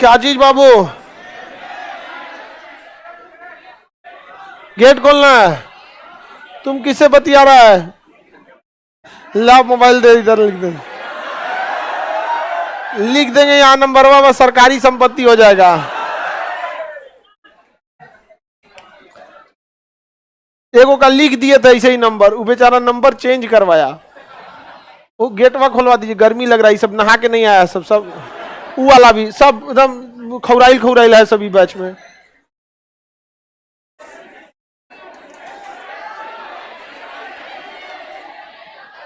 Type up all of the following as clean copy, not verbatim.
क्या चीज बाबू? गेट खोलना है। तुम किससे बतिया रहा है? ला मोबाइल दे, इधर लिख दे। लिख देंगे यहाँ नंबर, बस सरकारी संपत्ति हो जाएगा। एगो का लिख दिए थे ऐसे ही नंबर, वो बेचारा नंबर चेंज करवाया। वो गेटवा खोलवा दीजिए, गर्मी लग रहा है। सब नहा के नहीं आया, सब सब वो वाला भी सब एकदम खौराइल खौराइल है सभी बैच में।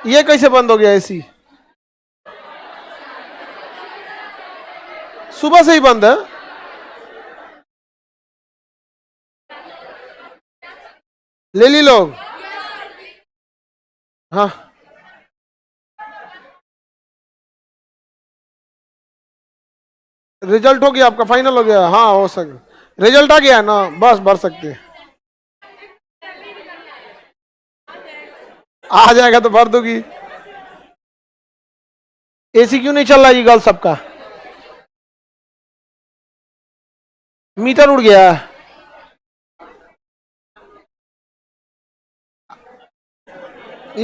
ये कैसे बंद हो गया एसी? सुबह से ही बंद है। ले ली लोग। हाँ रिजल्ट हो गया आपका, फाइनल हो गया? हाँ हो सके, रिजल्ट आ गया है ना, बस भर सकते हैं। आ जाएगा तो भर दूंगी। एसी क्यों नहीं चल रहा ये गर्ल सबका? मीटर उड़ गया है।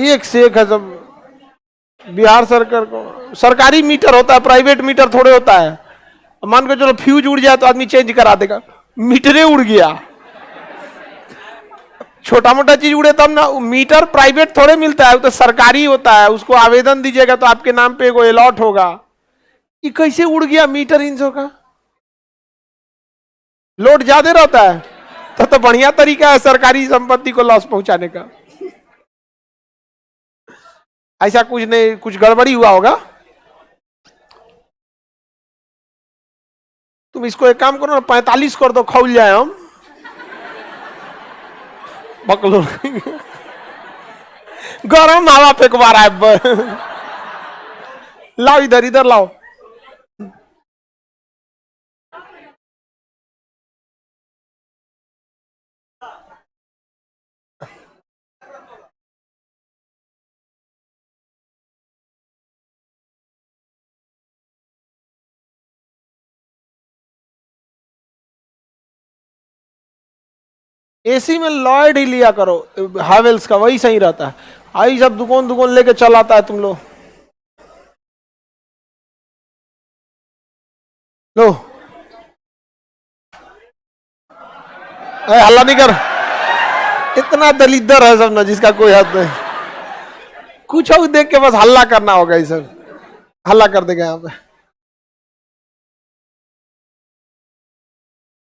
एक से एक है सब। बिहार सरकार को सरकारी मीटर होता है, प्राइवेट मीटर थोड़े होता है। मान के चलो फ्यूज उड़ जाए तो आदमी चेंज करा देगा, मीटरे उड़ गया। छोटा मोटा चीज उड़े तब ना। मीटर प्राइवेट थोड़े मिलता है, वो तो सरकारी होता है। उसको आवेदन दीजिएगा तो आपके नाम पे एगो अलॉट होगा। ये कैसे उड़ गया मीटर इन सब का? लोड ज्यादा रहता है तो बढ़िया तरीका है सरकारी संपत्ति को लॉस पहुंचाने का। ऐसा कुछ नहीं, कुछ गड़बड़ी हुआ होगा। तुम इसको एक काम करो ना, 45 कर दो, खौल जाए हम। बकलो गरम हवा फेंकवा रहा है। लाओ इधर, इधर लाओ। एसी में लॉयड ही लिया करो, हावेल्स का, वही सही रहता है। आई सब दुकान दुकान लेके चलाता है तुम लोग। लो हल्ला नहीं कर। इतना दलिद्दर है सब ना, जिसका कोई हद नहीं। कुछ और देख के बस हल्ला करना होगा, ये सब हल्ला कर देगा यहाँ पे।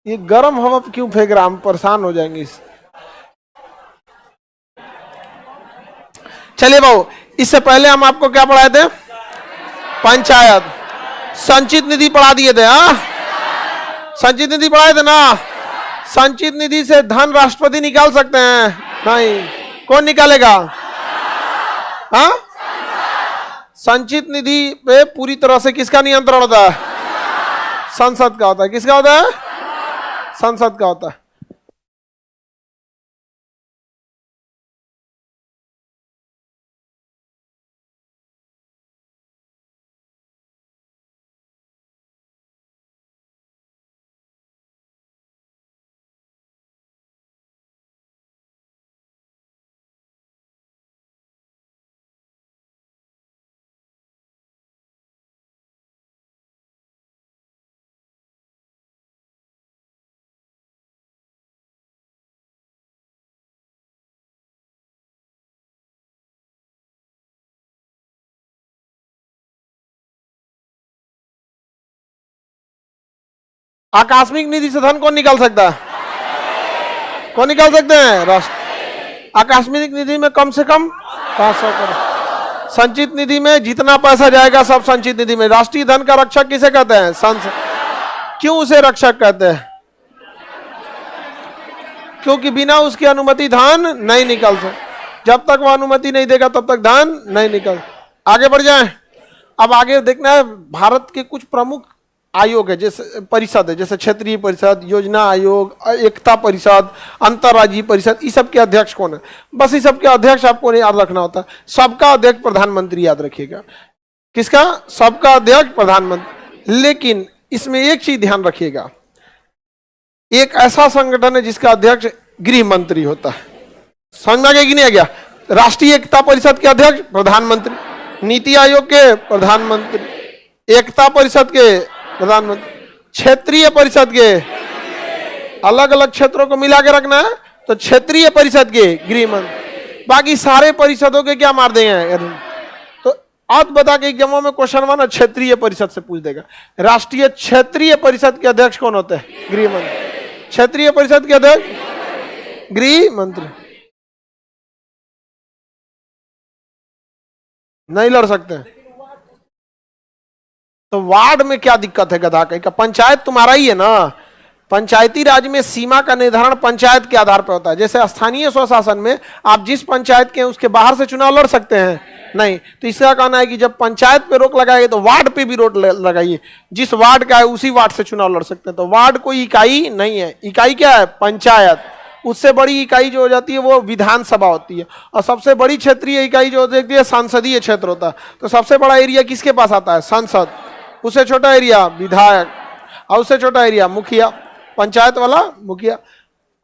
ये गर्म हवा क्यों फेंक रहा? हम परेशान हो जाएंगे इस। चलिए बाबू, इससे पहले हम आपको क्या पढ़ाए थे? पंचायत। संचित निधि पढ़ा दिए थे। हाँ, संचित निधि पढ़ाए थे ना। संचित निधि से धन राष्ट्रपति निकाल सकते हैं? नहीं। कौन निकालेगा? हाँ, संचित निधि पे पूरी तरह से किसका नियंत्रण होता है? संसद का होता है। किसका होता है? संसद का होता है। आकस्मिक निधि से धन कौन निकाल सकता है? कौन निकाल सकते हैं? राष्ट्र। आकस्मिक निधि में कम से कम 500 करोड़। संचित निधि में जितना पैसा जाएगा सब संचित निधि में। राष्ट्रीय धन का रक्षक किसे कहते हैं? संसद। क्यों उसे रक्षक कहते हैं? क्योंकि बिना उसकी अनुमति धन नहीं निकल सकता। जब तक वह अनुमति नहीं देगा तब तक धन नहीं निकल। आगे बढ़ जाएं। अब आगे देखना है, भारत के कुछ प्रमुख आयोग है, जैसे परिषद है, जैसे क्षेत्रीय परिषद, योजना आयोग, एकता परिषद, अंतरराज्यीय परिषद। इस सब के अध्यक्ष कौन है? बस इस सब के अध्यक्ष आपको याद रखना होता है। सबका अध्यक्ष प्रधानमंत्री याद रखिएगा। किसका? सबका अध्यक्ष प्रधानमंत्री। लेकिन इसमें एक चीज ध्यान रखिएगा, एक ऐसा संगठन है जिसका अध्यक्ष गृह मंत्री होता है। समझ में आ गया कि नहीं आ गया? राष्ट्रीय एकता परिषद के अध्यक्ष प्रधानमंत्री, नीति आयोग के प्रधानमंत्री, एकता परिषद के प्रधानमंत्री, क्षेत्रीय परिषद के, अलग अलग क्षेत्रों को मिला के रखना है तो क्षेत्रीय परिषद के गृह मंत्री, बाकी सारे परिषदों के क्या मार देंगे। तो आज बता के एग्जामों में क्वेश्चन वन क्षेत्रीय परिषद से पूछ देगा। राष्ट्रीय क्षेत्रीय परिषद के अध्यक्ष कौन होते हैं? गृह मंत्री। क्षेत्रीय परिषद के अध्यक्ष गृह मंत्री। नहीं लड़ सकते तो वार्ड में क्या दिक्कत है? गधा कहीं का पंचायत तुम्हारा ही है ना। पंचायती राज में सीमा का निर्धारण पंचायत के आधार पर होता है। जैसे स्थानीय स्वशासन में आप जिस पंचायत के हैं उसके बाहर से चुनाव लड़ सकते हैं नहीं। तो इसका कहना है कि जब पंचायत पे रोक लगाएंगे तो वार्ड पे भी रोक लगाइए, जिस वार्ड का है उसी वार्ड से चुनाव लड़ सकते हैं। तो वार्ड कोई इकाई नहीं है, इकाई क्या है? पंचायत। उससे बड़ी इकाई जो हो जाती है वो विधानसभा होती है, और सबसे बड़ी क्षेत्रीय इकाई जो होती है संसदीय क्षेत्र होता है। तो सबसे बड़ा एरिया किसके पास आता है? संसद। उससे छोटा एरिया विधायक, और उससे छोटा एरिया मुखिया, पंचायत वाला मुखिया।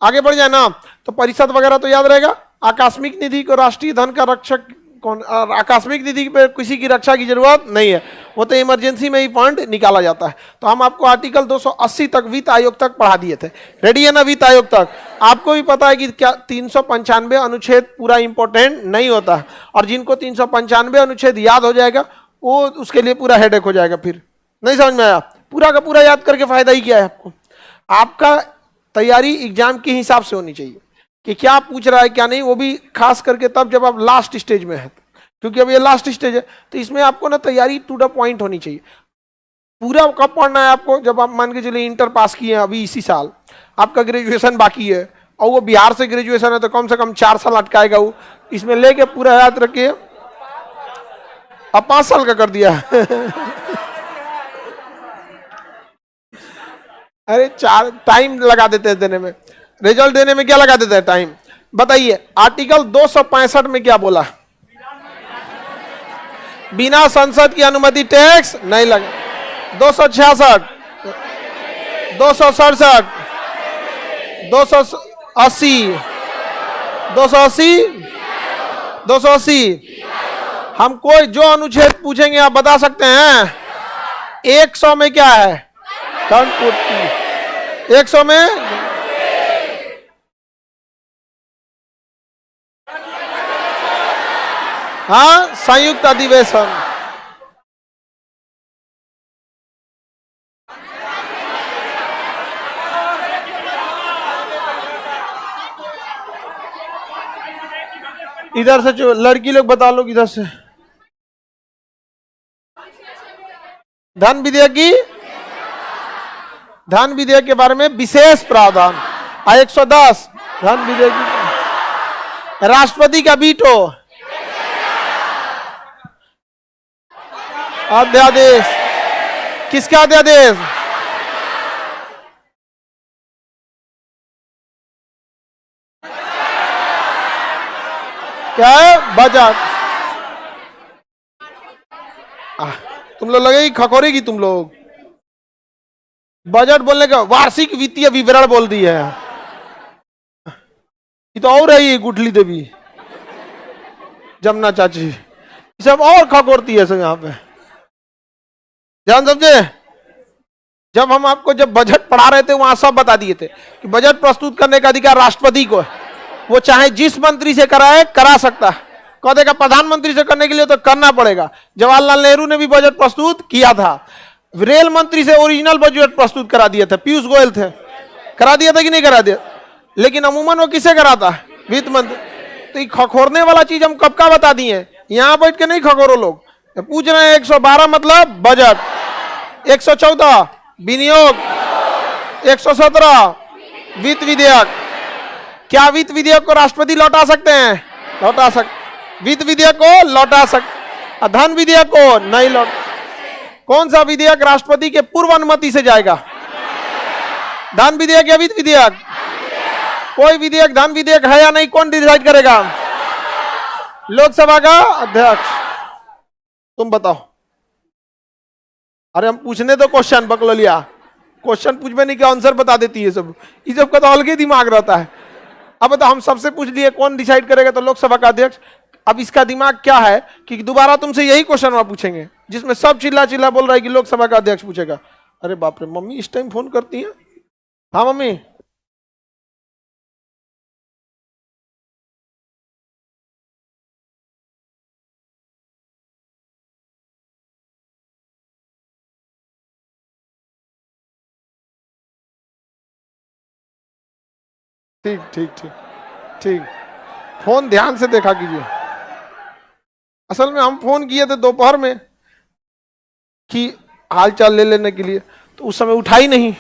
आगे बढ़ जाए ना तो परिषद वगैरह तो याद रहेगा। आकस्मिक निधि को राष्ट्रीय धन का रक्षक कौन? आकस्मिक निधि पे किसी की रक्षा की जरूरत नहीं है, वो तो इमरजेंसी में ही फंड निकाला जाता है। तो हम आपको आर्टिकल 280 तक वित्त आयोग तक पढ़ा दिए थे। रेडी है ना? वित्त आयोग तक आपको भी पता है कि क्या 395 अनुच्छेद पूरा इंपॉर्टेंट नहीं होता है, और जिनको 395 अनुच्छेद याद हो जाएगा वो उसके लिए पूरा हेडेक हो जाएगा। फिर नहीं समझ में आया? पूरा का पूरा याद करके फायदा ही क्या है आपको? आपका तैयारी एग्जाम के हिसाब से होनी चाहिए कि क्या पूछ रहा है क्या नहीं, वो भी खास करके तब जब आप लास्ट स्टेज में है, क्योंकि अब ये लास्ट स्टेज है। तो इसमें आपको ना तैयारी टू द पॉइंट होनी चाहिए। पूरा कब पढ़ना है आपको? जब आप मान के चलिए इंटर पास किए हैं अभी इसी साल, आपका ग्रेजुएशन बाकी है और वो बिहार से ग्रेजुएशन है तो कम से कम 4 साल अटकाएगा वो। इसमें लेके पूरा याद रखिए। अब 5 साल का कर दिया अरे 4 टाइम लगा देते हैं देने में, रिजल्ट देने में क्या लगा देते हैं? टाइम। बताइए आर्टिकल 265 में क्या बोला? बिना संसद की अनुमति टैक्स नहीं लगे। 266, 267, 280, 280, 280। हम कोई जो अनुच्छेद पूछेंगे आप बता सकते हैं? 100 में क्या है? दंड पूर्ति। 100 में हाँ संयुक्त अधिवेशन। इधर से जो लड़की लोग बता लो, इधर से धन विधेयक की, धन विधेयक के बारे में विशेष प्रावधान। 110 धन विधेयक, राष्ट्रपति का वीटो, अध्यादेश। किसका अध्यादेश? क्या है? बजट। तुम लोग लगेगी खखोरेगी तुम लोग। बजट बोलने का वार्षिक वित्तीय विवरण बोल दी है। ये तो और है गुठली देवी, जमुना चाची, सब और खखोरती है सब यहाँ पे। ध्यान समझे? जब हम आपको जब बजट पढ़ा रहे थे वहां सब बता दिए थे कि बजट प्रस्तुत करने का अधिकार राष्ट्रपति को है। वो चाहे जिस मंत्री से कराए करा सकता है। कह देगा प्रधानमंत्री से करने के लिए तो करना पड़ेगा। जवाहरलाल नेहरू ने भी बजट प्रस्तुत किया था। रेल मंत्री से ओरिजिनल बजट प्रस्तुत करा दिया था, पीयूष गोयल थे, करा दिया था कि नहीं करा दिया? लेकिन अमूमन वो किसे कराता है? वित्त मंत्री। तो ये खखोरने वाला चीज हम कब का बता दिए? यहाँ बैठ के नहीं खखोरो लोग। पूछ रहे हैं 112 मतलब बजट, 114 विनियोग, 117 वित्त विधेयक। क्या वित्त विधेयक को राष्ट्रपति लौटा सकते हैं? लौटा सकते। वित्त विधेयक को लौटा सकते, धन विधेयक को नहीं लौट। कौन सा विधेयक राष्ट्रपति के पूर्व अनुमति से जाएगा? धन विधेयक या वित्त विधेयक? कोई विधेयक धन विधेयक है या नहीं, कौन डिसाइड करेगा? लोकसभा का अध्यक्ष। तुम बताओ अरे हम पूछने तो क्वेश्चन बकलो लिया, क्वेश्चन पूछ में नहीं क्या आंसर बता देती है सब, ये सब का तो अलग ही दिमाग रहता है। अब तो हम सबसे पूछ लिए कौन डिसाइड करेगा, तो लोकसभा का अध्यक्ष। अब इसका दिमाग क्या है कि दोबारा तुमसे यही क्वेश्चन वहां पूछेंगे जिसमें सब चिल्ला चिल्ला बोल रहा है कि लोकसभा का अध्यक्ष पूछेगा। अरे बाप रे, मम्मी इस टाइम फोन करती है। हाँ मम्मी, ठीक ठीक ठीक ठीक, फोन ध्यान से देखा कीजिए। असल में हम फोन किए थे दोपहर में कि हाल चाल ले लेने के लिए, तो उस समय उठा ही नहीं।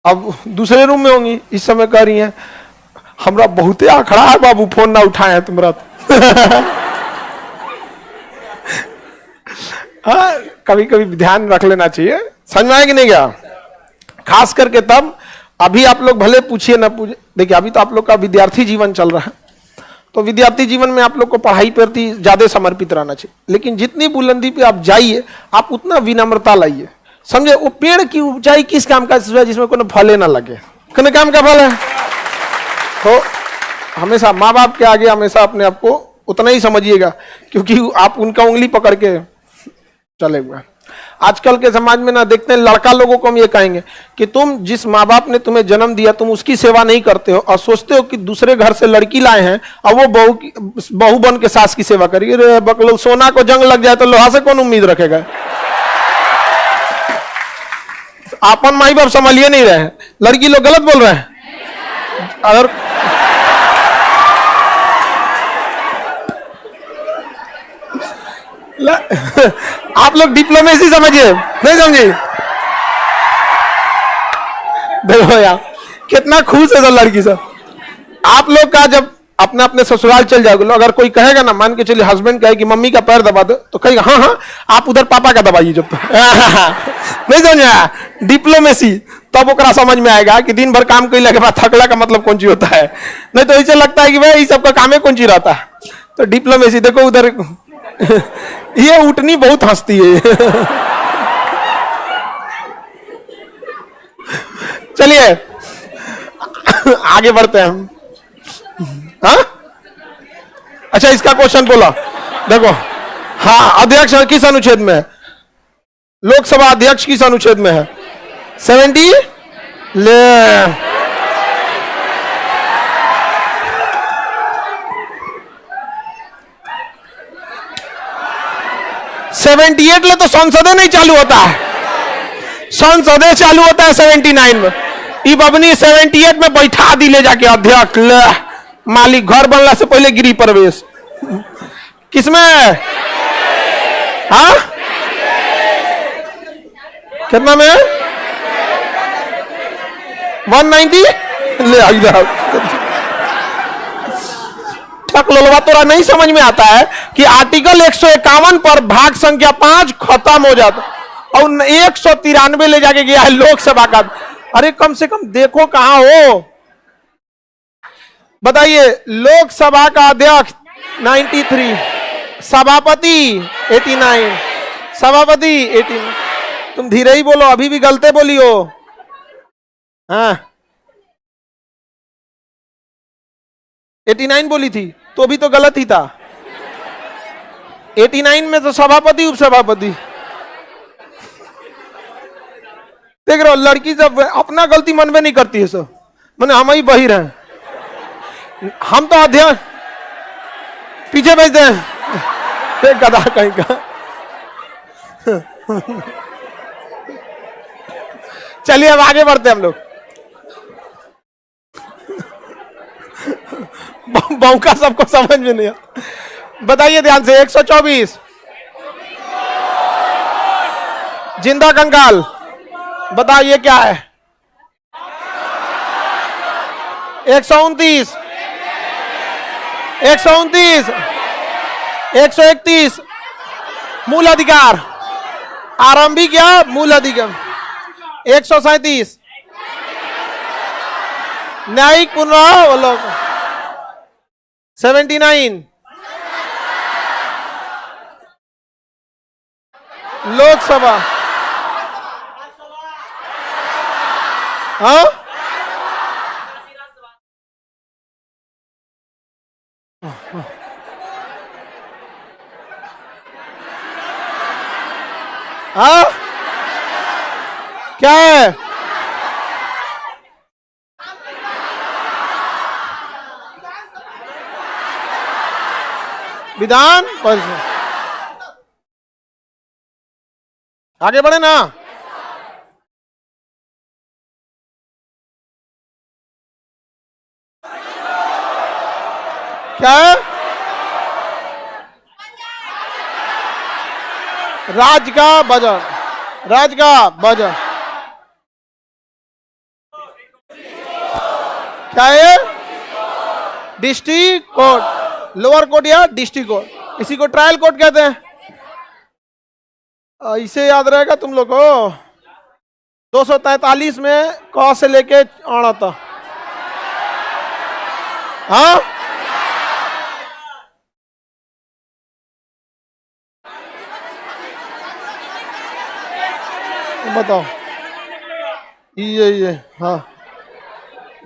अब दूसरे रूम में होंगी, इस समय कह रही हैं हमरा बहुते आखड़ा है बाबू, फोन ना उठाए तुम्हारा। हाँ, कभी कभी ध्यान रख लेना चाहिए, समझ में आया कि नहीं गया। खास करके तब, अभी आप लोग भले पूछिए ना पूछिए, देखिए अभी तो आप लोग का विद्यार्थी जीवन चल रहा है, तो विद्यार्थी जीवन में आप लोग को पढ़ाई प्रति ज्यादा समर्पित रहना चाहिए। लेकिन जितनी बुलंदी पे आप जाइए, आप उतना विनम्रता लाइए। समझे, वो पेड़ की ऊंचाई किस काम का है जिसमें कोई फले ना लगे, कोई काम का फल है। तो हमेशा माँ बाप के आगे हमेशा अपने आप को उतना ही समझिएगा, क्योंकि आप उनका उंगली पकड़ के चले हुए। आजकल के समाज में ना देखते हैं, लड़का लोगों को हम ये कहेंगे कि तुम जिस माँ बाप ने तुम्हें जन्म दिया तुम उसकी सेवा नहीं करते हो, और सोचते हो कि दूसरे घर से लड़की लाए हैं और वो बहू बन के सास की सेवा करिए। रे बकलो, सोना को जंग लग जाए तो लोहा से कौन उम्मीद रखेगा। आपन माई बाप संभालिए नहीं रहे, लड़की लोग गलत बोल रहे हैं। अगर आप लोग डिप्लोमेसी समझिए, नहीं समझिए। देखो यार कितना खुश है सब लड़की सब। आप लोग का जब अपने अपने ससुराल चल जाओगे, अगर कोई कहेगा ना, मान के चलिए हस्बैंड कहे कि मम्मी का पैर दबा दो, तो कहेगा हाँ हाँ आप उधर पापा का दबाइए जब तक। नहीं समझा, डिप्लोमेसी तब ओकरा समझ में आएगा कि दिन भर काम कैले के बाद थकला का मतलब कौन चीज होता है। नहीं तो ऐसे लगता है कि भाई इस सबका काम है कौन चीज रहता है। तो डिप्लोमेसी देखो उधर ये उठनी बहुत हंसती है। चलिए आगे बढ़ते हैं हम। हाँ अच्छा, इसका क्वेश्चन बोला देखो। हाँ, अध्यक्ष किस अनुच्छेद में है? लोकसभा अध्यक्ष किस अनुच्छेद में है? 70 ले 78 ले तो संसदे नहीं चालू होता है, संसदे चालू होता है 79 में। ई बबनी 78 में बैठा दी ले जाके अध्यक्ष ले, मालिक घर बनला से पहले गिरी प्रवेश। किसमें? हाँ कितना में? 190 ले तक लोलवा। तोरा नहीं समझ में आता है कि आर्टिकल 151 पर भाग संख्या 5 खत्म हो जाता और 193 ले जाके गया है लोकसभा का। अरे कम से कम देखो कहां हो, बताइए। लोकसभा का अध्यक्ष 93, सभापति 89, सभापति 89। तुम धीरे ही बोलो, अभी भी गलते बोली हो। हाँ 89 बोली थी तो भी तो गलत ही था। 89 में तो सभापति उपसभापति। देख रहे हो, लड़की जब अपना गलती मन में नहीं करती है सब, मैंने हम ही बही रहे, हम तो अध्यक्ष पीछे भेजते हैं गधा कहीं का। चलिए अब आगे बढ़ते हैं हम लोग। बौका सबको समझ में नहीं आता, बताइए ध्यान से। 124 जिंदा कंकाल, बताइए क्या है? 129, 129, 131 मूल अधिकार, आरंभिक या मूल अधिकार। 137 न्यायिक पुनरावलोकन। 79 लोकसभा हाँ हाँ क्या है? विधान परिषद। आगे बढ़े ना। क्या है? राज्य का बजट, राज्य का बजट क्या है? डिस्ट्रिक्ट कोर्ट, लोअर कोर्ट या डिस्ट्रिक्ट कोर्ट, इसी को ट्रायल कोर्ट कहते हैं। इसे याद रहेगा तुम लोग को। 243 में क से लेके आना था। हाँ बताओ। ये हाँ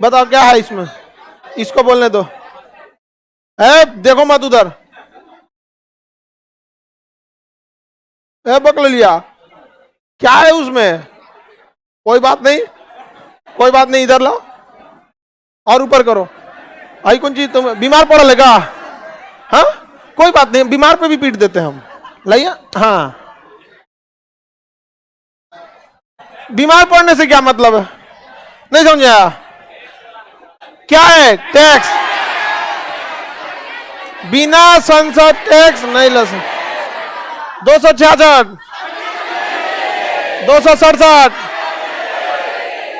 बताओ क्या है इसमें, इसको बोलने दो। देखो मत उधर। पकड़ लिया। क्या है उसमें? कोई बात नहीं, कोई बात नहीं, इधर लाओ और ऊपर करो। आई कौन चीज तुम बीमार पड़ा लेगा? हाँ कोई बात नहीं, बीमार पे भी पीट देते हैं हम। लाइए। हाँ बीमार पड़ने से क्या मतलब है? नहीं समझा? क्या है? टैक्स। बिना संसद टैक्स नहीं ले सकते। 266, 267,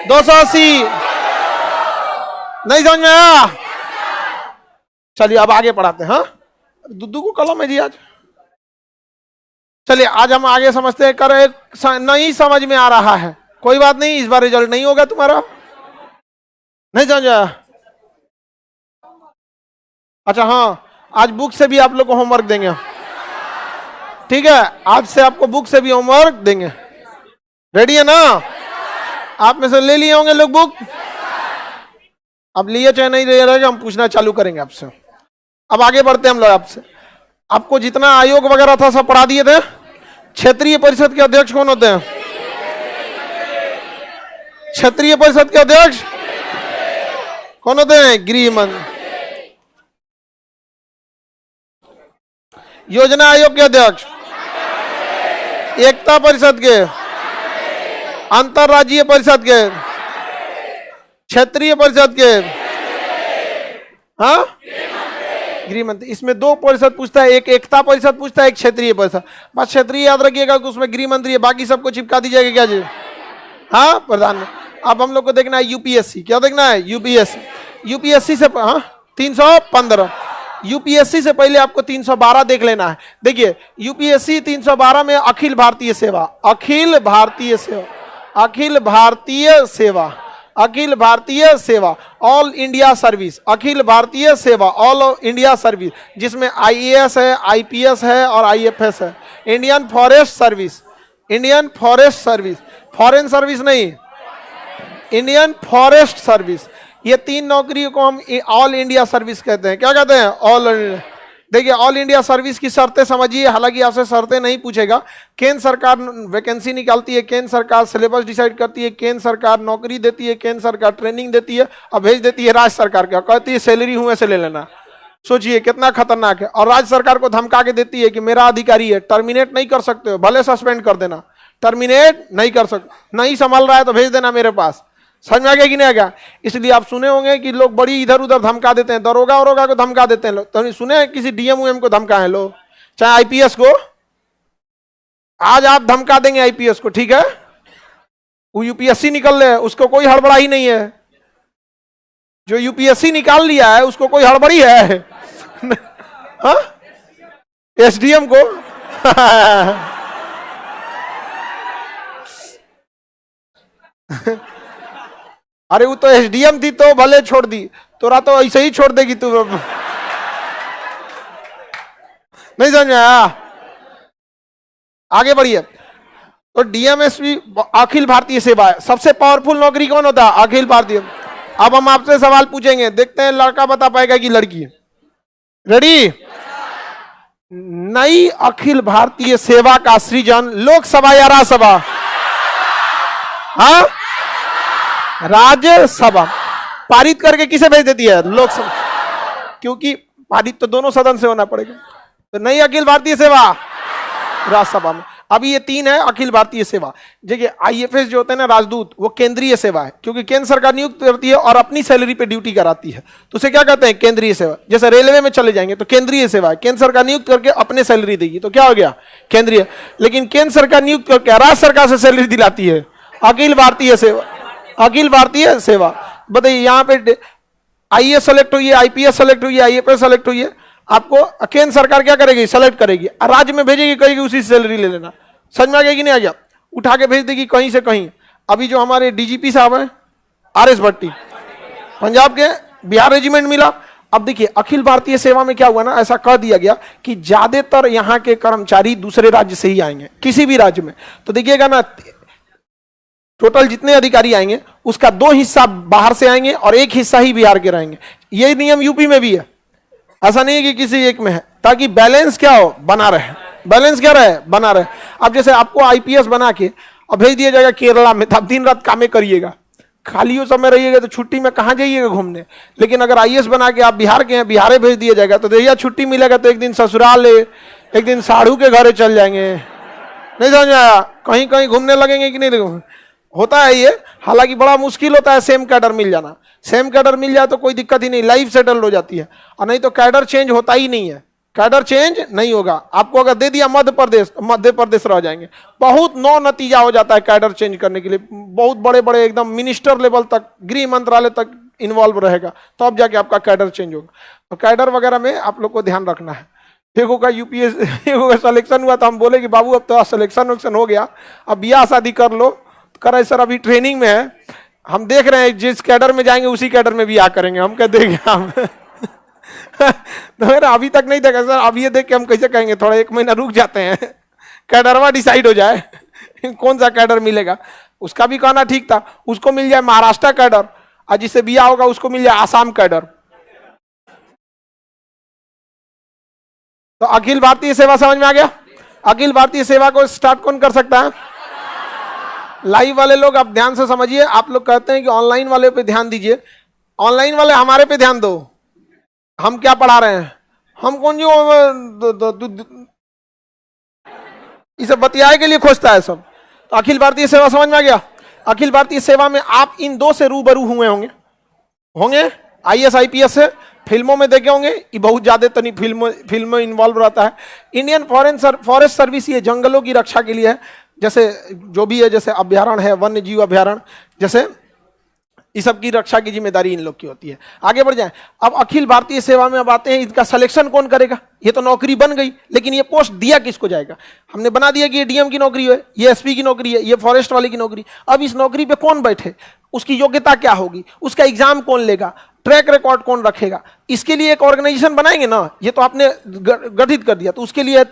280। नहीं समझ में आया? चलिए अब आगे पढ़ाते हैं। हाँ दुद्दू को कलम है जी आज। चलिए आज हम आगे समझते हैं। कर एक नहीं समझ में आ रहा है, कोई बात नहीं, इस बार रिजल्ट नहीं होगा तुम्हारा। नहीं समझा? अच्छा हाँ, आज बुक से भी आप लोग को होमवर्क देंगे। ठीक है, आज से आपको बुक से भी होमवर्क देंगे। रेडी है ना? आप में से ले लिए होंगे लोग बुक। अब लिए चाहे नहीं ले रहेगा, हम पूछना चालू करेंगे आपसे। अब आगे बढ़ते हैं हम लोग आपसे। आपको जितना आयोग वगैरह था सब पढ़ा दिए थे। क्षेत्रीय परिषद के अध्यक्ष कौन होते हैं? क्षेत्रीय परिषद के अध्यक्ष कौन होते हैं? गृह मंत्री। योजना आयोग के अध्यक्ष, एकता परिषद के, अंतरराज्यीय परिषद के, क्षेत्रीय परिषद के, हाँ गृह मंत्री। इसमें दो परिषद पूछता है, एक एकता परिषद पूछता है, एक क्षेत्रीय परिषद। बस क्षेत्रीय याद रखिएगा कि उसमें गृह मंत्री है, बाकी सबको चिपका दीजिएगा। क्या जी? हाँ प्रधान। अब हम लोग को देखना है यूपीएससी। क्या देखना है? यूपीएससी। यूपीएससी से हाँ 315। यूपीएससी से पहले आपको 312 देख लेना है। देखिए यूपीएससी 312 में अखिल भारतीय सेवा, अखिल भारतीय सेवा, अखिल भारतीय सेवा, अखिल भारतीय सेवा, all India service, Akhil Bharatiya सेवा, ऑल इंडिया सर्विस, जिसमें आईएएस है, आईपीएस है और आईएफएस है। Indian forest service, Indian forest service, foreign service नहीं, इंडियन फॉरेस्ट सर्विस। ये तीन नौकरियों को हम ऑल इंडिया सर्विस कहते हैं। क्या कहते हैं? All India. देखिए ऑल इंडिया सर्विस की शर्तें समझिए, हालांकि आपसे शर्तें नहीं पूछेगा। केंद्र सरकार वैकेंसी निकालती है, केंद्र सरकार सिलेबस डिसाइड करती है, केंद्र सरकार नौकरी देती है, केंद्र सरकार ट्रेनिंग देती है और भेज देती है राज्य सरकार का, कहती है सैलरी हूं ऐसे ले लेना। सोचिए कितना खतरनाक है। और राज्य सरकार को धमका के देती है कि मेरा अधिकारी है, टर्मिनेट नहीं कर सकते हो, भले सस्पेंड कर देना, टर्मिनेट नहीं कर सकते, नहीं संभाल रहा है तो भेज देना मेरे पास। समझ में आ गया कि नहीं आ गया? इसलिए आप सुने होंगे कि लोग बड़ी इधर उधर धमका देते हैं, दरोगा वरोगा को धमका देते हैं लोग। तो सुने हैं किसी डीएम उएम को धमका है लोग, चाहे आईपीएस को। आज आप धमका देंगे आईपीएस को, ठीक है? वो यूपीएससी निकल रहे, उसको कोई हड़बड़ा ही नहीं है। जो यूपीएससी निकाल लिया है उसको कोई हड़बड़ी है? हाँ एसडीएम को अरे वो तो एसडीएम थी तो भले छोड़ दी, तोरा तो ऐसे ही छोड़ देगी तू। नहीं समझ आया? आगे बढ़िए। तो डीएमएसपी अखिल भारतीय सेवा है। सबसे पावरफुल नौकरी कौन होता है? अखिल भारतीय। अब हम आपसे सवाल पूछेंगे, देखते हैं लड़का बता पाएगा कि लड़की। रेडी? नई अखिल भारतीय सेवा का सृजन लोकसभा या राज्यसभा? हाँ, राज्यसभा। पारित करके किसे भेज देती है? लोकसभा, क्योंकि पारित तो दोनों सदन से होना पड़ेगा। तो नई अखिल भारतीय सेवा राज्यसभा में। अभी ये 3 है अखिल भारतीय सेवा। देखिए आईएफएस जो होते हैं ना राजदूत, वो केंद्रीय सेवा है, क्योंकि केंद्र सरकार नियुक्त करती है और अपनी सैलरी पे ड्यूटी कराती है, तो उसे क्या कहते हैं? केंद्रीय सेवा। जैसे रेलवे में चले जाएंगे तो केंद्रीय सेवा है, केंद्र सरकार नियुक्त करके अपने सैलरी देगी, तो क्या हो गया? केंद्रीय। लेकिन केंद्र सरकार नियुक्त करके राज्य सरकार से सैलरी दिलाती है, अखिल भारतीय सेवा। अखिल भारतीय सेवा। बताइए यहाँ पे आईएएस सेलेक्ट हुई है, आईपीएस सेलेक्ट हुई है, आईएफएस सेलेक्ट हुई है, आपको केंद्र सरकार क्या करेगी? सेलेक्ट करेगी, राज्य में भेजेगी, कहेगी उसी से सैलरी ले लेना। समझ में आ गया कि नहीं आ गया? उठा के भेज देगी कहीं से कहीं। अभी जो हमारे डीजीपी साहब हैं आरएस भट्टी, पंजाब के, बिहार रेजिमेंट मिला। अब देखिए अखिल भारतीय सेवा में क्या हुआ ना, ऐसा कह दिया गया कि ज्यादातर यहाँ के कर्मचारी दूसरे राज्य से ही आएंगे, किसी भी राज्य में। तो देखिएगा ना, टोटल जितने अधिकारी आएंगे उसका 2 हिस्सा बाहर से आएंगे और 1 हिस्सा ही बिहार के रहेंगे। ये नियम यूपी में भी है, ऐसा नहीं है कि किसी एक में है, ताकि बैलेंस क्या हो? बना रहे। बैलेंस क्या रहे? बना रहे। अब जैसे आपको आईपीएस बना के अब भेज दिया जाएगा केरला में, तो आप दिन रात कामें करिएगा, खाली समय रहिएगा, तो छुट्टी में कहाँ जाइएगा घूमने। लेकिन अगर आईएएस बना के आप बिहार के हैं, बिहारे भेज दिया जाएगा, तो देखिए छुट्टी मिलेगा तो एक दिन ससुराल, एक दिन साढ़ू के घरे चल जाएंगे। नहीं समझ आया? कहीं कहीं घूमने लगेंगे कि नहीं? होता है ये, हालांकि बड़ा मुश्किल होता है सेम कैडर मिल जाना। सेम कैडर मिल जाए तो कोई दिक्कत ही नहीं, लाइफ सेटल हो जाती है, और नहीं तो कैडर चेंज होता ही नहीं है। कैडर चेंज नहीं होगा। आपको अगर दे दिया मध्य प्रदेश रह जाएंगे। बहुत नो नतीजा हो जाता है कैडर चेंज करने के लिए, बहुत बड़े बड़े एकदम मिनिस्टर लेवल तक, गृह मंत्रालय तक इन्वॉल्व रहेगा, तब तो जाके आपका कैडर चेंज होगा। तो कैडर वगैरह में आप लोग को ध्यान रखना है। देखो का यूपीएस का सिलेक्शन हुआ तो हम बोले कि बाबू अब तो सिलेक्शन हो गया, अब ब्याह शादी कर लो। करे सर अभी ट्रेनिंग में है, हम देख रहे हैं जिस कैडर में जाएंगे उसी कैडर में ब्याह करेंगे। हम कह देंगे हम तो अभी तक नहीं देखा सर, अब ये देख के हम कैसे कहेंगे, थोड़ा 1 महीना रुक जाते हैं, कैडरवा डिसाइड हो जाए कौन सा कैडर मिलेगा। उसका भी कहना ठीक था, उसको मिल जाए महाराष्ट्र कैडर, और जिससे ब्याह होगा उसको मिल जाए आसाम कैडर। तो अखिल भारतीय सेवा समझ में आ गया? अखिल भारतीय सेवा को स्टार्ट कौन कर सकता है? लाइव वाले लोग आप ध्यान से समझिए। आप लोग कहते हैं कि ऑनलाइन वाले पे ध्यान दीजिए, ऑनलाइन वाले हमारे पे ध्यान दो। हम क्या पढ़ा रहे हैं? हम कौन जो ये सब बतियाए के लिए खोजता है सब। तो अखिल भारतीय सेवा समझ में आ गया? अखिल भारतीय सेवा में आप इन 2 से रूबरू हुए होंगे आईएएस आईपीएस से। फिल्मों में देखे होंगे, ये बहुत ज्यादा तनी फिल्म में इन्वॉल्व रहता है। इंडियन फॉरेस्ट सर्विस ये जंगलों की रक्षा के लिए है, जैसे जो भी है, जैसे अभ्यारण्य है, वन्य जीव अभ्यारण्य, जैसे इस सब की रक्षा की जिम्मेदारी इन लोग की होती है। आगे बढ़ जाएं। अब अखिल भारतीय सेवा में अब आते हैं, इसका सिलेक्शन कौन करेगा? ये तो नौकरी बन गई, लेकिन ये पोस्ट दिया किसको जाएगा? हमने बना दिया कि ये डीएम की नौकरी है, ये एसपी की नौकरी है, ये फॉरेस्ट वाले की नौकरी। अब इस नौकरी पे कौन बैठे, उसकी योग्यता क्या होगी, उसका एग्जाम कौन लेगा, ट्रैक रिकॉर्ड कौन रखेगा, इसके लिए एक ऑर्गेनाइजेशन बनाएंगे ना। ये तो आपने गठित कर दिया, तो उसके लिए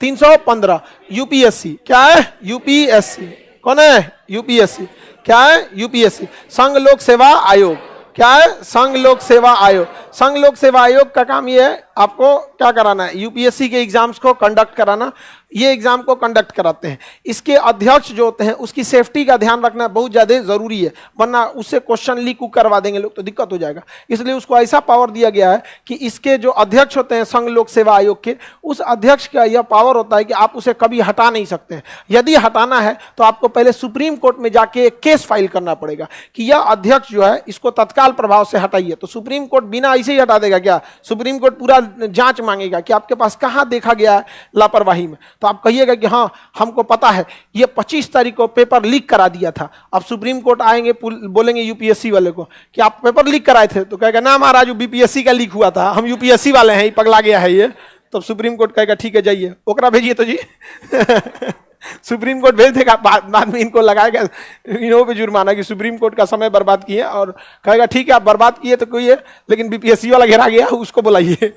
315 यूपीएससी। क्या है? यूपीएससी। कौन है? यूपीएससी। क्या है? यूपीएससी, संघ लोक सेवा आयोग। क्या है? संघ लोक सेवा आयोग। संघ लोक सेवा आयोग का काम ये है, आपको क्या कराना है? यूपीएससी के एग्जाम्स को कंडक्ट कराना। ये एग्जाम को कंडक्ट कराते हैं। इसके अध्यक्ष जो होते हैं उसकी सेफ्टी का ध्यान रखना बहुत ज्यादा जरूरी है, वरना उससे क्वेश्चन लीक करवा देंगे लोग तो दिक्कत हो जाएगा। इसलिए उसको ऐसा पावर दिया गया है कि इसके जो अध्यक्ष होते हैं संघ लोक सेवा आयोग के, उस अध्यक्ष का यह पावर होता है कि आप उसे कभी हटा नहीं सकते हैं। यदि हटाना है तो आपको पहले सुप्रीम कोर्ट में जाके एक केस फाइल करना पड़ेगा कि यह अध्यक्ष जो है इसको तत्काल प्रभाव से हटाइए। तो सुप्रीम कोर्ट बिना ऐसे ही हटा देगा क्या? सुप्रीम कोर्ट पूरा जांच मांगेगा कि आपके पास कहां देखा गया है लापरवाही में। तो आप कहिएगा कि हाँ हमको पता है, ये 25 तारीख को पेपर लीक करा दिया था। अब सुप्रीम कोर्ट आएंगे, बोलेंगे यूपीएससी वाले को कि आप पेपर लीक कराए थे, तो कहेगा ना महाराज बीपीएससी का लीक हुआ था, हम यूपीएससी वाले हैं, पगला गया है ये। तो सुप्रीम कोर्ट कहेगा ठीक है जाइए, ओकरा भेजिए तो जी सुप्रीम कोर्ट भेज देगा, बाद में इनको लगाएगा इन्हों पे जुर्माना कि सुप्रीम कोर्ट का समय बर्बाद किए, और कहेगा ठीक है आप बर्बाद किए तो कोई है, लेकिन बीपीएससी वाला घेरा गया उसको बुलाइए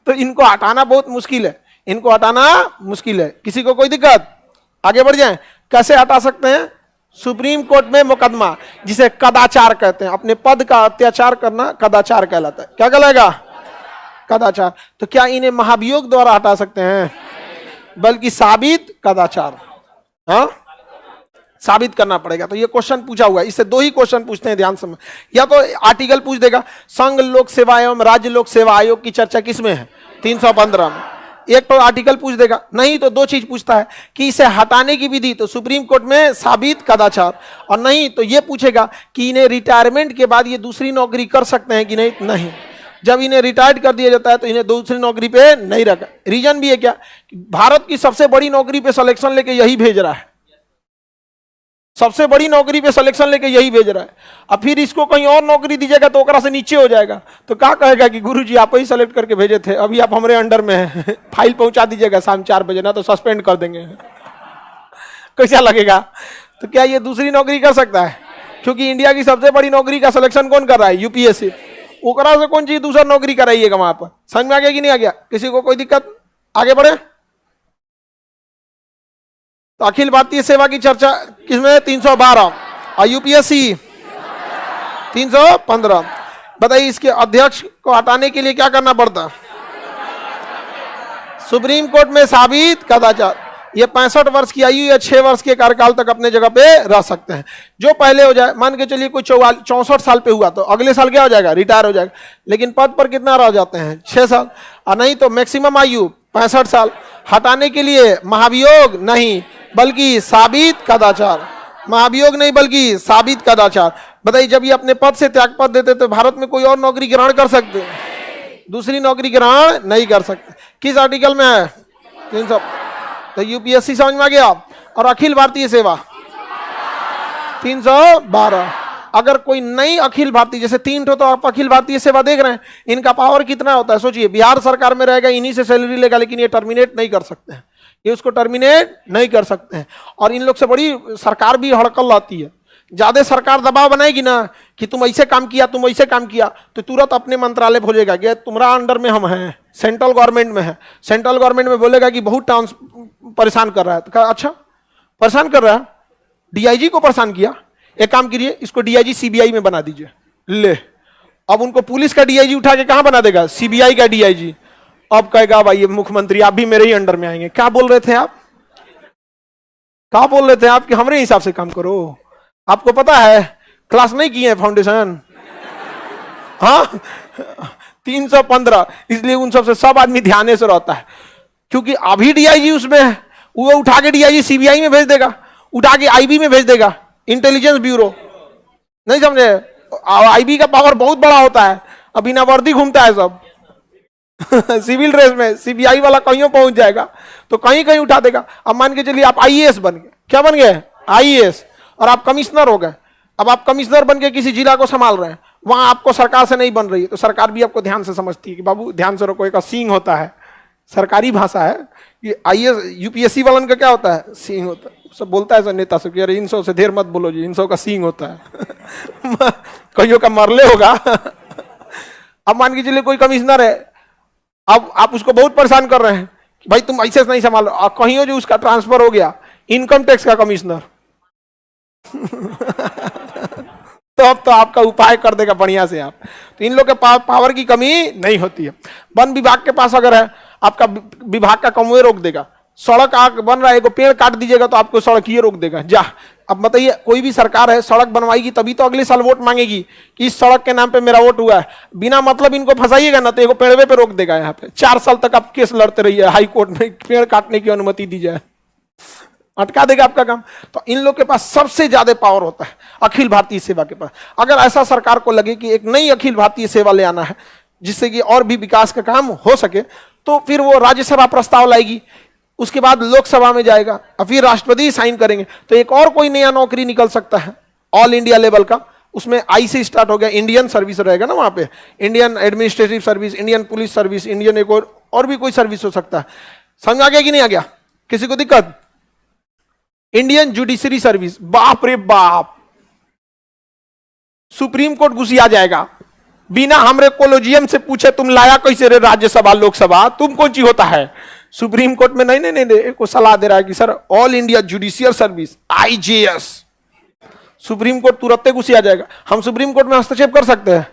तो इनको हटाना बहुत मुश्किल है, इनको हटाना मुश्किल है। किसी को कोई दिक्कत? आगे बढ़ जाएं, कैसे हटा सकते हैं? सुप्रीम कोर्ट में मुकदमा, जिसे कदाचार कहते हैं, अपने पद का अत्याचार करना कदाचार कहलाता है। क्या कहलाएगा? कदाचार। तो क्या इन्हें महाभियोग द्वारा हटा सकते हैं? बल्कि साबित कदाचार, हाँ साबित करना पड़ेगा। तो ये क्वेश्चन पूछा हुआ है, इससे दो ही क्वेश्चन पूछते हैं, ध्यान से। या तो आर्टिकल पूछ देगा, संघ लोक सेवा एवं राज्य लोक सेवा आयोग की चर्चा किसमें है? 315 में। एक तो आर्टिकल पूछ देगा, नहीं तो दो चीज पूछता है कि इसे हटाने की विधि, तो सुप्रीम कोर्ट में साबित कदाचार, और नहीं तो ये पूछेगा कि इन्हें रिटायरमेंट के बाद ये दूसरी नौकरी कर सकते हैं कि नहीं। नहीं, जब इन्हें रिटायर्ड कर दिया जाता है तो इन्हें दूसरी नौकरी पे नहीं रखा। रीजन भी है क्या? भारत की सबसे बड़ी नौकरी पे सिलेक्शन लेके यही भेज रहा है, सबसे बड़ी नौकरी पे सिलेक्शन लेके यही भेज रहा है। अब फिर इसको कहीं और नौकरी दीजिएगा तो ओकरा से नीचे हो जाएगा, तो क्या कहेगा कि गुरुजी आप ही सेलेक्ट करके भेजे थे, अभी आप हमारे अंडर में हैं, फाइल पहुंचा दीजिएगा शाम 4 बजे, ना तो सस्पेंड कर देंगे। कैसा लगेगा? तो क्या ये दूसरी नौकरी कर सकता है? क्योंकि इंडिया की सबसे बड़ी नौकरी का सिलेक्शन कौन कर रहा है? यूपीएससी। ओकरा से कौन चीज दूसरा नौकरी कराइएगा वहां पर? समझ में आ गया कि नहीं आ गया? किसी को कोई दिक्कत? आगे बढ़े। तो अखिल भारतीय सेवा की चर्चा किसमें? 312 और यूपीएससी 315। बताइए इसके अध्यक्ष को हटाने के लिए क्या करना पड़ता? सुप्रीम कोर्ट में साबित कदाचार। ये 65 वर्ष की आयु या 6 वर्ष के कार्यकाल तक अपने जगह पे रह सकते हैं। जो पहले हो जाए, मान के चलिए कोई 64 साल पे हुआ तो अगले साल क्या हो जाएगा? रिटायर हो जाएगा। लेकिन पद पर कितना रह जाते हैं? 6 साल। और नहीं तो मैक्सिमम आयु 65 साल। हटाने के लिए महाभियोग नहीं बल्कि साबित कदाचार, महाभियोग नहीं बल्कि साबित कदाचार। बताइए जब ये अपने पद से त्यागपत्र देते तो भारत में कोई और नौकरी ग्रहण कर सकते? दूसरी नौकरी ग्रहण नहीं कर सकते। किस आर्टिकल में है? 300। तो यूपीएससी समझ में आ गया। और अखिल भारतीय सेवा 312। अगर कोई नई अखिल भारतीय, जैसे 3 तो आप अखिल भारतीय सेवा देख रहे हैं, इनका पावर कितना होता है? सोचिए, बिहार सरकार में रहेगा, इन्हीं से सैलरी लेगा, लेकिन ये टर्मिनेट नहीं कर सकते हैं, ये उसको टर्मिनेट नहीं कर सकते हैं। और इन लोग से बड़ी सरकार भी हड़कल लाती है। ज्यादा सरकार दबाव बनाएगी ना कि तुम ऐसे काम किया, तुम ऐसे काम किया, तो तुरंत अपने मंत्रालय खोजेगा कि तुम्हारा अंडर में हम हैं, सेंट्रल गवर्नमेंट में है। सेंट्रल गवर्नमेंट में बोलेगा कि बहुत परेशान कर रहा है, तो कहा अच्छा परेशान कर रहा है, डीआईजी को परेशान किया, एक काम कीजिए इसको डीआईजी सीबीआई में बना दीजिए। ले, अब उनको पुलिस का डीआईजी उठा के कहां बना देगा? सीबीआई का डीआईजी। अब कहेगा भाई मुख्यमंत्री आप भी मेरे ही अंडर में आएंगे। क्या बोल रहे थे आप? क्या बोल रहे थे आप कि हमारे हिसाब से काम करो? आपको पता है क्लास नहीं किए फाउंडेशन? हाँ 315। इसलिए उन सबसे सब आदमी ध्यान से रहता है, क्योंकि अभी डीआईजी उसमें है, वो उठा के डीआईजी सीबीआई में भेज देगा, उठा के आईबी में भेज देगा, इंटेलिजेंस ब्यूरो। नहीं समझे? आईबी का पावर बहुत बड़ा होता है, अब बिना वर्दी घूमता है सब सिविल ड्रेस में। सीबीआई वाला कहीं पहुंच जाएगा तो कहीं कहीं उठा देगा। अब मान के चलिए आप आईएएस बन गए। क्या बन गए? आईएएस। और आप कमिश्नर हो गए। अब आप कमिश्नर बन के किसी जिला को संभाल रहे हैं, वहां आपको सरकार से नहीं बन रही है, तो सरकार भी आपको ध्यान से समझती है कि बाबू ध्यान से रखो, एक सींग होता है, सरकारी भाषा है कि आईएएस यूपीएससी वालन का क्या होता है? सींग होता है। सब बोलता है सर नेता से कि अरे इन सौ से देर मत बोलो जी, इन सौ का सींग होता है कईयों का मरले होगा अब मान के चलिए कोई कमिश्नर है, अब आप उसको बहुत परेशान कर रहे हैं कि भाई तुम ऐसे नहीं संभालो, और कहीं जो उसका ट्रांसफर हो गया इनकम टैक्स का कमिश्नर तो अब तो आपका उपाय कर देगा बढ़िया से आप। तो इन लोग के पावर की कमी नहीं होती है। वन विभाग के पास अगर है, आपका विभाग का कमवे रोक देगा। सड़क आग बन रहा है, एक पेड़ काट दीजिएगा तो आपको सड़क ये रोक देगा, जा। अब बताइए कोई भी सरकार है सड़क बनवाएगी तभी तो अगले साल वोट मांगेगी कि इस सड़क के नाम पे मेरा वोट हुआ है। बिना मतलब इनको फंसाइएगा ना तो एक पेड़वे पे रोक देगा। यहाँ पे 4 साल तक आप केस लड़ते रहिए हाई कोर्ट में, पेड़ काटने की अनुमति दी जाए, अटका देगा आपका काम। तो इन लोग के पास सबसे ज्यादा पावर होता है अखिल भारतीय सेवा के पास। अगर ऐसा सरकार को लगे कि एक नई अखिल भारतीय सेवा ले आना है जिससे कि और भी विकास का काम हो सके, तो फिर वो राज्यसभा प्रस्ताव लाएगी, उसके बाद लोकसभा में जाएगा और फिर राष्ट्रपति साइन करेंगे, तो एक और कोई नया नौकरी निकल सकता है ऑल इंडिया लेवल का। उसमें आई से स्टार्ट हो गया, इंडियन सर्विस रहेगा ना वहां पे, Indian administrative service, Indian police service, Indian एक और भी कोई सर्विस हो सकता है। समझ आ गया कि नहीं आ गया? किसी को दिक्कत? इंडियन जुडिशरी सर्विस, बाप रे बाप, सुप्रीम कोर्ट घुसी आ जाएगा बिना हमरे कोलोजियम से पूछे तुम लाया कैसे रे राज्यसभा लोकसभा, तुम कौन ची होता है? सुप्रीम कोर्ट में नहीं नहीं नहीं, नहीं को सलाह दे रहा है कि sir all India judicial service IJS, supreme court तुरंत घुस आ जाएगा। हम सुप्रीम कोर्ट में हस्तक्षेप कर सकते हैं?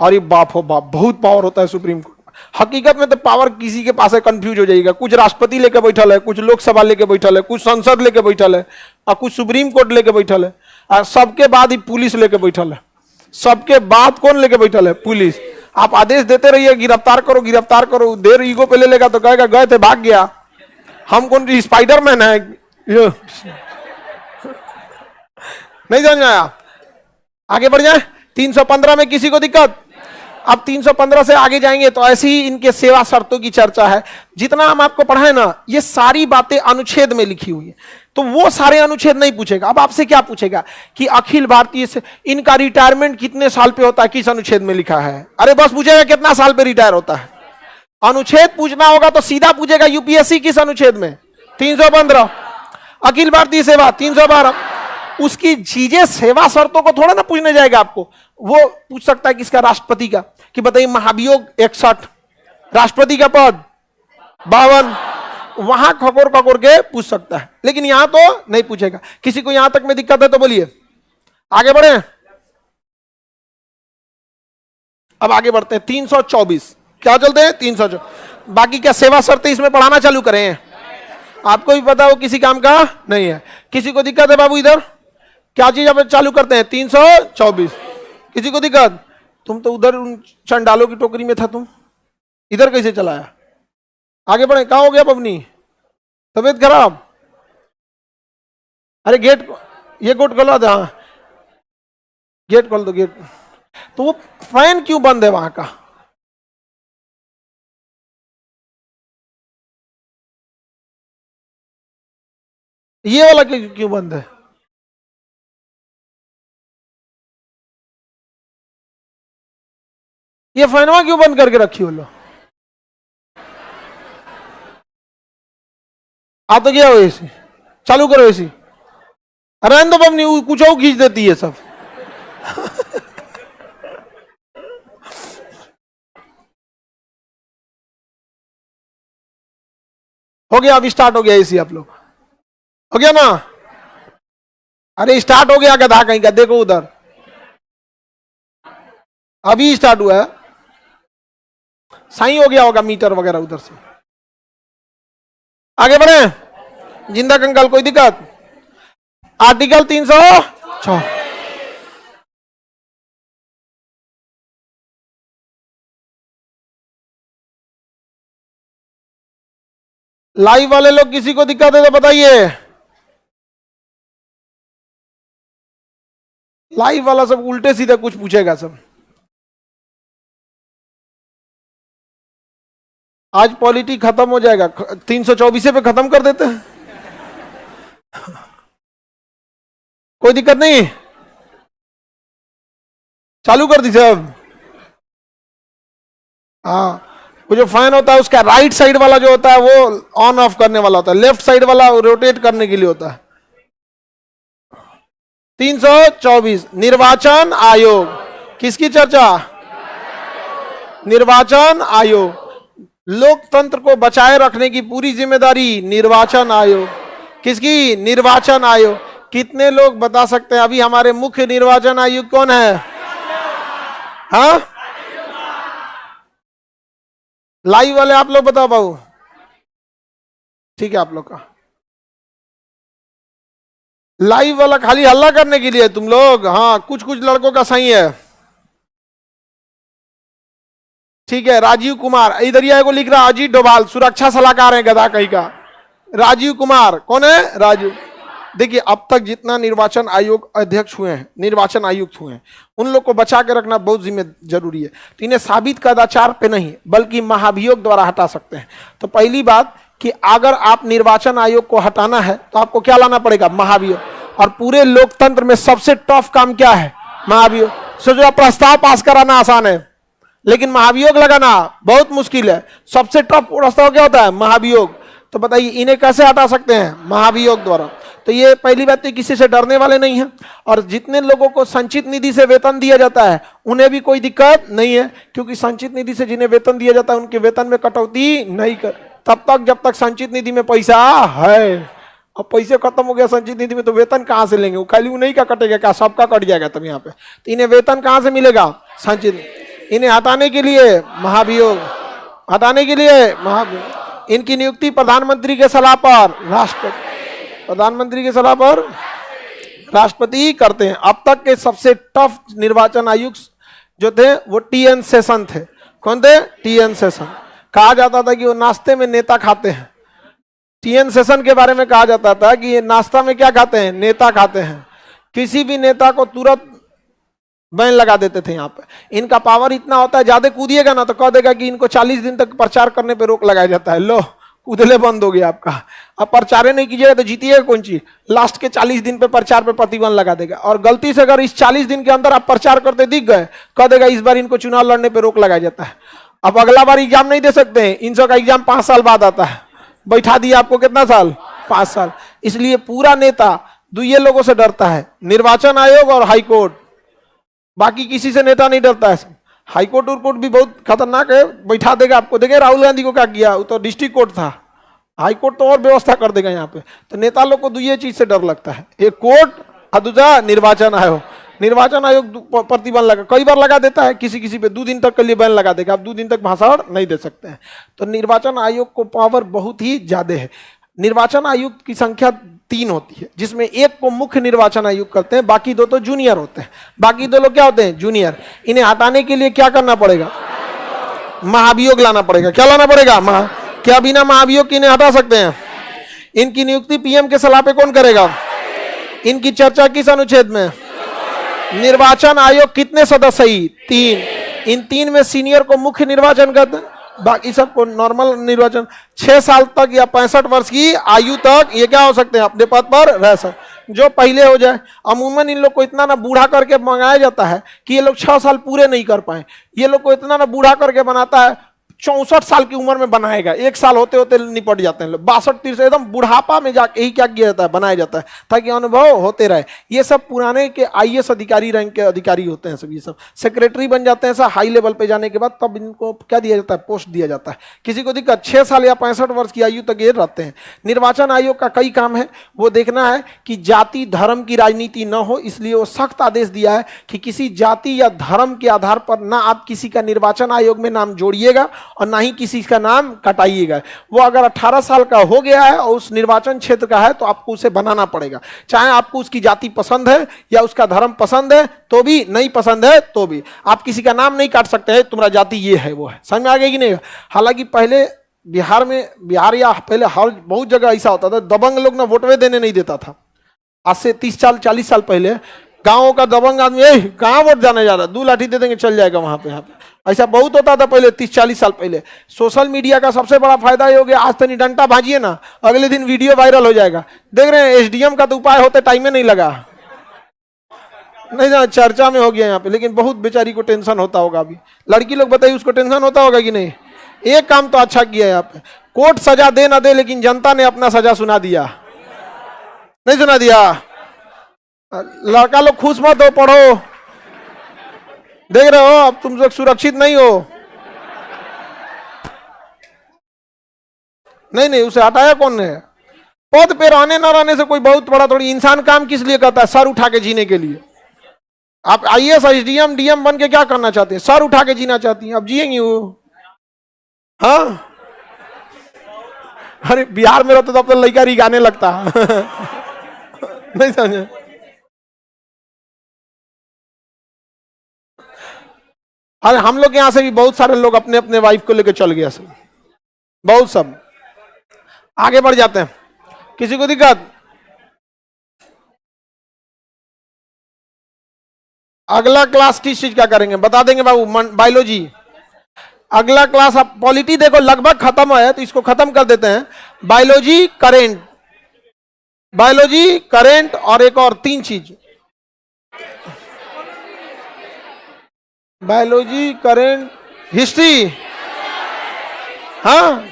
अरे बाप हो बाप, बहुत पावर होता है सुप्रीम कोर्ट। हकीकत में तो पावर किसी के पास है, कंफ्यूज हो जाएगा। कुछ राष्ट्रपति लेके बैठल है, कुछ लोकसभा लेके बैठल है, कुछ संसद लेके बैठल है, और कुछ सुप्रीम कोर्ट लेके बैठल है, और सबके बाद ही पुलिस लेके बैठल है। सबके बाद कौन लेके बैठल है? पुलिस। आप आदेश देते रहिए गिरफ्तार करो गिरफ्तार करो, देर ईगो पे ले लेगा तो कहेगा गए थे भाग गया। हम कौन स्पाइडरमैन है? नहीं समझ में आया? आगे बढ़ जाए। 315 में किसी को दिक्कत? अब 315 से आगे जाएंगे तो ऐसी ही इनके सेवा शर्तों की चर्चा है। जितना हम आपको पढ़ाए ना, ये सारी बातें अनुच्छेद में लिखी हुई है, तो वो सारे अनुच्छेद नहीं पूछेगा। अब आपसे क्या पूछेगा कि अखिल भारतीय से इनका रिटायरमेंट कितने साल पे होता है, किस अनुच्छेद में लिखा है? अरे बस पूछेगा कितना साल पे रिटायर होता है। अनुच्छेद पूछना होगा तो सीधा पूछेगा यूपीएससी किस अनुच्छेद में? 315। अखिल भारतीय सेवा 312। उसकी चीजें सेवा शर्तों को थोड़ा ना पूछने जाएगा आपको। वो पूछ सकता है किसका? राष्ट्रपति का, कि बताइए महाभियोग 61, राष्ट्रपति का पद 52, वहां खकोर खकोर के पूछ सकता है, लेकिन यहां तो नहीं पूछेगा। किसी को यहां तक में दिक्कत है तो बोलिए, आगे बढ़े। अब आगे बढ़ते हैं 324। क्या चलते हैं? 324। बाकी क्या सेवा शर्तें इसमें पढ़ाना चालू करें? आपको भी पता हो किसी काम का नहीं है। किसी को दिक्कत है बाबू? इधर क्या चीज अब चालू करते हैं? 324। किसी को दिक्कत? तुम तो उधर उन चंडालों की टोकरी में था, तुम इधर कैसे चलाया? आगे बढ़े। कहां हो गया पवनी? तबीयत खराब? अरे गेट, ये गेट खोला था। हाँ गेट खोल दो, गेट। तो वो फैन क्यों बंद है वहां का? ये वाला क्यों बंद है? ये फैनवा क्यों बंद करके रखी हो लो? आ तो गया हो एसी, चालू करो एसी। अरे तो बम नहीं, कुछ और खींच देती है सब। हो गया, अभी स्टार्ट हो गया एसी। आप लोग हो गया ना? अरे स्टार्ट हो गया गधा कहीं का, देखो उधर अभी स्टार्ट हुआ है। सही हो गया होगा मीटर वगैरह उधर से। आगे बढ़े। जिंदा कंकाल कोई दिक्कत? आर्टिकल 306। लाइव वाले लोग किसी को दिक्कत है तो बताइए। लाइव वाला सब उल्टे सीधे कुछ पूछेगा सब। आज पॉलिटी खत्म हो जाएगा, 324 पे खत्म कर देते हैं। कोई दिक्कत नहीं, चालू कर दी सब। हाँ, वो जो फैन होता है उसका राइट साइड वाला जो होता है वो ऑन ऑफ करने वाला होता है, लेफ्ट साइड वाला रोटेट करने के लिए होता है। 324 निर्वाचन आयोग। किसकी चर्चा? निर्वाचन आयोग। लोकतंत्र को बचाए रखने की पूरी जिम्मेदारी निर्वाचन आयोग। किसकी? निर्वाचन आयोग। कितने लोग बता सकते हैं अभी हमारे मुख्य निर्वाचन आयुक्त कौन है? हाँ, लाइव वाले आप लोग बताओ बाबू। ठीक है, आप लोग का लाइव वाला खाली हल्ला करने के लिए तुम लोग। हाँ, कुछ कुछ लड़कों का सही है। ठीक है, राजीव कुमार इधर ही को लिख रहा। अजीत डोभाल सुरक्षा सलाहकार है गधा कहीं का। राजीव कुमार कौन है? राजीव। देखिए, अब तक जितना निर्वाचन आयोग अध्यक्ष हुए हैं, निर्वाचन आयुक्त हुए हैं, उन लोग को बचा के रखना बहुत जरूरी है। तो इन्हें साबित कदाचार पे नहीं बल्कि महाभियोग द्वारा हटा सकते हैं। तो पहली बात कि अगर आप निर्वाचन आयोग को हटाना है तो आपको क्या लाना पड़ेगा? महाभियोग। और पूरे लोकतंत्र में सबसे टफ काम क्या है? महाभियोग। सोचो, प्रस्ताव पास कराना आसान है, लेकिन महाभियोग लगाना बहुत मुश्किल है। सबसे टफ प्रस्ताव क्या होता है? महाभियोग। तो बताइए इन्हें कैसे हटा सकते हैं? महाभियोग द्वारा। तो ये पहली बात तो किसी से डरने वाले नहीं है। और जितने लोगों को संचित निधि से वेतन दिया जाता है उन्हें भी कोई दिक्कत नहीं है, क्योंकि संचित निधि से जिन्हें वेतन दिया जाता है उनके वेतन में कटौती नहीं कर। तब तक जब तक संचित निधि में पैसा है। अब पैसे खत्म हो गया संचित निधि में तो वेतन कहां से लेंगे? वो खाली उन्हीं का कटेगा क्या? सबका कट जाएगा तब यहाँ पे। तो इन्हें वेतन कहां से मिलेगा? संचित। इन्हें हटाने के लिए महाभियोग, हटाने के लिए महाभियोग। इनकी नियुक्ति प्रधानमंत्री के सलाह पर राष्ट्रपति, प्रधानमंत्री के सलाह पर राष्ट्रपति करते हैं। अब तक के सबसे टफ निर्वाचन आयुक्त जो थे वो टी.एन. शेषन थे। कौन थे? टी.एन. शेषन। कहा जाता था कि वो नाश्ते में नेता खाते हैं। टी.एन. शेषन के बारे में कहा जाता था कि ये नाश्ता में क्या खाते हैं? नेता खाते हैं। किसी भी नेता को तुरंत बैन लगा देते थे यहाँ पे। इनका पावर इतना होता है, ज्यादा कूदिएगा ना तो कह देगा कि इनको 40 दिन तक प्रचार करने पे रोक लगाया जाता है। लो कूदले बंद हो गया आपका, अब प्रचार नहीं कीजिएगा तो जीतिएगा कौन चीज? लास्ट के 40 दिन पे प्रचार पे प्रतिबंध लगा देगा। और गलती से अगर इस 40 दिन के अंदर आप प्रचार करते दिख गए, कह देगा इस बार इनको चुनाव लड़ने पे रोक लगाया जाता है। अब अगला बार एग्जाम नहीं दे सकते हैं, इन सब का एग्जाम 5 साल बाद आता है। बैठा दिया आपको कितना साल? 5 साल। इसलिए पूरा नेता दुए लोगों से डरता है, निर्वाचन आयोग और हाईकोर्ट। बाकी किसी से नेता नहीं डरता है। हाईकोर्ट उरकोर्ट भी बहुत खतरनाक है, बैठा देगा आपको। देखिए राहुल गांधी को क्या किया, वो तो डिस्ट्रिक्ट कोर्ट था, हाईकोर्ट तो और व्यवस्था कर देगा यहाँ पे। तो नेता लोग को दुए चीज से डर लगता है, एक कोर्ट और दूसरा निर्वाचन आयोग। निर्वाचन आयोग प्रतिबंध लगा, कई बार लगा देता है, किसी किसी पे 2 दिन तक के लिए बैन लगा देगा, आप 2 दिन तक भाषण नहीं दे सकते हैं। तो निर्वाचन आयोग को पावर बहुत ही ज्यादा है। निर्वाचन आयुक्त की संख्या 3 होती है, जिसमें एक को मुख्य निर्वाचन आयुक्त करते हैं, बाकी 2 तो जूनियर होते हैं। बाकी 2 लोग क्या होते हैं? जूनियर। इन्हें हटाने के लिए क्या करना पड़ेगा? महाभियोग लाना पड़ेगा। क्या लाना पड़ेगा? क्या बिना महाभियोग के इन्हें हटा सकते हैं? इनकी नियुक्ति पीएम के सलाह पे कौन करेगा? इनकी चर्चा किस अनुच्छेद में? निर्वाचन आयोग कितने सदस्य? 3। इन 3 में सीनियर को मुख्य निर्वाचन करते हैं, बाकी सबको नॉर्मल निर्वाचन। 6 साल तक या 65 वर्ष की आयु तक ये क्या हो सकते हैं? अपने पद पर रह सकते, जो पहले हो जाए। अमूमन इन लोग को इतना ना बूढ़ा करके मंगाया जाता है कि ये लोग 6 साल पूरे नहीं कर पाए। ये लोग को इतना ना बूढ़ा करके बनाता है, 64 साल की उम्र में बनाएगा, 1 साल होते होते निपट जाते हैं लोग। 62-63 एकदम बुढ़ापा में जाके ही क्या किया जाता है? बनाया जाता है, ताकि अनुभव होते रहे। ये सब पुराने के आईएएस अधिकारी रैंक के अधिकारी होते हैं सब। ये सब सेक्रेटरी बन जाते हैं सब हाई लेवल पे जाने के बाद, तब इनको क्या दिया जाता है? पोस्ट दिया जाता है। किसी को दिक्कत 6 साल या 65 वर्ष की आयु तक ये रहते हैं। निर्वाचन आयोग का कई काम है, वो देखना है कि जाति धर्म की राजनीति न हो, इसलिए वो सख्त आदेश दिया है कि किसी जाति या धर्म के आधार पर ना आप किसी का निर्वाचन आयोग में नाम जोड़िएगा और ना ही किसी का नाम कटाइएगा। वो अगर 18 साल का हो गया है और उस निर्वाचन क्षेत्र का है तो आपको उसे बनाना पड़ेगा, चाहे आपको उसकी जाति पसंद है या उसका धर्म पसंद है तो भी, नहीं पसंद है तो भी। आप किसी का नाम नहीं काट सकते हैं, तुम्हारा जाति ये है वो है। समझ में आ गई कि नहीं? हालांकि पहले बिहार या पहले हर बहुत जगह ऐसा होता था, दबंग लोग ना वोटवे देने नहीं देता था। आज से 30 साल 40 साल पहले गाँव का दबंग आदमी कहाँ वोट जाने जा रहा, 2 लाठी दे देंगे चल जाएगा वहां पे। यहाँ पे ऐसा बहुत होता था पहले, 30-40 साल पहले। सोशल मीडिया का सबसे बड़ा फायदा ये हो गया, आज तनी डंडा भाजिए ना, अगले दिन वीडियो वायरल हो जाएगा। देख रहे हैं एसडीएम का तो उपाय होते टाइम में नहीं लगा, नहीं ना चर्चा में हो गया यहाँ पे। लेकिन बहुत बेचारी को टेंशन होता होगा। अभी लड़की लोग बताइए, उसको टेंशन होता होगा कि नहीं? एक काम तो अच्छा किया है यहाँ पे, कोर्ट सजा दे ना दे, लेकिन जनता ने अपना सजा सुना दिया। नहीं सुना दिया? लड़का लोग खुश मत हो, पढ़ो। देख रहे हो अब तुम लोग सुरक्षित नहीं हो। नहीं, उसे हटाया कौन ने? पद पे रहने न रहने से कोई बहुत बड़ा थोड़ी। इंसान काम किस लिए करता है? सर उठा के जीने के लिए। आप आईएएस एसडीएम डीएम बन के क्या करना चाहते हैं? सर उठा के जीना चाहती हैं। अब जिएंगी वो? हाँ, अरे बिहार में रहते तो अब तो लड़का रिगाने लगता। नहीं समझे? अरे हम लोग यहां से भी बहुत सारे लोग अपने अपने वाइफ को लेकर चल गया सब, बहुत सब आगे बढ़ जाते हैं। किसी को दिक्कत? अगला क्लास किस चीज का करेंगे बता देंगे बाबू? बायोलॉजी। अगला क्लास आप पॉलिटी देखो लगभग खत्म है, तो इसको खत्म कर देते हैं। बायोलॉजी, करेंट, बायोलॉजी, करेंट और एक और 3 चीज। Biology, current, history. हाँ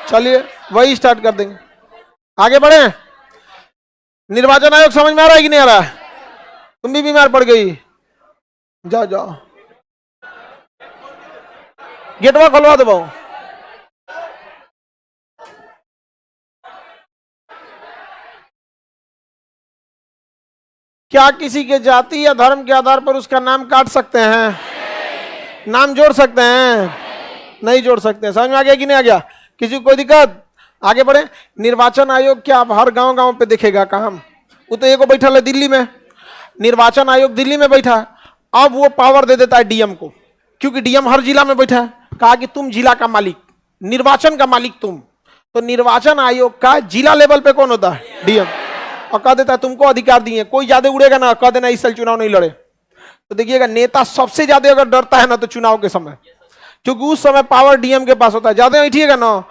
चलिए वही स्टार्ट कर देंगे, आगे बढ़े। निर्वाचन आयोग समझ में आ रहा है कि नहीं आ रहा है? तुम भी बीमार पड़ गई, जाओ जाओ गेटवा खोलवा दो। क्या किसी के जाति या धर्म के आधार पर उसका नाम काट सकते हैं? नाम जोड़ सकते हैं? नहीं जोड़ सकते। समझ में आ गया कि नहीं आ गया? किसी को कोई दिक्कत? आगे बढ़े। निर्वाचन आयोग क्या आप हर गांव गांव पे दिखेगा काम? वो तो एक बैठा है दिल्ली में, निर्वाचन आयोग दिल्ली में बैठा है। अब वो पावर दे देता है डीएम को, क्योंकि डीएम हर जिला में बैठा है। कहा कि तुम जिला का मालिक, निर्वाचन का मालिक तुम। तो निर्वाचन आयोग का जिला लेवल पे कौन होता है? डीएम। और कह देता है तुमको अधिकार दिए, कोई ज्यादा उड़ेगा ना, कह देना इस साल चुनाव नहीं लड़े। तो देखिएगा नेता सबसे ज्यादा अगर डरता है ना तो चुनाव के समय, क्योंकि उस समय पावर डीएम के पास होता है। ज्यादा बैठिएगा ना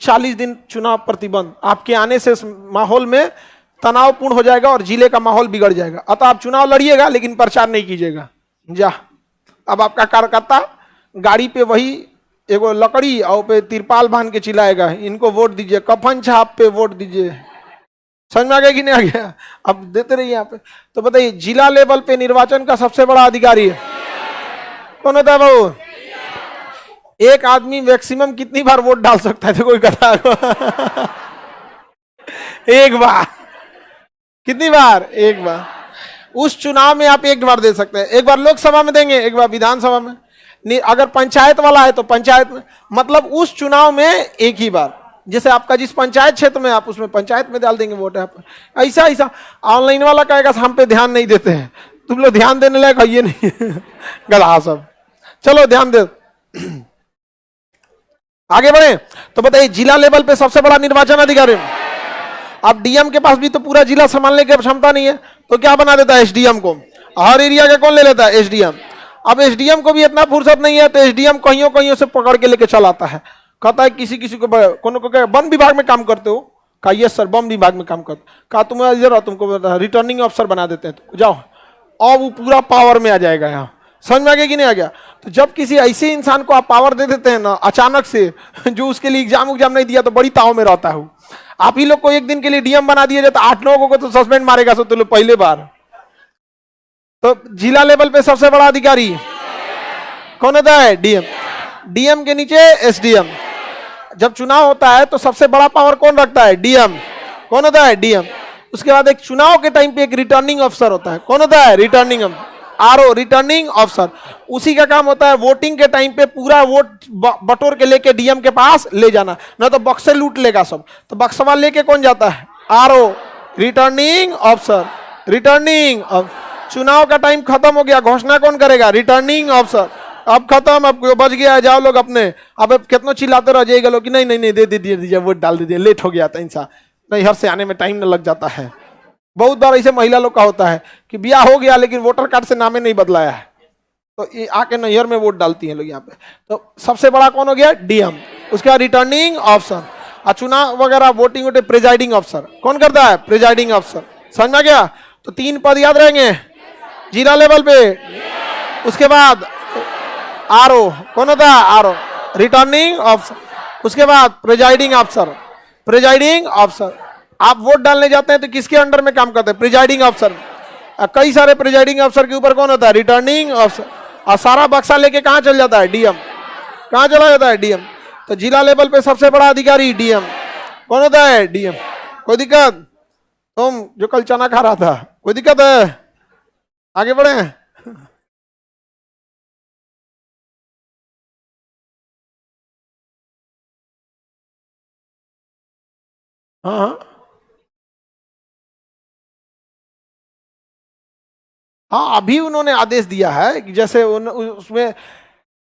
40 दिन चुनाव प्रतिबंध, आपके आने से माहौल में तनावपूर्ण हो जाएगा और जिले का माहौल बिगड़ जाएगा। अतः आप चुनाव लड़िएगा लेकिन प्रचार नहीं कीजिएगा। जा अब आपका कार्यकर्ता गाड़ी पे वही एगो लकड़ी और पे तिरपाल बांध के चिल्लाएगा, इनको वोट दीजिए, कफन छाप पे वोट दीजिए। समझ में आ गया कि नहीं आ गया? अब देते रहिए यहाँ पे। तो बताइए जिला लेवल पे निर्वाचन का सबसे बड़ा अधिकारी है कौन होता है बाबू? एक आदमी मैक्सिमम कितनी बार वोट डाल सकता है? तो कोई कहता है एक बार। कितनी बार? एक बार। उस चुनाव में आप एक बार दे सकते हैं। एक बार लोकसभा में देंगे, एक बार विधानसभा में। अगर पंचायत वाला है तो पंचायत में, मतलब उस चुनाव में एक ही बार। जैसे आपका जिस पंचायत क्षेत्र में, आप उसमें पंचायत में डाल देंगे वोट। आप ऐसा ऐसा ऑनलाइन वाला कहेगा हम पे ध्यान नहीं देते हैं, तुम लोग ध्यान देने लायक ये नहीं गधा सब। चलो ध्यान दे। आगे बढ़े। तो बताइए जिला लेवल पे सबसे बड़ा निर्वाचन अधिकारी। अब डीएम के पास भी तो पूरा जिला संभालने की क्षमता नहीं है, तो क्या बना देता है? एसडीएम को। हर एरिया का कौन ले लेता है? एसडीएम। अब एसडीएम को भी इतना फुर्सत नहीं है, तो एसडीएम कहीं कहीं से पकड़ के लेके चल आता है। कहता है किसी किसी को, कोनो को वन विभाग में काम करते हो? कहा यस सर वन विभाग में काम करते। कहा तुम इधर आओ, तुमको रिटर्निंग ऑफिसर बना देते हैं, तो जाओ। और वो पूरा पावर में आ जाएगा। यहाँ समझ में आ गया कि नहीं आ गया? तो जब किसी ऐसे इंसान को आप पावर दे देते हैं ना अचानक से, जो उसके लिए एग्जाम नहीं दिया, तो बड़ी ताव में रहता है। आप ही लोग को एक दिन के लिए डीएम बना दिया जाए तो 8 लोगों को तो सस्पेंड मारेगा। सो तो पहले बार। तो जिला लेवल पे सबसे बड़ा अधिकारी कौन होता है? डीएम। डीएम के नीचे एसडीएम। जब चुनाव होता है तो सबसे बड़ा पावर कौन रखता है? डीएम। कौन होता है? डीएम। उसके बाद एक चुनाव के टाइम पे एक रिटर्निंग ऑफिसर होता है। कौन होता है? Returning RO, returning officer. उसी का काम होता है वोटिंग के टाइम पे पूरा वोट बटोर के लेके डीएम के पास ले जाना, ना तो बक्से लूट लेगा सब। तो बक्सवा लेके कौन जाता है? RO, returning officer. रिटर्निंग। चुनाव का टाइम खत्म हो गया, घोषणा कौन करेगा? Returning officer. अब खत्म, अब बच गया, जाओ लोग अपने। अब कितना चिल्लाते रह जाएगा लोग कि नहीं नहीं नहीं दे दीजिए वोट डाल दीजिए, लेट हो गया था इंसान, नहीं हर से आने में टाइम न लग जाता है। बहुत बार ऐसे महिला लोग का होता है कि ब्याह हो गया लेकिन वोटर कार्ड से नामे नहीं बदलाया है, तो ये आके नैहर में वोट डालती हैं लोग यहाँ पे। तो सबसे बड़ा कौन हो गया? डीएम। उसके बाद रिटर्निंग ऑफिसर। और चुनाव वगैरह वोटिंग वोटे प्रिजाइडिंग ऑफिसर कौन करता है? Presiding officer. समझ में गया? तो 3 पद याद रहेंगे जिला लेवल पे। उसके बाद आरओ कौन होता है? RO, returning officer. उसके बाद प्रिजाइडिंग ऑफिसर। Presiding officer. आप वोट डालने जाते हैं तो किसके अंडर में काम करते हैं? Presiding officer. कई सारे प्रिजाइडिंग ऑफिसर के ऊपर कौन होता है? Returning officer. और सारा बक्सा लेके कहां चल जाता है? डीएम। कहां चला जाता है? डीएम। तो जिला लेवल पे सबसे बड़ा अधिकारी डीएम। कौन होता है? डीएम। कोई दिक्कत? तुम जो कल चना खा रहा था, कोई दिक्कत है? आगे बढ़े। हाँ हाँ, अभी उन्होंने आदेश दिया है कि जैसे उसमें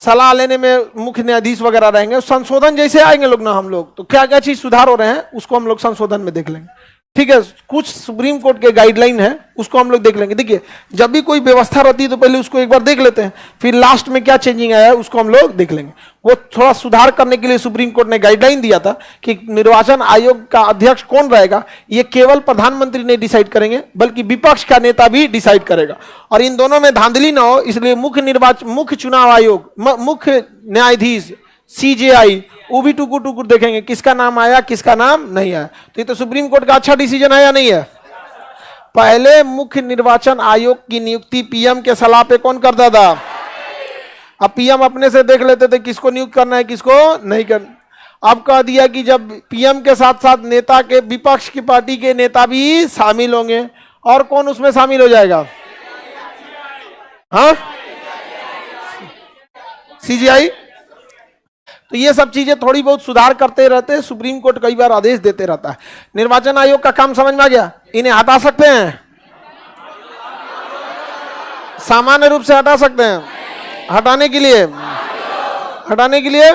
सलाह लेने में मुख्य न्यायाधीश वगैरह रहेंगे, संशोधन जैसे आएंगे लोग ना हम लोग, तो क्या क्या चीज सुधार हो रहे हैं उसको हम लोग संशोधन में देख लेंगे। ठीक है, कुछ सुप्रीम कोर्ट के गाइडलाइन है उसको हम लोग देख लेंगे। देखिए जब भी कोई व्यवस्था रहती है तो पहले उसको एक बार देख लेते हैं, फिर लास्ट में क्या चेंजिंग आया है उसको हम लोग देख लेंगे। वो थोड़ा सुधार करने के लिए सुप्रीम कोर्ट ने गाइडलाइन दिया था कि निर्वाचन आयोग का अध्यक्ष कौन रहेगा ये केवल प्रधानमंत्री नहीं डिसाइड करेंगे बल्कि विपक्ष का नेता भी डिसाइड करेगा, और इन दोनों में धांधली ना हो इसलिए मुख्य चुनाव आयोग, मुख्य न्यायाधीश सीजेआई वो भी टुकुर टुकुर देखेंगे किसका नाम आया किसका नाम नहीं आया। तो ये तो सुप्रीम कोर्ट का अच्छा डिसीजन है या नहीं है? पहले मुख्य निर्वाचन आयोग की नियुक्ति पीएम के सलाह पे कौन करता था? अब पीएम अपने से देख लेते थे किसको नियुक्त करना है किसको नहीं करना। अब कह दिया कि जब पीएम के साथ साथ नेता के विपक्ष की पार्टी के नेता भी शामिल होंगे और कौन उसमें शामिल हो जाएगा? हाँ, सीजीआई। तो ये सब चीजें थोड़ी बहुत सुधार करते रहते हैं, सुप्रीम कोर्ट कई बार आदेश देते रहता है। निर्वाचन आयोग का काम समझ में आ गया? इन्हें हटा सकते हैं, सामान्य रूप से हटा सकते हैं। हटाने के लिए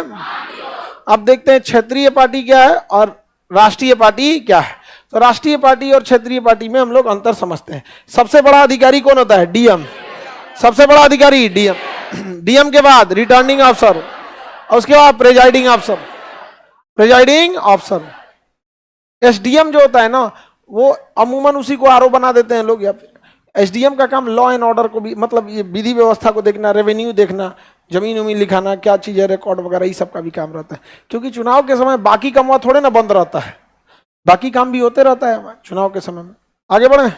अब देखते हैं क्षेत्रीय पार्टी क्या है और राष्ट्रीय पार्टी क्या है। तो राष्ट्रीय पार्टी और क्षेत्रीय पार्टी में हम लोग अंतर समझते हैं। सबसे बड़ा अधिकारी कौन होता है? डीएम। सबसे बड़ा अधिकारी डीएम। डीएम के बाद रिटर्निंग ऑफिसर और उसके बाद प्रेजाइडिंग ऑफिसर। एसडीएम जो होता है ना, वो अमूमन उसी को आरओ बना देते हैं लोग। या फिर एसडीएम का काम लॉ एंड ऑर्डर को भी, मतलब ये विधि व्यवस्था को देखना, रेवेन्यू देखना, जमीन उमीन लिखाना, क्या चीज है, रिकॉर्ड वगैरह, ये सब का भी काम रहता है। क्योंकि चुनाव के समय बाकी काम थोड़े ना बंद रहता है, बाकी काम भी होते रहता है चुनाव के समय में। आगे बढ़े।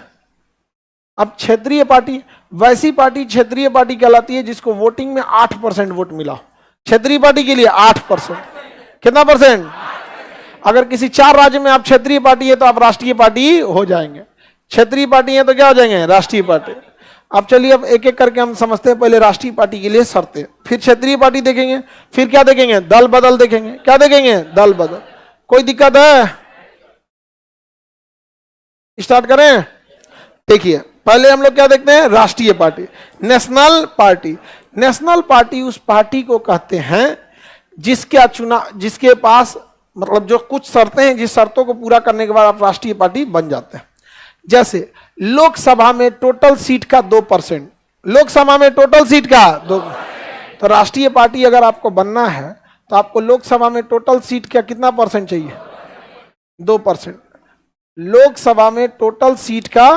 अब क्षेत्रीय पार्टी, वैसी पार्टी क्षेत्रीय पार्टी कहलाती है जिसको वोटिंग में 8% वोट मिला। क्षेत्रीय पार्टी के लिए 8%। कितना परसेंट? अगर किसी 4 राज्य में आप क्षेत्रीय पार्टी है तो आप राष्ट्रीय पार्टी हो जाएंगे। क्षेत्रीय पार्टी है तो क्या हो जाएंगे? राष्ट्रीय पार्टी। अब चलिए, अब एक एक करके हम समझते हैं। पहले राष्ट्रीय पार्टी के लिए शर्तें, फिर क्षेत्रीय पार्टी देखेंगे, फिर क्या देखेंगे? दल बदल देखेंगे। क्या देखेंगे? दल बदल। कोई दिक्कत है? स्टार्ट करें। देखिए, पहले हम लोग क्या देखते हैं? राष्ट्रीय party. National party. National party उस पार्टी को कहते हैं जिसके पास, मतलब जो कुछ शर्तें हैं, जिस शर्तों को पूरा करने के बाद आप राष्ट्रीय पार्टी बन जाते हैं। जैसे लोकसभा में टोटल सीट का 2%। लोकसभा में टोटल सीट का 2। तो राष्ट्रीय पार्टी अगर आपको बनना है तो आपको लोकसभा में टोटल सीट का कितना परसेंट चाहिए? 2%। लोकसभा में टोटल सीट का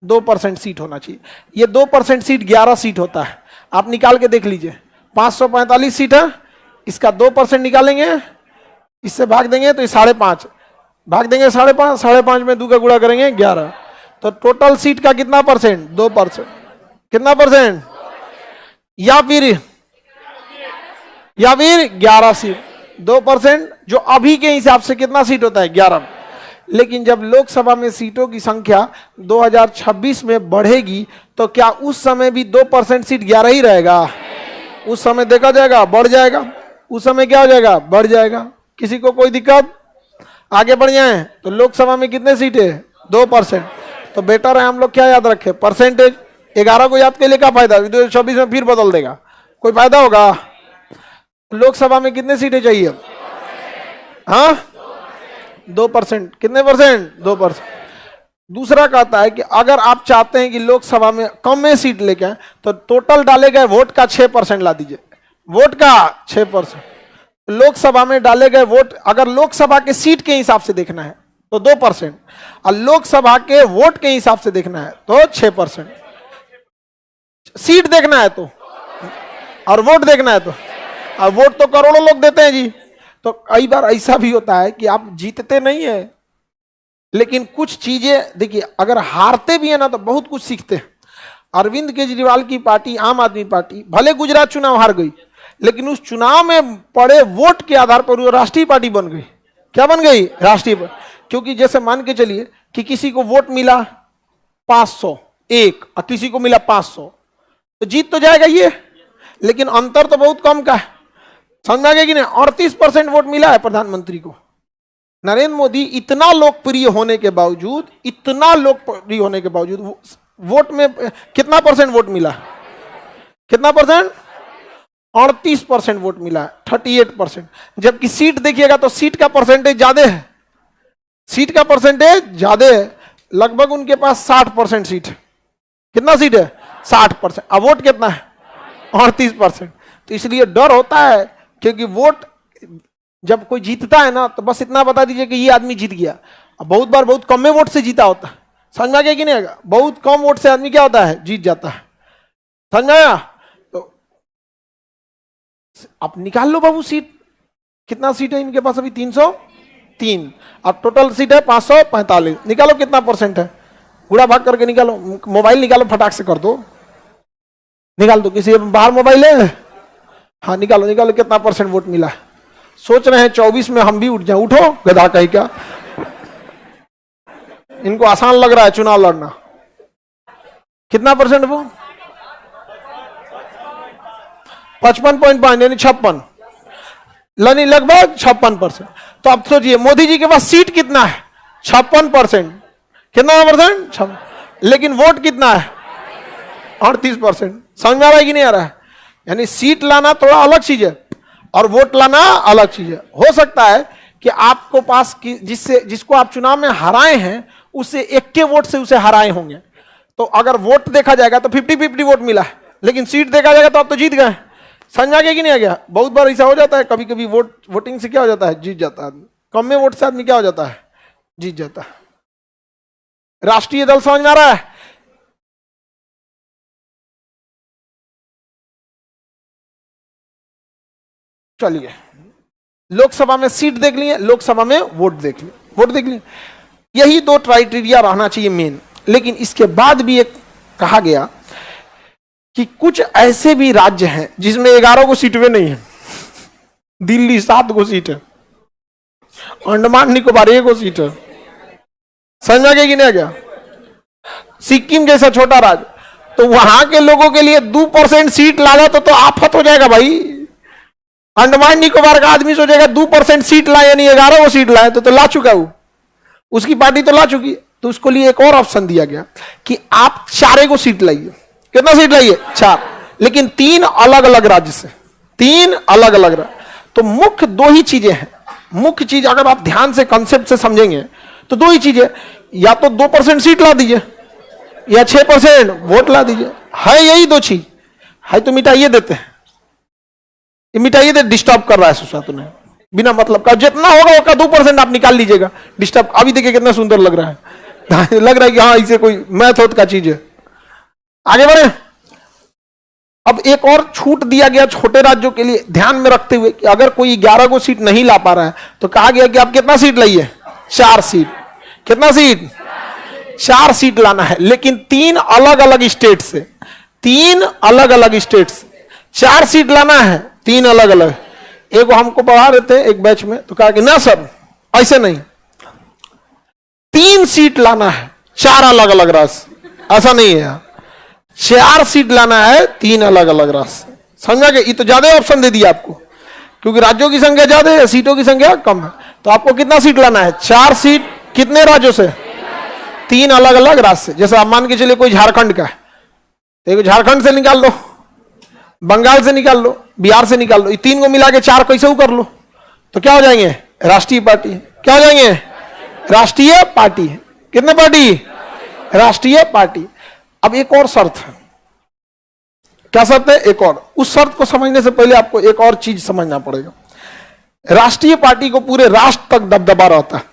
2% सीट होना चाहिए। ये 2% सीट 11 सीट होता है। आप निकाल के देख लीजिए। 545 सीट है, इसका 2% निकालेंगे, इससे भाग देंगे तो ये 5.5, भाग देंगे 5.5, 5.5 में 2 का गुणा करेंगे 11। तो टोटल सीट का कितना परसेंट? 2%। कितना परसेंट? या फिर 11 सीट। 2% जो अभी के हिसाब से कितना सीट होता है? 11। लेकिन जब लोकसभा में सीटों की संख्या 2026 में बढ़ेगी तो क्या उस समय भी 2% सीट 11 ही रहेगा? उस समय देखा जाएगा बढ़ जाएगा। उस समय क्या हो जाएगा? बढ़ जाएगा। किसी को कोई दिक्कत? आगे बढ़ जाए। तो लोकसभा में कितने सीट है? 2%। तो बेटर है हम लोग क्या याद रखें? परसेंटेज। 11 को याद के लिए क्या फायदा? 2026 में फिर बदल देगा, कोई फायदा होगा? लोकसभा में कितने सीटें चाहिए? हाँ, 2%। कितने परसेंट? 2%। दूसरा कहता है कि अगर आप चाहते हैं कि लोकसभा में कम में सीट लेके आए तो टोटल डाले गए वोट का 6% ला दीजिए। वोट का 6%। लोकसभा में डाले गए वोट, अगर लोकसभा के सीट के हिसाब से देखना है तो 2%, और लोकसभा के वोट के हिसाब से देखना है तो 6%। सीट देखना है तो, और वोट देखना है तो, और वोट तो करोड़ों लोग देते हैं जी। तो कई बार ऐसा भी होता है कि आप जीतते नहीं है, लेकिन कुछ चीजें देखिए, अगर हारते भी है ना तो बहुत कुछ सीखते हैं। अरविंद केजरीवाल की पार्टी, आम आदमी पार्टी, भले गुजरात चुनाव हार गई, लेकिन उस चुनाव में पड़े वोट के आधार पर वो राष्ट्रीय पार्टी बन गई। क्या बन गई? राष्ट्रीय पार्टी। क्योंकि जैसे मान के चलिए कि किसी को वोट मिला 501 और किसी को मिला 500, तो जीत तो जाएगा ये, लेकिन अंतर तो बहुत कम का है। समझ में आ गया कि नहीं? 38% वोट मिला है प्रधानमंत्री को। नरेंद्र मोदी इतना लोकप्रिय होने के बावजूद, वोट में कितना परसेंट वोट मिला? कितना परसेंट? 38% वोट मिला है, 38%। जबकि सीट देखिएगा तो सीट का परसेंटेज ज्यादा है, सीट का परसेंटेज ज्यादा है। लगभग उनके पास 60% सीट है। कितना सीट है? 60%। अब वोट कितना है? 38%। तो इसलिए डर होता है, क्योंकि वोट जब कोई जीतता है ना तो बस इतना बता दीजिए कि ये आदमी जीत गया। अब बहुत बार बहुत कम में वोट से जीता होता है। समझ में आ गया कि नहीं? बहुत कम वोट से आदमी क्या होता है? जीत जाता है। समझ में आया? तो आप निकाल लो बाबू सीट। कितना सीट है इनके पास? अभी 303। अब टोटल सीट है 545। निकालो कितना परसेंट है, गुणा भाग करके निकालो। मोबाइल निकालो, फटाक से कर दो, निकाल दो। किसी बाहर मोबाइल है? हाँ, निकालो निकालो कितना परसेंट वोट मिला है। सोच रहे हैं 24 में हम भी उठ जाए। उठो गधा कहीं क्या, इनको आसान लग रहा है चुनाव लड़ना। कितना परसेंट वो? 55.5 यानी 56, यानी लगभग 56%। तो अब सोचिए मोदी जी के पास सीट कितना है? 56%। कितना परसेंट? 56। लेकिन वोट कितना है? 38%। समझ में आ रहा है कि नहीं आ रहा है? यानी सीट लाना थोड़ा अलग चीज है और वोट लाना अलग चीज है। हो सकता है कि आपको पास जिसको आप चुनाव में हराए हैं उसे 1 के वोट से उसे हराए होंगे, तो अगर वोट देखा जाएगा तो 50-50 वोट मिला है, लेकिन सीट देखा जाएगा तो आप तो जीत गए। समझ आ गया कि नहीं आ गया? बहुत बार ऐसा हो जाता है, कभी कभी वोटिंग से क्या हो जाता है? जीत जाता है आदमी। कम में वोट से आदमी क्या हो जाता है? जीत जाता है। राष्ट्रीय दल समझ में आ रहा है? चलिए, लोकसभा में सीट देख लिए, लोकसभा में वोट देख लिए, वोट देख लिए। यही 2 क्राइटेरिया रहना चाहिए मेन। लेकिन इसके बाद भी एक कहा गया कि कुछ ऐसे भी राज्य हैं जिसमें 11 को सीटें नहीं है। दिल्ली 7 को सीट है, अंडमान निकोबार 1 को सीट है। समझ में आ गया कि नहीं आ गया? सिक्किम जैसा छोटा राज्य, तो वहां के लोगों के लिए 2% सीट लाना तो आफत हो जाएगा भाई। अंडमान निकोबार का आदमी सोचेगा 2% सीट लाए यानी 11 को सीट लाए, तो ला चुका वो, उसकी पार्टी तो ला चुकी। तो उसको लिए एक और ऑप्शन दिया गया कि आप 4 को सीट लाइए। कितना सीट लाइए? 4, लेकिन 3 अलग अलग राज्य से, 3 अलग अलग राज्य। तो मुख्य 2 ही चीजें हैं। मुख्य चीज अगर आप ध्यान से कंसेप्ट से समझेंगे तो 2 ही चीजें, या तो 2% सीट ला दीजिए या 6% वोट ला दीजिए। है यही 2 चीज है, तो मिटाइए देते हैं। मिटाइए दे, डिस्टर्ब कर रहा है सुशांत ने बिना मतलब का। जितना होगा उसका 2% आप निकाल लीजिएगा। डिस्टर्ब अभी देखिए कितना सुंदर लग रहा है। लग रहा है कि हाँ इसे कोई मैथ का चीज है। आगे बढ़े। अब एक और छूट दिया गया छोटे राज्यों के लिए, ध्यान में रखते हुए कि अगर कोई 11 को सीट नहीं ला पा रहा है तो कहा गया कि आप कितना सीट लाइए? 4 सीट। कितना सीट? 4 सीट लाना है, लेकिन 3 अलग अलग स्टेट से, 3 अलग अलग स्टेट से 4 सीट लाना है। 3 अलग अलग। एक हमको पढ़ा रहे थे एक बैच में, तो कहा कि ना सर ऐसे नहीं, 3 सीट लाना है 4 अलग अलग राज्य। ऐसा नहीं है, 4 सीट लाना है 3 अलग अलग राज्य। समझा कि ये तो ज्यादा ऑप्शन दे दिया आपको, क्योंकि राज्यों की संख्या ज्यादा है, सीटों की संख्या कम है। तो आपको कितना सीट लाना है? 4 सीट। कितने राज्यों से? 3 अलग अलग राज्य से। जैसे आप मान के चलिए कोई झारखंड का है, तो झारखंड से निकाल लो, बंगाल से निकाल लो, बिहार से निकाल लो। ये 3 को मिला के 4 कैसे कर लो, तो क्या हो जाएंगे? राष्ट्रीय पार्टी। क्या हो जाएंगे? राष्ट्रीय पार्टी। कितने पार्टी? राष्ट्रीय पार्टी। अब एक और शर्त है। क्या शर्त है? एक और। उस शर्त को समझने से पहले आपको एक और चीज समझना पड़ेगा। राष्ट्रीय पार्टी को पूरे राष्ट्र तक दबदबा रहता है।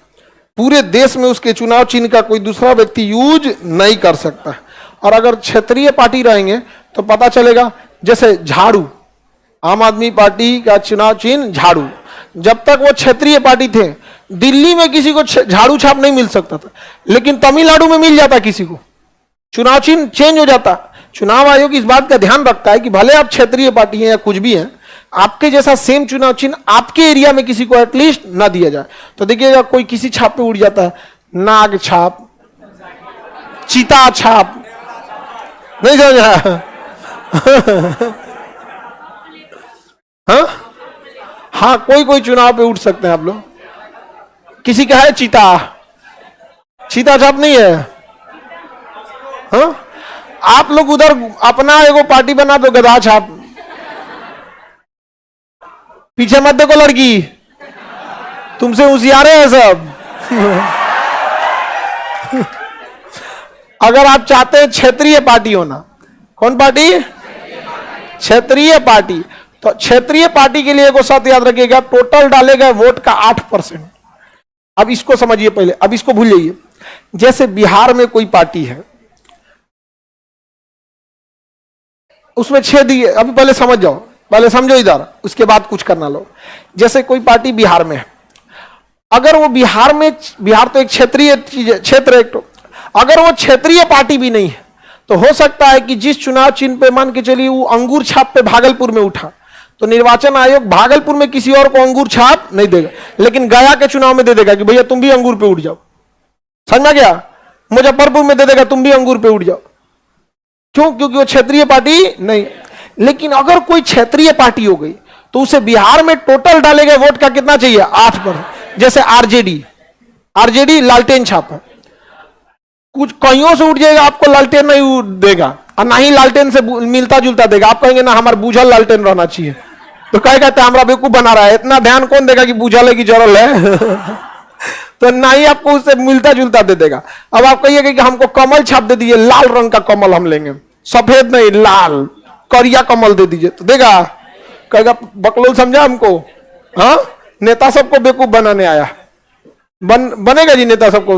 पूरे देश में उसके चुनाव चिन्ह का कोई दूसरा व्यक्ति यूज नहीं कर सकता। और अगर क्षेत्रीय पार्टी रहेंगे तो पता चलेगा, जैसे झाड़ू, आम आदमी पार्टी का चुनाव चिन्ह झाड़ू, जब तक वो क्षेत्रीय पार्टी थे दिल्ली में किसी को झाड़ू छाप नहीं मिल सकता था, लेकिन तमिलनाडु में मिल जाता किसी को, चुनाव चिन्ह चेंज हो जाता। चुनाव आयोग इस बात का ध्यान रखता है कि भले आप क्षेत्रीय पार्टी हैं या कुछ भी हैं, आपके जैसा सेम चुनाव चिन्ह आपके एरिया में किसी को एटलीस्ट ना दिया जाए। तो देखिएगा कोई किसी छाप पे उड़ जाता है, नाग छाप, चीता छाप, नहीं समझा? हाँ, कोई कोई चुनाव पे उठ सकते हैं आप लोग। किसी का है चीता, चीता छाप नहीं है। हाँ, आप लोग उधर अपना एगो पार्टी बना दो, गधा छाप। पीछे मत देखो लड़की, तुमसे होशियार है सब। अगर आप चाहते हैं क्षेत्रीय पार्टी होना, कौन पार्टी? क्षेत्रीय पार्टी। तो क्षेत्रीय पार्टी के लिए एक शर्त याद रखिएगा, टोटल डालेगा वोट का 8%। अब इसको समझिए पहले, अब इसको भूल जाइए। जैसे बिहार में कोई पार्टी है, उसमें 6 दिए, अभी पहले समझ जाओ, पहले समझो इधर, उसके बाद कुछ करना लो। जैसे कोई पार्टी बिहार में है, अगर वो बिहार में, बिहार तो एक क्षेत्रीय क्षेत्र है, तो अगर वो क्षेत्रीय पार्टी भी नहीं है तो हो सकता है कि जिस चुनाव चिन्ह पे मान के चलिए वो अंगूर छाप पे भागलपुर में उठा, तो निर्वाचन आयोग भागलपुर में किसी और को अंगूर छाप नहीं देगा, लेकिन गया के चुनाव में दे देगा कि भैया तुम भी अंगूर पे उठ जाओ। समझ में गया? मुजफ्फरपुर में दे देगा, तुम भी अंगूर पे उठ जाओ। क्यों? क्योंकि वो क्षेत्रीय पार्टी नहीं। लेकिन अगर कोई क्षेत्रीय पार्टी हो गई तो उसे बिहार में टोटल डाले गए वोट का कितना चाहिए? 8%। जैसे आरजेडी लालटेन छाप है, कुछ कहीं से उठ जाएगा, आपको लालटेन नहीं देगा और ना ही लालटेन से मिलता जुलता देगा। आप कहेंगे ना हमारा बूझल लालटेन रहना चाहिए, तो क्या कहते हैं हमारा बेवकूफ बना रहा है। इतना ध्यान कौन देगा कि बूझल की जरूरत है? तो ना ही आपको उससे मिलता जुलता दे देगा। अब आप कहिएगा कि हमको कमल छाप दे दीजिए, लाल रंग का कमल हम लेंगे, सफेद नहीं लाल करिया कमल दे दीजिए, तो देगा? कहेगा बकलोल समझा हमको। हाँ, नेता सबको बेवकूफ बनाने आया। बनेगा जी नेता सबको।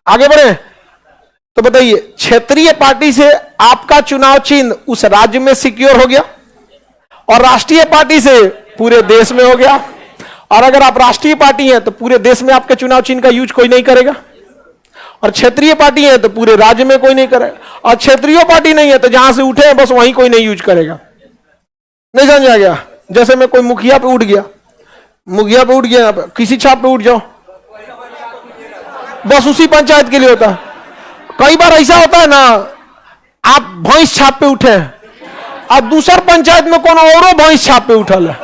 आगे बढ़े तो बताइए, क्षेत्रीय पार्टी से आपका चुनाव चिन्ह उस राज्य में सिक्योर हो गया और राष्ट्रीय पार्टी से पूरे देश में हो गया। और अगर आप राष्ट्रीय पार्टी हैं तो पूरे देश में आपके चुनाव चिन्ह का यूज कोई नहीं करेगा, और क्षेत्रीय पार्टी है तो पूरे राज्य में कोई नहीं करेगा, और क्षेत्रीय पार्टी नहीं है तो जहां से उठे हैं बस वहीं कोई नहीं यूज करेगा। नहीं समझा गया? जैसे मैं कोई मुखिया पे उठ गया, किसी छाप पे उठ जाओ, बस उसी पंचायत के लिए होता है। कई बार ऐसा होता है ना, आप भैंस छाप पे उठे और दूसर पंचायत में कौन औरो भैंस छाप पे उठल है,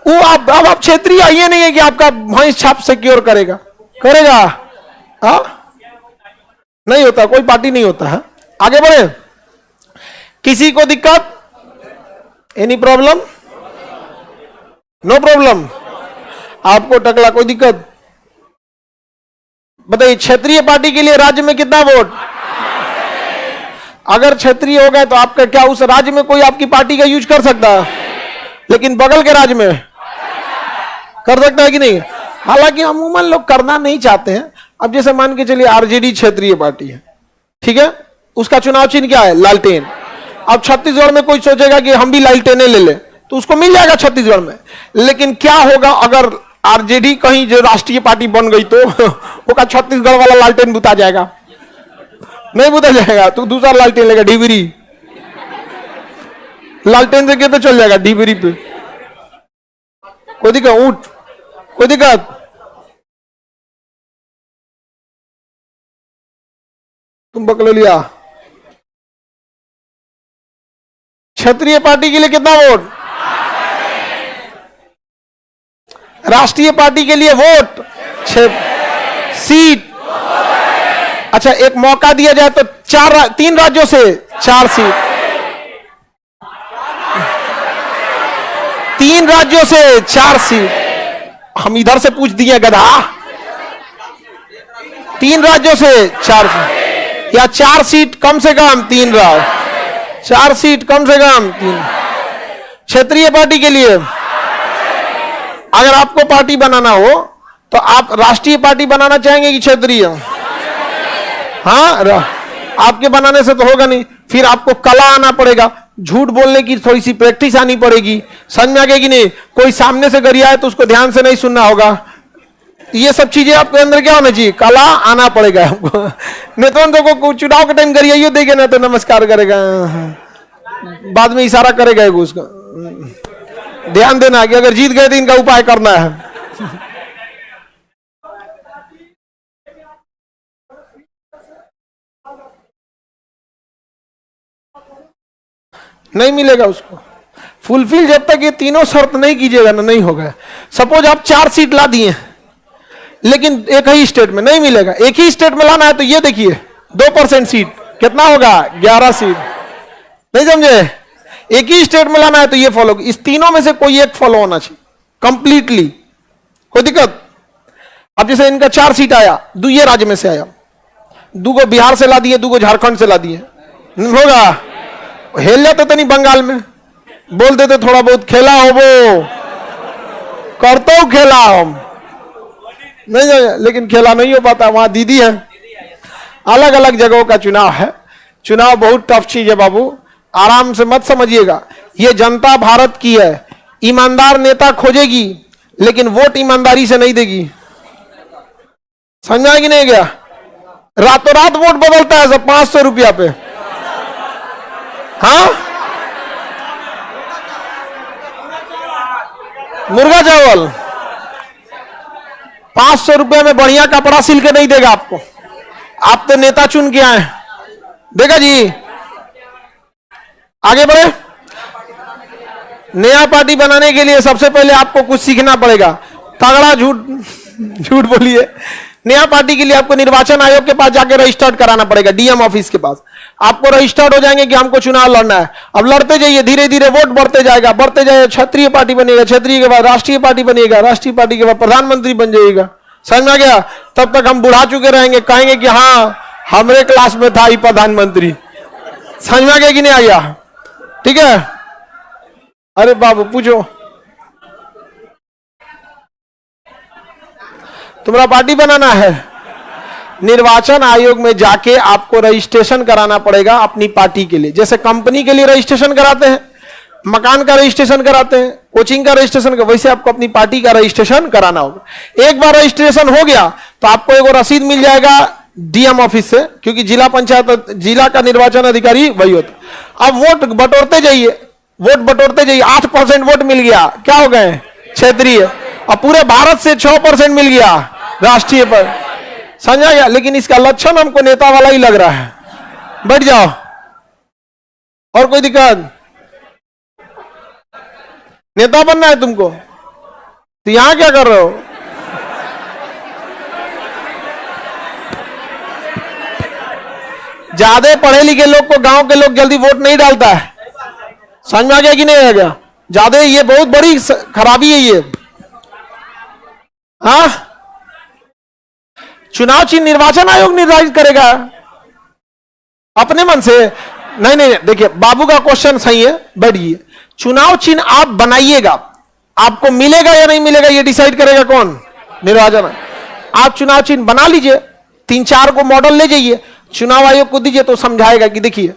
वो अब आप क्षेत्रीय ये नहीं है कि आपका भैंस छाप सिक्योर करेगा। हाँ, नहीं होता, कोई पार्टी नहीं होता है। आगे बढ़े। किसी को दिक्कत? Any problem? No problem. आपको टकला कोई दिक्कत? बताइए, क्षेत्रीय पार्टी के लिए राज्य में कितना वोट? अगर क्षेत्रीय हो गए तो आपका क्या उस राज्य में कोई आपकी पार्टी का यूज कर सकता है? लेकिन बगल के राज्य में कर सकता है कि नहीं? हालांकि अमूमन लोग करना नहीं चाहते हैं। अब जैसे मान के चलिए आरजेडी क्षेत्रीय पार्टी है, ठीक है, उसका चुनाव चिन्ह क्या है? लालटेन। अब छत्तीसगढ़ में कोई सोचेगा कि हम भी लालटेने ले ले, तो उसको मिल जाएगा छत्तीसगढ़ में। लेकिन क्या होगा अगर आरजेडी कहीं जो राष्ट्रीय पार्टी बन गई तो वो छत्तीसगढ़ वाला लालटेन बुता जाएगा? नहीं बुता जाएगा, तो दूसरा लालटेन लेगा, डिबरी। लालटेन से कहते चल जाएगा डिबरी पे। कोई दिक्कत? ऊंट कोई दिक्कत? तुम पकड़ लिया। क्षेत्रीय पार्टी के लिए कितना वोट? राष्ट्रीय पार्टी के लिए वोट 6 सीट। अच्छा, एक मौका दिया जाए तो 3 राज्यों से 4 सीट। 3 राज्यों से 4 सीट। हम इधर से पूछ दिए गधा। 3 राज्यों से 4 सीट, या 4 सीट कम से कम 3 राज्य, 4 सीट कम से कम 3। क्षेत्रीय पार्टी के लिए अगर आपको पार्टी बनाना हो तो आप राष्ट्रीय पार्टी बनाना चाहेंगे कि क्षेत्रीय? हाँ, आपके बनाने से तो होगा नहीं, फिर आपको कला आना पड़ेगा, झूठ बोलने की थोड़ी सी प्रैक्टिस आनी पड़ेगी। समझ में आ गया कि नहीं? कोई सामने से गरिया है तो उसको ध्यान से नहीं सुनना होगा। ये सब चीजें आपके अंदर क्या होना चाहिए? कला आना पड़ेगा आपको। नेतृत्व को चुनाव के टाइम गरिया देगा ना तो नमस्कार करेगा, बाद में इशारा करेगा उसका। ध्यान देना कि अगर जीत गए तो इनका उपाय करना है। नहीं मिलेगा उसको फुलफिल जब तक ये तीनों शर्त नहीं कीजिएगा ना, नहीं होगा। सपोज आप 4 सीट ला दिए लेकिन एक ही स्टेट में, नहीं मिलेगा। एक ही स्टेट में लाना है तो ये देखिए 2% सीट कितना होगा? 11 सीट। नहीं समझे? एक ही स्टेट में लाना है तो ये फॉलो, इस तीनों में से कोई एक फॉलो होना चाहिए कंप्लीटली। कोई दिक्कत? अब जैसे इनका 4 सीट आया, 2 राज्य में से आया, 2 बिहार से ला दिए, 2 झारखंड से ला दिए, होगा? हेल जाते तो नहीं बंगाल में, बोल देते थोड़ा बहुत खेला हो वो करता हूं खेला हम, नहीं, लेकिन खेला नहीं हो पाता। वहां दीदी है। अलग अलग जगहों का चुनाव है। चुनाव बहुत टफ चीज है बाबू, आराम से मत समझिएगा। ये जनता भारत की है, ईमानदार नेता खोजेगी लेकिन वोट ईमानदारी से नहीं देगी। समझा कि नहीं गया? रातों रात वोट बदलता है सब 500 रुपया पे। हाँ, मुर्गा चावल 500 रुपए में बढ़िया कपड़ा सिल के नहीं देगा आपको। आप तो नेता चुन के आए, देखा जी। आगे बढ़े। नया पार्टी बनाने के लिए सबसे पहले आपको कुछ सीखना पड़ेगा। तगड़ा झूठ बोलिए। नया पार्टी के लिए आपको निर्वाचन आयोग के पास जाकर रजिस्टर्ड कराना पड़ेगा, डीएम ऑफिस के पास। आपको रजिस्टर्ड हो जाएंगे कि हमको चुनाव लड़ना है। अब लड़ते जाइए, धीरे धीरे वोट बढ़ते जाएगा, बढ़ते जाएगा। क्षेत्रीय पार्टी बनेगा, क्षेत्रीय के बाद राष्ट्रीय पार्टी बनेगा, राष्ट्रीय पार्टी के बाद प्रधानमंत्री बन जाएगा। समझ में आ गया? तब तक हम बुढ़ा चुके रहेंगे, कहेंगे कि हाँ हमारे क्लास में था ही प्रधानमंत्री। समझ में आ गया कि नहीं आ गया? ठीक है। अरे बाबू पूछो, तुम्हारा पार्टी बनाना है? निर्वाचन आयोग में जाके आपको रजिस्ट्रेशन कराना पड़ेगा अपनी पार्टी के लिए। जैसे कंपनी के लिए रजिस्ट्रेशन कराते हैं, मकान का रजिस्ट्रेशन कराते हैं, कोचिंग का रजिस्ट्रेशन, वैसे आपको अपनी पार्टी का रजिस्ट्रेशन कराना होगा। एक बार रजिस्ट्रेशन हो गया तो आपको एक रसीद मिल जाएगा डीएम ऑफिस से, क्योंकि जिला पंचायत, जिला का निर्वाचन अधिकारी वही होता। अब वोट बटोरते जाइए, वोट बटोरते जाइए। 8% वोट मिल गया, क्या हो गए? क्षेत्रीय। अब पूरे भारत से 6% मिल गया राष्ट्रीय पर। समझा गया? लेकिन इसका लक्षण हमको नेता वाला ही लग रहा है। बैठ जाओ। और कोई दिक्कत? नेता बनना है तुमको तो यहां क्या कर रहे हो? ज्यादा पढ़े लिखे लोग को गांव के लोग जल्दी वोट नहीं डालता है। समझ में आ गया कि नहीं आ गया? ज्यादा, ये बहुत बड़ी खराबी है ये। हाँ, चुनाव चिन्ह निर्वाचन आयोग निर्धारित करेगा अपने मन से। नहीं नहीं, देखिए बाबू का क्वेश्चन सही है, बैठिए। चुनाव चिन्ह आप बनाइएगा, आपको मिलेगा या नहीं मिलेगा ये डिसाइड करेगा कौन? निर्वाचन। आप चुनाव चिन्ह बना लीजिए, 3-4 को मॉडल ले जाइए, चुनाव आयोग को दीजिए तो समझाएगा कि देखिए,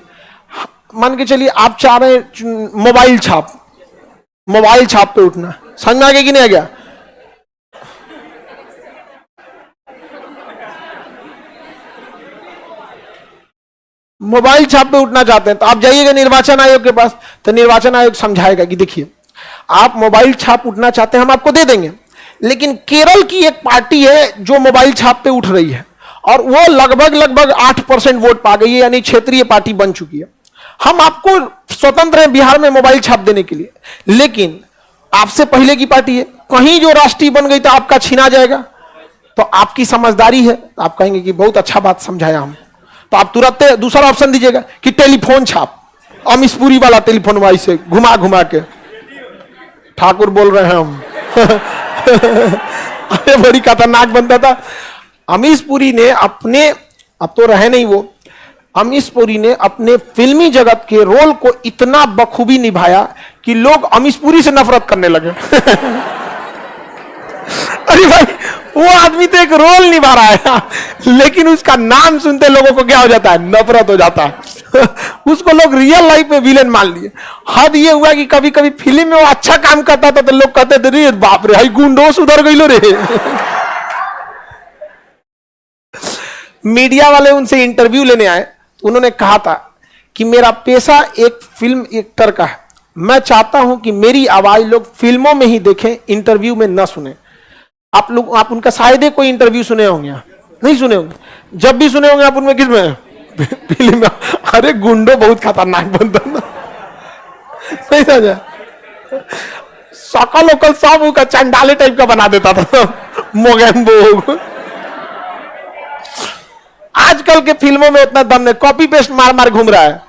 मान के चलिए आप चाह रहे हैं मोबाइल छाप, मोबाइल छाप पे उठना। समझ में आ गया कि नहीं आ गया? मोबाइल छाप पे उठना चाहते हैं तो आप जाइएगा निर्वाचन आयोग के पास, तो निर्वाचन आयोग समझाएगा कि देखिए आप मोबाइल छाप उठना चाहते हैं, हम आपको दे देंगे, लेकिन केरल की एक पार्टी है जो मोबाइल छाप पे उठ रही है और वो लगभग 8% वोट पा गई है, यानी क्षेत्रीय पार्टी बन चुकी है। हम आपको स्वतंत्र हैं बिहार में मोबाइल छाप देने के लिए, लेकिन आपसे पहले की पार्टी है, कहीं जो राष्ट्रीय बन गई तो आपका छीना जाएगा। तो आपकी समझदारी है, आप कहेंगे कि बहुत अच्छा बात समझाया हम, तो आप तुरंत दूसरा ऑप्शन दीजिएगा कि टेलीफोन छाप, अमीशपुरी वाला टेलीफोन वाई से घुमा घुमा के। ठाकुर बोल रहे हैं हम। अरे बड़ी खतरनाक बनता था। अमीशपुरी ने अपने, अब तो रहे नहीं वो, अमीशपुरी ने अपने फिल्मी जगत के रोल को इतना बखूबी निभाया कि लोग अमीशपुरी से नफरत करने लगे। अरे भाई, वो आदमी तो एक रोल निभा रहा है, लेकिन उसका नाम सुनते लोगों को क्या हो जाता है? नफरत हो जाता है। उसको लोग रियल लाइफ में विलेन मान लिए। हद ये हुआ कि कभी कभी फिल्म में वो अच्छा काम करता था तो लोग कहते थे रे बाप रे, हाई गुंडो सुधर गई लो रे। मीडिया वाले उनसे इंटरव्यू लेने आए, उन्होंने कहा था कि मेरा पेशा एक फिल्म एक्टर का है, मैं चाहता हूं कि मेरी आवाज लोग फिल्मों में ही देखें, इंटरव्यू में ना सुने। आप लोग, आप उनका शायद ही कोई इंटरव्यू सुने होंगे, नहीं सुने होंगे, जब भी सुने होंगे आप उनमें किसमें? फिल्म में। अरे गुंडो बहुत खतरनाक बनता था, नहीं समझा? सकल वकल सब उसका चंडाले टाइप का बना देता था, मोगेम्बो। आजकल के फिल्मों में उतना दम नहीं, कॉपी पेस्ट मार मार घूम रहा है,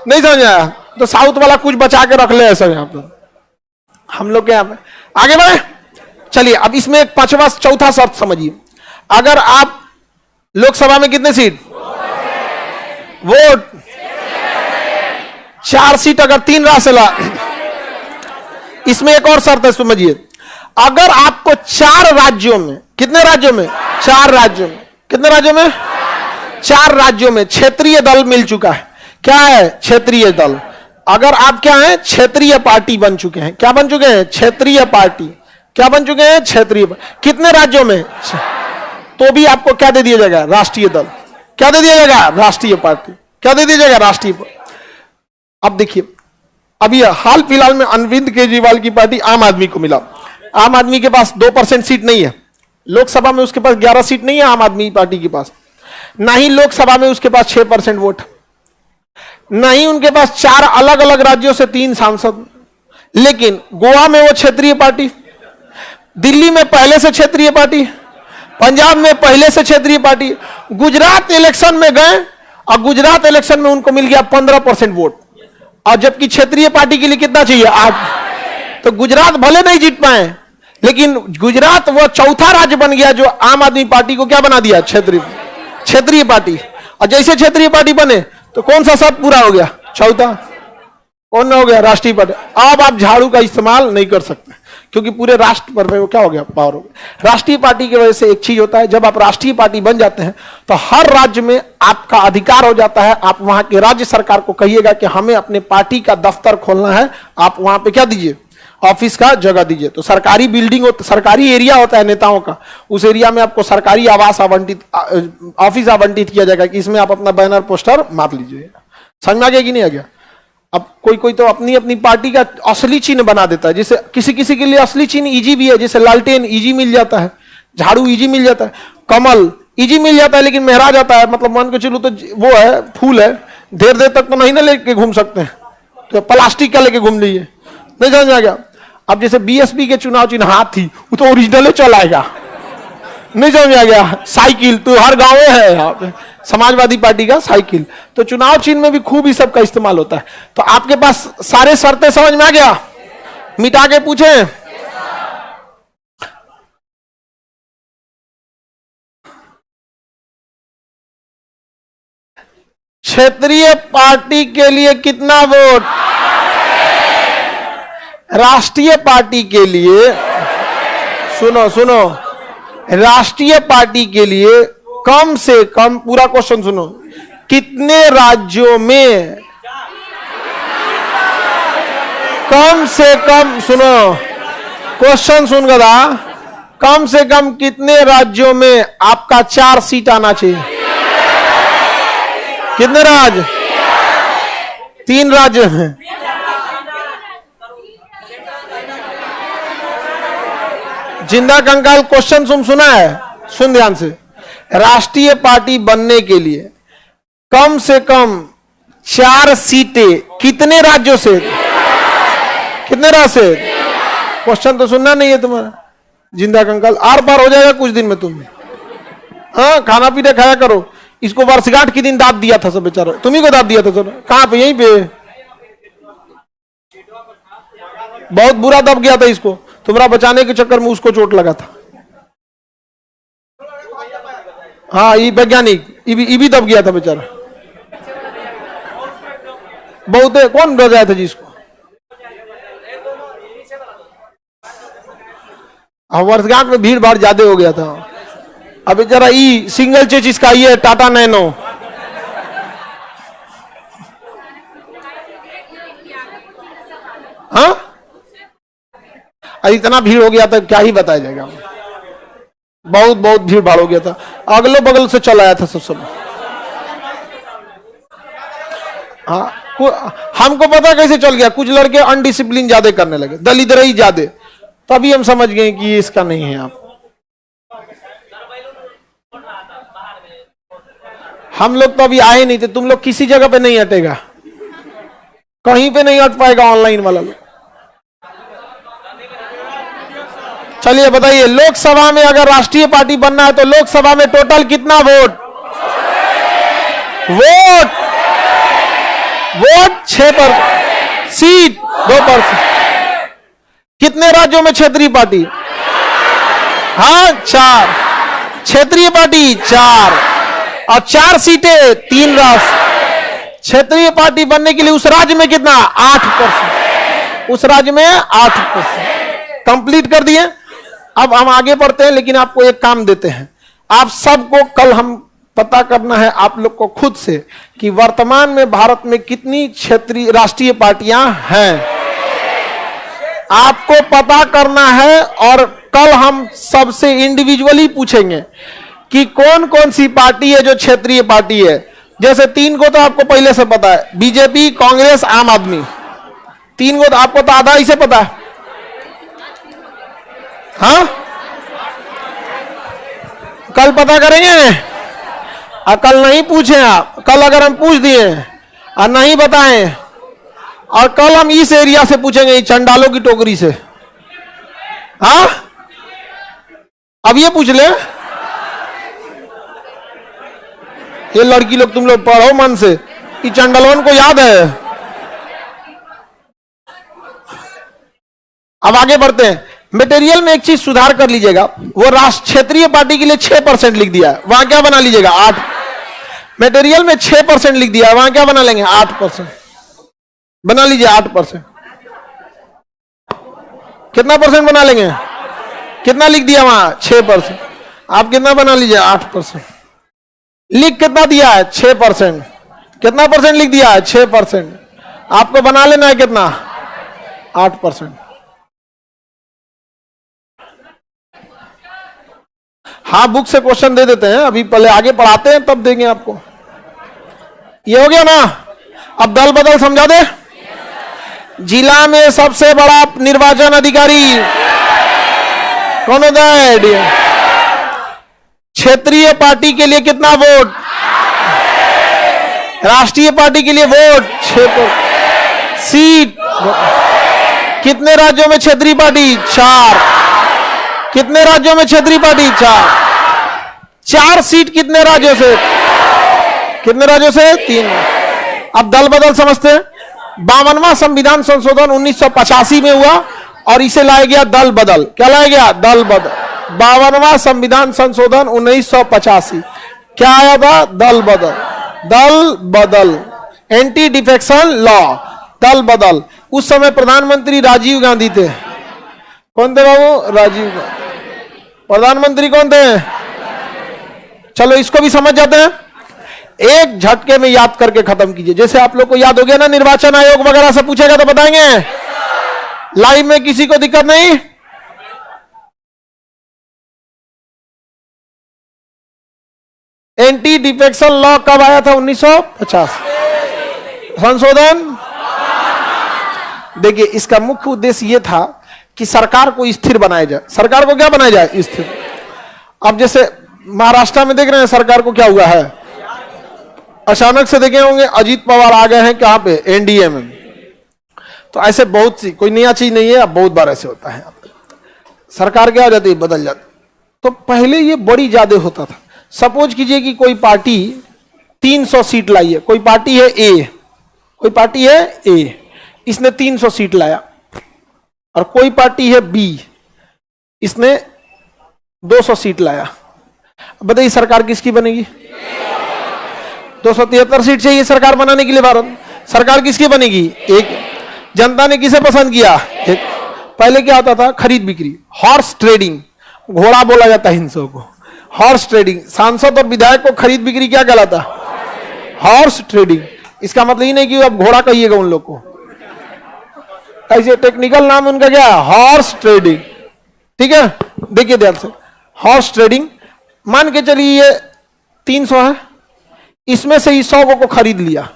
नहीं समझा? तो साउथ वाला कुछ बचा के रख ले ऐसा यहाँ पर हम लोग के यहाँ पे। आगे बढ़े, चलिए अब इसमें एक चौथा शर्त समझिए। अगर आप लोकसभा में कितने सीट? वोट 4 सीट, अगर 3 राज्य से ला। इसमें एक और शर्त है, समझिए। अगर आपको 4 राज्यों में, कितने राज्यों में? 4 राज्यों में। कितने राज्यों में? 4 राज्यों में क्षेत्रीय दल मिल चुका है। क्या है? क्षेत्रीय दल। अगर आप क्या है? क्षेत्रीय पार्टी बन चुके हैं। क्या बन चुके हैं? क्षेत्रीय पार्टी। क्या बन चुके हैं? क्षेत्रीय। कितने राज्यों में? तो भी आपको क्या दे दिया जाएगा? राष्ट्रीय दल। क्या दे दिया जाएगा? राष्ट्रीय पार्टी। क्या दे दिया जाएगा? राष्ट्रीय। अब देखिए, अभी हाल फिलहाल में अरविंद केजरीवाल की पार्टी आम आदमी को मिला। आम आदमी के पास 2% सीट नहीं है लोकसभा में, उसके पास 11 सीट नहीं है आम आदमी पार्टी के पास। ना ही लोकसभा में उसके पास 6% वोट, ना ही उनके पास 4 अलग अलग राज्यों से 3 सांसद। लेकिन गोवा में वो क्षेत्रीय पार्टी, दिल्ली में पहले से क्षेत्रीय पार्टी, पंजाब में पहले से क्षेत्रीय पार्टी, गुजरात इलेक्शन में गए और गुजरात इलेक्शन में उनको मिल गया 15% वोट, और जबकि क्षेत्रीय पार्टी के लिए कितना चाहिए 8। तो गुजरात भले नहीं जीत पाए, लेकिन गुजरात वो चौथा राज्य बन गया जो आम आदमी पार्टी को क्या बना दिया, क्षेत्रीय पार्टी। और जैसे क्षेत्रीय पार्टी बने तो कौन सा शर्त पूरा हो गया, चौथा कौन हो गया, राष्ट्रीय पार्टी। अब आप झाड़ू का इस्तेमाल नहीं कर सकते क्योंकि पूरे राष्ट्र पर वो क्या हो गया, पावर हो गया। राष्ट्रीय पार्टी की वजह से एक चीज होता है, जब आप राष्ट्रीय पार्टी बन जाते हैं तो हर राज्य में आपका अधिकार हो जाता है। आप वहां के राज्य सरकार को कहिएगा कि हमें अपने पार्टी का दफ्तर खोलना है, आप वहां पे क्या दीजिए, ऑफिस का जगह दीजिए। तो सरकारी बिल्डिंग हो, सरकारी एरिया होता है नेताओं का, उस एरिया में आपको सरकारी आवास आवंटित, ऑफिस आवंटित किया जाएगा कि इसमें आप अपना बैनर पोस्टर मार लीजिए। समझ में आ गया कि नहीं आ गया। अब कोई कोई तो अपनी अपनी पार्टी का असली चिन्ह बना देता है, जैसे किसी किसी के लिए असली चिन्ह इजी भी है, जैसे लालटेन इजी मिल जाता है, झाड़ू इजी मिल जाता है, कमल इजी मिल जाता है, लेकिन महरा जाता है, मतलब मान के चलो तो वो है, फूल है, देर देर तक तो नहीं ना लेके घूम सकते हैं, तो प्लास्टिक का लेके घूम लीजिए। नहीं समझ आ गया। अब जैसे बीएसपी के चुनाव चिन्ह हाथी, वो तो ओरिजिनल चल आएगा। नहीं समझ आ गया। साइकिल तो हर गांव में है यहाँ पे, समाजवादी पार्टी का साइकिल। तो चुनाव चिन्ह में भी खूब ही सबका इस्तेमाल होता है। तो आपके पास सारे शर्तें समझ में आ गया, मिटा के पूछें। क्षेत्रीय पार्टी के लिए कितना वोट, राष्ट्रीय पार्टी के लिए, सुनो सुनो, राष्ट्रीय पार्टी के लिए कम से कम, पूरा क्वेश्चन सुनो, कितने राज्यों में, कम से कम, सुनो क्वेश्चन सुन गदा, कम से कम कितने राज्यों में आपका 4 सीट आना चाहिए। कितने राज्य, 3 राज्य हैं। जिंदा कंकाल क्वेश्चन सुना है, सुन ध्यान से। राष्ट्रीय पार्टी बनने के लिए कम से कम 4 सीटें कितने राज्यों से, कितने राज्य से, क्वेश्चन तो सुनना नहीं है तुम्हारा। जिंदा कंकाल आर पार हो जाएगा कुछ दिन में तुम। हाँ, खाना पीना खाया करो। इसको वर्षगांठ के दिन दांत दिया था सब बेचारा, तुम्ही को दांत दिया था। कहां पे, यहीं पे, बहुत बुरा दब गया था इसको, तुम्हारा बचाने के चक्कर में उसको चोट लगा था। हाँ, ये वैज्ञानिक भी दब गया था बेचारा, बहुत। कौन बजाया था जिसको, वर्षगांठ में भीड़ भाड़ ज्यादा हो गया था। अब बेचारा ई सिंगल चेचिस का, ये टाटा नैनो, हाँ, इतना भीड़ हो गया था क्या ही बताया जाएगा। बहुत बहुत भीड़ भाड़ हो गया था, अगलो बगल से चल आया था सब। हाँ, हमको पता कैसे चल गया, कुछ लड़के अनडिसिप्लिन ज्यादा करने लगे, दलिद्रई ज्यादा, तभी हम समझ गए कि ये इसका नहीं है। आप, हम लोग तो अभी आए नहीं थे, तुम लोग किसी जगह पे नहीं हटेगा, कहीं पे नहीं हट पाएगा ऑनलाइन वाला लोग। चलिए बताइए, लोकसभा में अगर राष्ट्रीय पार्टी बनना है तो लोकसभा में टोटल कितना वोट, 6%, सीट 2%। कितने राज्यों में क्षेत्रीय पार्टी, हाँ 4, क्षेत्रीय पार्टी 4, और 4 सीटें 3 राज्य। क्षेत्रीय पार्टी बनने के लिए उस राज्य में कितना, 8%, उस राज्य में 8%। कंप्लीट कर दिए। अब हम आगे बढ़ते हैं, लेकिन आपको एक काम देते हैं। आप सबको कल हम पता करना है आप लोग को खुद से कि वर्तमान में भारत में कितनी क्षेत्रीय राष्ट्रीय पार्टियां हैं, आपको पता करना है। और कल हम सबसे इंडिविजुअली पूछेंगे कि कौन कौन सी पार्टी है जो क्षेत्रीय पार्टी है। जैसे 3 को तो आपको पहले से पता है, बीजेपी, कांग्रेस, आम आदमी। 3 को तो आपको तो आधा ही से पता है। हाँ, कल पता करेंगे। कल नहीं पूछे आप, कल अगर हम पूछ दिए और नहीं बताएं, और कल हम इस एरिया से पूछेंगे, चंडालों की टोकरी से, हाँ अब ये पूछ ले, ये लड़की लोग तुम लोग पढ़ो मन से कि चंडालों को याद है। अब आगे बढ़ते हैं। मटेरियल में एक चीज सुधार कर लीजिएगा, वो राष्ट्र क्षेत्रीय पार्टी के लिए 6% लिख दिया है, वहां क्या बना लीजिएगा 8। मटेरियल में 6% लिख दिया है, वहां क्या बना लेंगे 8%, बना लीजिए 8%। कितना परसेंट बना लेंगे, कितना लिख दिया वहां 6%, आप कितना बना लीजिए 8%। लिख कितना दिया है 6%, कितना परसेंट लिख दिया है 6%, आपको बना लेना है कितना 8%। हाँ बुक से क्वेश्चन दे देते हैं, अभी पहले आगे पढ़ाते हैं तब देंगे आपको। ये हो गया ना। अब दल बदल समझा दे। जिला में सबसे बड़ा निर्वाचन अधिकारी कौन होता है, क्षेत्रीय पार्टी के लिए कितना वोट, राष्ट्रीय पार्टी के लिए वोट 6 सीट, कितने राज्यों में क्षेत्रीय पार्टी 4, कितने राज्यों में क्षेत्रीय पार्टी 4 सीट, कितने राज्यों से, कितने राज्यों से 3। अब दल बदल समझते हैं। 52वां संविधान संशोधन 1985 में हुआ और इसे लाया गया दल बदल। क्या लाया गया, दल बदल। 52वां संविधान संशोधन 1985 क्या आया था, दल बदल। दल बदल, एंटी डिफेक्शन लॉ, दल बदल। उस समय प्रधानमंत्री राजीव गांधी थे। कौन थे बाबू, राजीव गांधी। प्रधानमंत्री कौन थे, चलो इसको भी समझ जाते हैं, एक झटके में याद करके खत्म कीजिए। जैसे आप लोग को याद हो गया ना, निर्वाचन आयोग वगैरह से पूछेगा तो बताएंगे, लाइव में किसी को दिक्कत नहीं। एंटी डिफेक्शन लॉ कब आया था, 1950 संशोधन। देखिए इसका मुख्य उद्देश्य यह था कि सरकार को स्थिर बनाया जाए। सरकार को क्या बनाया जाए, स्थिर। अब जैसे महाराष्ट्र में देख रहे हैं सरकार को क्या हुआ है, अचानक से देखे होंगे अजीत पवार आ गए हैं कहां पे, एनडीए में। तो ऐसे बहुत सी, कोई नया चीज नहीं है, अब बहुत बार ऐसे होता है, सरकार क्या हो जाती है, बदल जाती। तो पहले ये बड़ी ज्यादा होता था। सपोज कीजिए कि कोई पार्टी 300 सीट लाई है, कोई पार्टी है ए, कोई पार्टी है ए, इसने 300 सीट लाया, और कोई पार्टी है बी, इसने 200 सीट लाया। बताइए सरकार किसकी बनेगी, 273 सीट चाहिए सरकार बनाने के लिए भारत। सरकार किसकी बनेगी, एक। जनता ने किसे पसंद किया, एक। पहले क्या होता था, खरीद बिक्री, हॉर्स ट्रेडिंग, घोड़ा बोला जाता है हिंसों को, हॉर्स ट्रेडिंग। सांसद और विधायक को खरीद बिक्री क्या कहलाता, हॉर्स ट्रेडिंग। इसका मतलब ही नहीं कि अब घोड़ा कहिएगा उन लोग को, ऐसे टेक्निकल नाम उनका क्या है, हॉर्स ट्रेडिंग। ठीक है, देखिए ध्यान से, हॉर्स ट्रेडिंग। मान के चलिए ये 300 है, इसमें से ही 100 को खरीद लिया,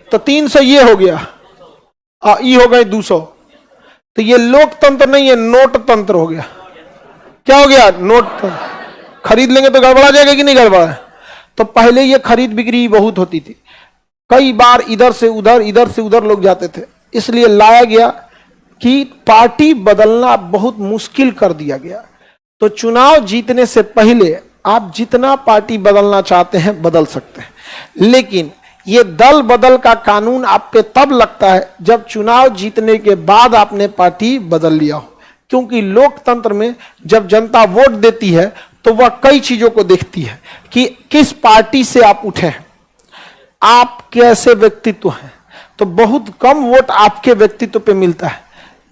तो 300 ये हो गया, ये हो गए 200। तो ये लोकतंत्र नहीं है, नोट तंत्र हो गया। क्या हो गया, नोट तंत्र। खरीद लेंगे तो गड़बड़ा जाएगा कि नहीं गड़बड़ा है। तो पहले ये खरीद बिक्री बहुत होती थी, कई बार इधर से उधर, इधर से उधर लोग जाते थे। इसलिए लाया गया कि पार्टी बदलना बहुत मुश्किल कर दिया गया। तो चुनाव जीतने से पहले आप जितना पार्टी बदलना चाहते हैं बदल सकते हैं, लेकिन ये दल बदल का कानून आप पे तब लगता है जब चुनाव जीतने के बाद आपने पार्टी बदल लिया हो। क्योंकि लोकतंत्र में जब जनता वोट देती है तो वह कई चीजों को देखती है कि किस पार्टी से आप उठे हैं, आप कैसे व्यक्तित्व हैं। तो बहुत कम वोट आपके व्यक्तित्व पे मिलता है,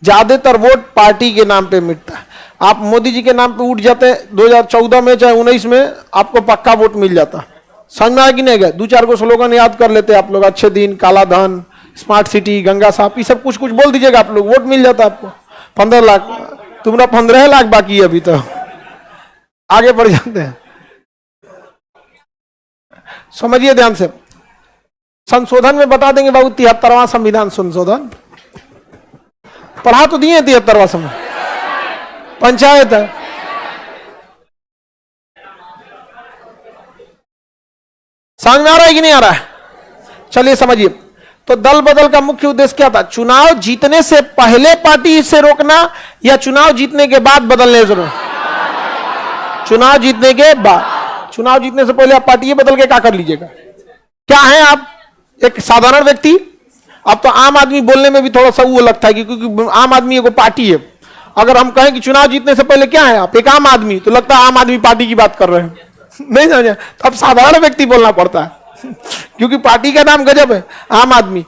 ज्यादातर वोट पार्टी के नाम पे मिलता है। आप मोदी जी के नाम पे उठ जाते हैं 2014 में चाहे 19 में, आपको पक्का वोट मिल जाता। समझ में आया कि नहीं गया। 2-4 को स्लोगन याद कर लेते आप लोग, अच्छे दिन, काला धन, स्मार्ट सिटी, गंगा साफ, ये सब कुछ कुछ बोल दीजिएगा आप लोग, वोट मिल जाता आपको। 15 लाख, तुम्हारा 15 लाख बाकी है अभी तो। आगे बढ़ जाते हैं, समझिए ध्यान से। संशोधन में बता देंगे बाबू, 73वां संविधान संशोधन पढ़ा तो दिए, 73वां संविधान पंचायत है। समझ में आ रहा है कि नहीं आ रहा है? चलिए समझिए। तो दल बदल का मुख्य उद्देश्य क्या था? चुनाव जीतने से पहले पार्टी से रोकना या चुनाव जीतने के बाद बदलने से रोकना? चुनाव जीतने के बाद। चुनाव जीतने से पहले आप पार्टी बदल के क्या कर लीजिएगा? क्या है आप? एक साधारण व्यक्ति। अब तो आम आदमी बोलने में भी थोड़ा सा वो लगता है कि क्योंकि आम आदमी एगो पार्टी है। अगर हम कहें कि चुनाव जीतने से पहले क्या है आप? एक आम आदमी, तो लगता है आम आदमी पार्टी की बात कर रहे हैं। नहीं समझे? तो अब साधारण व्यक्ति बोलना पड़ता है क्योंकि पार्टी का नाम गजब है, आम आदमी।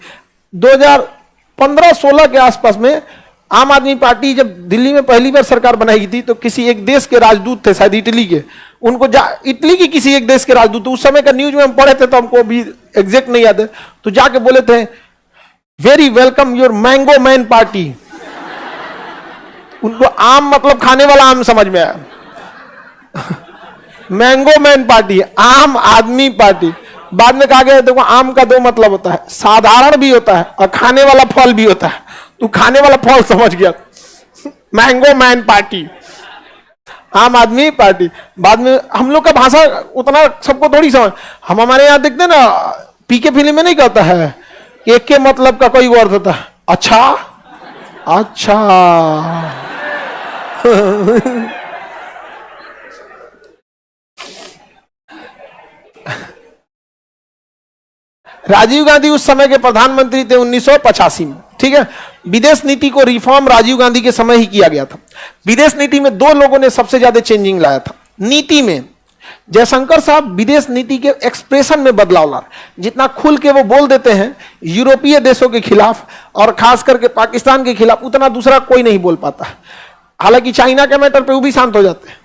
2015-16 के आसपास में आम आदमी पार्टी जब दिल्ली में पहली बार सरकार बनाई थी तो किसी एक देश के राजदूत थे, शायद इटली के, उनको इटली की किसी एक देश के राजदूत, उस समय का न्यूज में हम पढ़े थे तो हमको भी एग्जैक्ट नहीं याद है, तो जाके बोले थे very welcome your mango man party. उनको आम मतलब खाने वाला आम समझ में आया। मैंगो मैन पार्टी, आम आदमी पार्टी। बाद में कहा गया देखो आम का दो मतलब होता है, साधारण भी होता है और खाने वाला फल भी होता है। तू खाने वाला फल समझ गया, मैंगो मैन पार्टी, आम आदमी पार्टी। बाद में हम लोग का भाषा उतना सबको थोड़ी समझ। हम हमारे यहाँ देखते ना पीके फिल्म में नहीं कहता है एक के मतलब का कोई अर्थ होता है, अच्छा अच्छा। राजीव गांधी उस समय के प्रधानमंत्री थे 1985 में, ठीक है। विदेश नीति को रिफॉर्म राजीव गांधी के समय ही किया गया था। विदेश नीति में दो लोगों ने सबसे ज्यादा चेंजिंग लाया था नीति में। जयशंकर साहब विदेश नीति के एक्सप्रेशन में बदलाव ला, जितना खुल के वो बोल देते हैं यूरोपीय देशों के खिलाफ और खास करके पाकिस्तान के खिलाफ, उतना दूसरा कोई नहीं बोल पाता है। हालांकि चाइना के मैटर पे वो भी शांत हो जाते हैं।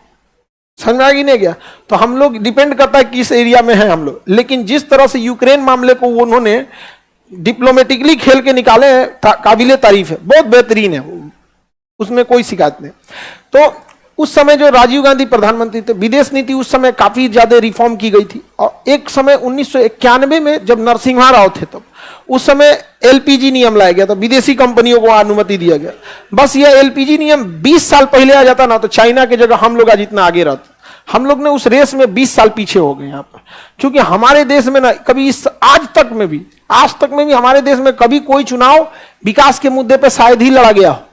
समझ में आ नहीं गया? तो हम लोग डिपेंड करता है किस एरिया में है हम लोग। लेकिन जिस तरह से यूक्रेन मामले को उन्होंने डिप्लोमेटिकली खेल के निकाले, काबिले तारीफ है, बहुत बेहतरीन है, उसमें कोई शिकायत नहीं। तो उस समय जो राजीव गांधी प्रधानमंत्री थे, विदेश नीति उस समय काफी ज्यादा रिफॉर्म की गई थी। और एक समय 1991 में जब नरसिम्हा राव थे तब उस समय एलपीजी नियम लाया गया था, विदेशी कंपनियों को अनुमति दिया गया। बस यह एलपीजी नियम 20 साल पहले आ जाता ना तो चाइना की जगह हम लोग आज इतना आगे रहते। हम लोग ने उस रेस में 20 साल पीछे हो गए यहाँ पर, क्योंकि हमारे देश में ना कभी आज तक में भी हमारे देश में कभी कोई चुनाव विकास के मुद्दे पर शायद ही लड़ा गया हो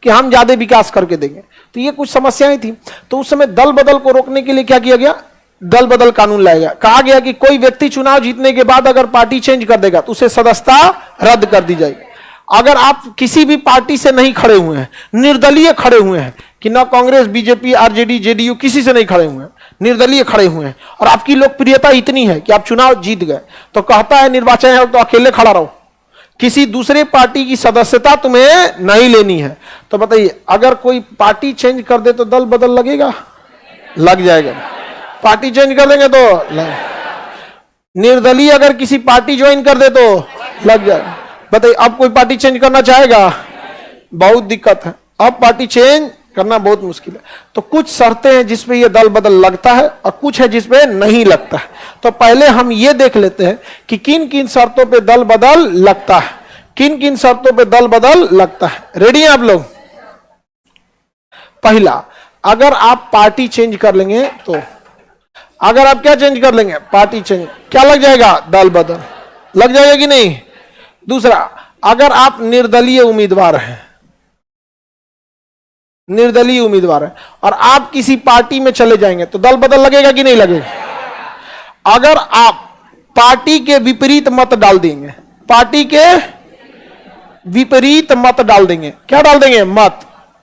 कि हम ज्यादा विकास करके देंगे। तो ये कुछ समस्याएं थी। तो उस समय दल बदल को रोकने के लिए क्या किया गया? दल बदल कानून लाया गया। कहा गया कि कोई व्यक्ति चुनाव जीतने के बाद अगर पार्टी चेंज कर देगा तो उसे सदस्यता रद्द कर दी जाएगी। अगर आप किसी भी पार्टी से नहीं खड़े हुए हैं, निर्दलीय खड़े हुए हैं कि ना कांग्रेस, बीजेपी, आरजेडी, जेडीयू किसी से नहीं खड़े हुए हैं, निर्दलीय खड़े हुए हैं और आपकी लोकप्रियता इतनी है कि आप चुनाव जीत गए, तो कहता है निर्वाचन आयोग तो अकेले खड़ा रहो, किसी दूसरे पार्टी की सदस्यता तुम्हें नहीं लेनी है। तो बताइए अगर कोई पार्टी चेंज कर दे तो दल बदल लगेगा? लग जाएगा। पार्टी चेंज कर देंगे तो निर्दलीय अगर किसी पार्टी ज्वाइन कर दे तो लग जाएगा। बताइए अब कोई पार्टी चेंज करना चाहेगा? बहुत दिक्कत है, अब पार्टी चेंज करना बहुत मुश्किल है। तो कुछ शर्तें हैं जिसपे ये दल बदल लगता है और कुछ है जिसपे नहीं लगता है। तो पहले हम ये देख लेते हैं कि किन किन शर्तों पे दल बदल लगता है, किन किन शर्तों पे दल बदल लगता है। रेडी हैं आप लोग? पहला, अगर आप पार्टी चेंज कर लेंगे तो, अगर आप क्या चेंज कर लेंगे? पार्टी चेंज, क्या लग जाएगा? दल बदल लग जाएगा कि नहीं? दूसरा, अगर आप निर्दलीय उम्मीदवार हैं, निर्दलीय उम्मीदवार है और आप किसी पार्टी में चले जाएंगे तो दल बदल लगेगा कि नहीं लगेगा? अगर आप पार्टी के विपरीत मत डाल देंगे, पार्टी के विपरीत मत डाल देंगे, क्या डाल देंगे? मत,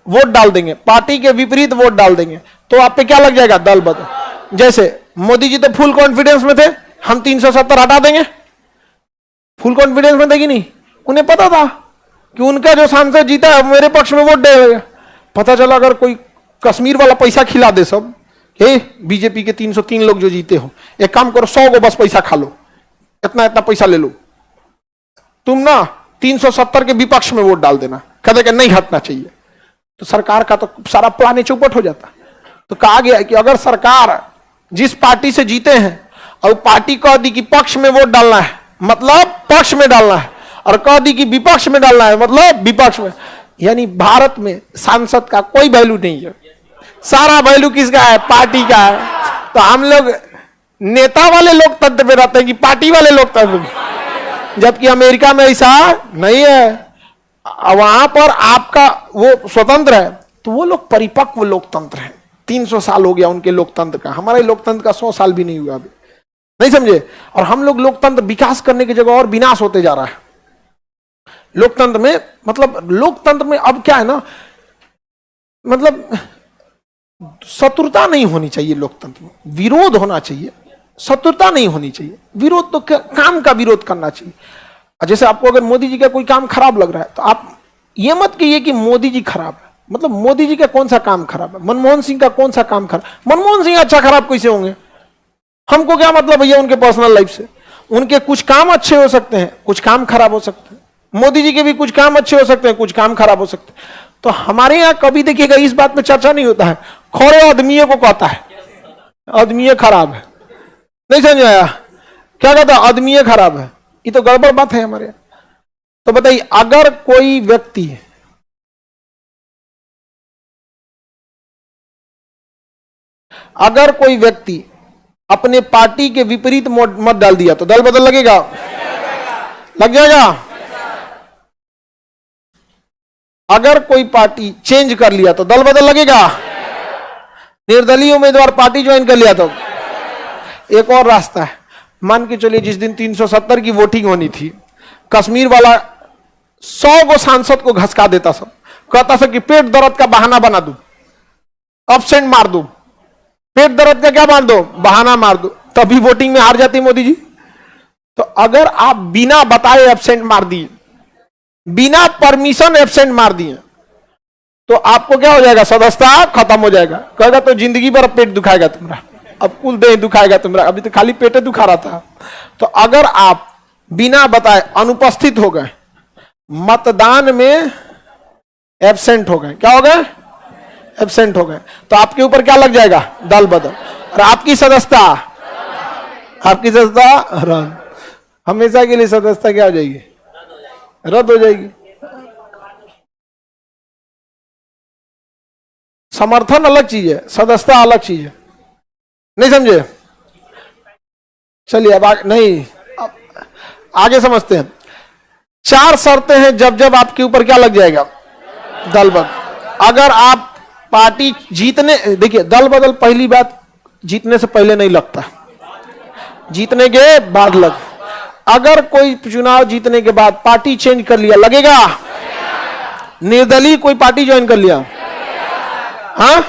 वोट डाल देंगे, पार्टी के विपरीत वोट डाल देंगे तो आप पे क्या लग जाएगा? दल बदल। जैसे मोदी जी तो फुल कॉन्फिडेंस में थे, हम 370 हटा देंगे, फुल कॉन्फिडेंस में थे कि नहीं? उन्हें पता था कि उनका जो सांसद जीता है मेरे पक्ष में वोट देगा। पता चला अगर कोई कश्मीर वाला पैसा खिला दे सब, हे बीजेपी के 303 लोग जो जीते हो, एक काम करो 100 को बस पैसा खा लो, इतना इतना पैसा ले लो, तुम ना 370 के विपक्ष में वोट डाल देना, कहते कि नहीं हटना चाहिए, तो सरकार का तो सारा प्लान चौपट हो जाता। तो कहा गया है कि अगर सरकार जिस पार्टी से जीते हैं और पार्टी कह दी कि पक्ष में वोट डालना है मतलब पक्ष में डालना है, और कह दी कि विपक्ष में डालना है मतलब विपक्ष में, यानी भारत में सांसद का कोई वैल्यू नहीं है, सारा वैल्यू किसका है? पार्टी का है। तो हम लोग नेता वाले लोकतंत्र पे रहते हैं कि पार्टी वाले लोकतंत्र, जबकि अमेरिका में ऐसा नहीं है। वहां पर आपका वो स्वतंत्र है, तो वो लोग परिपक्व लोकतंत्र है। 300 साल हो गया उनके लोकतंत्र का, हमारे लोकतंत्र का 100 साल भी नहीं हुआ अभी, नहीं समझे। और हम लोग लोकतंत्र विकास करने की जगह और विनाश होते जा रहा है। लोकतंत्र में मतलब लोकतंत्र में अब क्या है ना, मतलब शत्रुता नहीं होनी चाहिए लोकतंत्र में, विरोध होना चाहिए, शत्रुता नहीं होनी चाहिए। विरोध तो काम का विरोध करना चाहिए। जैसे आपको अगर मोदी जी का कोई काम खराब लग रहा है तो आप ये मत कहिए कि मोदी जी खराब है, मतलब मोदी जी का कौन सा काम खराब है, मनमोहन सिंह का कौन सा काम खराब, मनमोहन सिंह अच्छा खराब कैसे होंगे, हमको क्या मतलब भैया उनके पर्सनल लाइफ से। उनके कुछ काम अच्छे हो सकते हैं, कुछ काम खराब हो सकते हैं। मोदी जी के भी कुछ काम अच्छे हो सकते हैं, कुछ काम खराब हो सकते हैं। तो हमारे यहां कभी देखिएगा इस बात पे चर्चा नहीं होता है, खौरे आदमी को कहता है आदमी खराब है, नहीं समझ आया क्या कहता है, आदमी खराब है, ये तो गड़बड़ बात है हमारे यहां। तो बताइए अगर कोई व्यक्ति अपने पार्टी के विपरीत मत डाल दिया तो दल बदल लगेगा, लग जाएगा। अगर कोई पार्टी चेंज कर लिया तो दल बदल लगेगा। निर्दलीय उम्मीदवार पार्टी ज्वाइन कर लिया तो एक और रास्ता है, मान के चलिए जिस दिन 370 की वोटिंग होनी थी, कश्मीर वाला 100 गो सांसद को घसका देता, सब कहता सब कि पेट दर्द का बहाना बना दो, एब्सेंट मार दो, पेट दर्द का क्या मार दो, बहाना मार दो, तभी वोटिंग में हार जाती मोदी जी। तो अगर आप बिना बताए एब्सेंट मार दिए, बिना परमिशन एब्सेंट मार दिए, तो आपको क्या हो जाएगा, सदस्यता खत्म हो जाएगा। कहेगा तो जिंदगी भर पेट दुखाएगा तुम्हारा, अब कुल देह दुखाएगा तुम्हारा, अभी तो खाली पेट दुखा रहा था। तो अगर आप बिना बताए अनुपस्थित हो गए, मतदान में एब्सेंट हो गए, क्या हो गए, एब्सेंट हो गए, तो आपके ऊपर क्या लग जाएगा, दल बदल, और आपकी सदस्यता रद्द, हमेशा के लिए सदस्यता क्या हो जाएगी, रद्द हो जाएगी। समर्थन अलग चीज है, सदस्यता अलग चीज है, नहीं समझे। चलिए अब नहीं, अब आगे समझते हैं। 4 शर्तें हैं जब जब आपके ऊपर क्या लग जाएगा, दल बदल। अगर आप पार्टी जीतने, देखिए दल बदल पहली बात जीतने से पहले नहीं लगता, जीतने के बाद लग। अगर कोई चुनाव जीतने के बाद पार्टी चेंज कर लिया, लगेगा। निर्दलीय कोई पार्टी ज्वाइन कर लिया, हाँ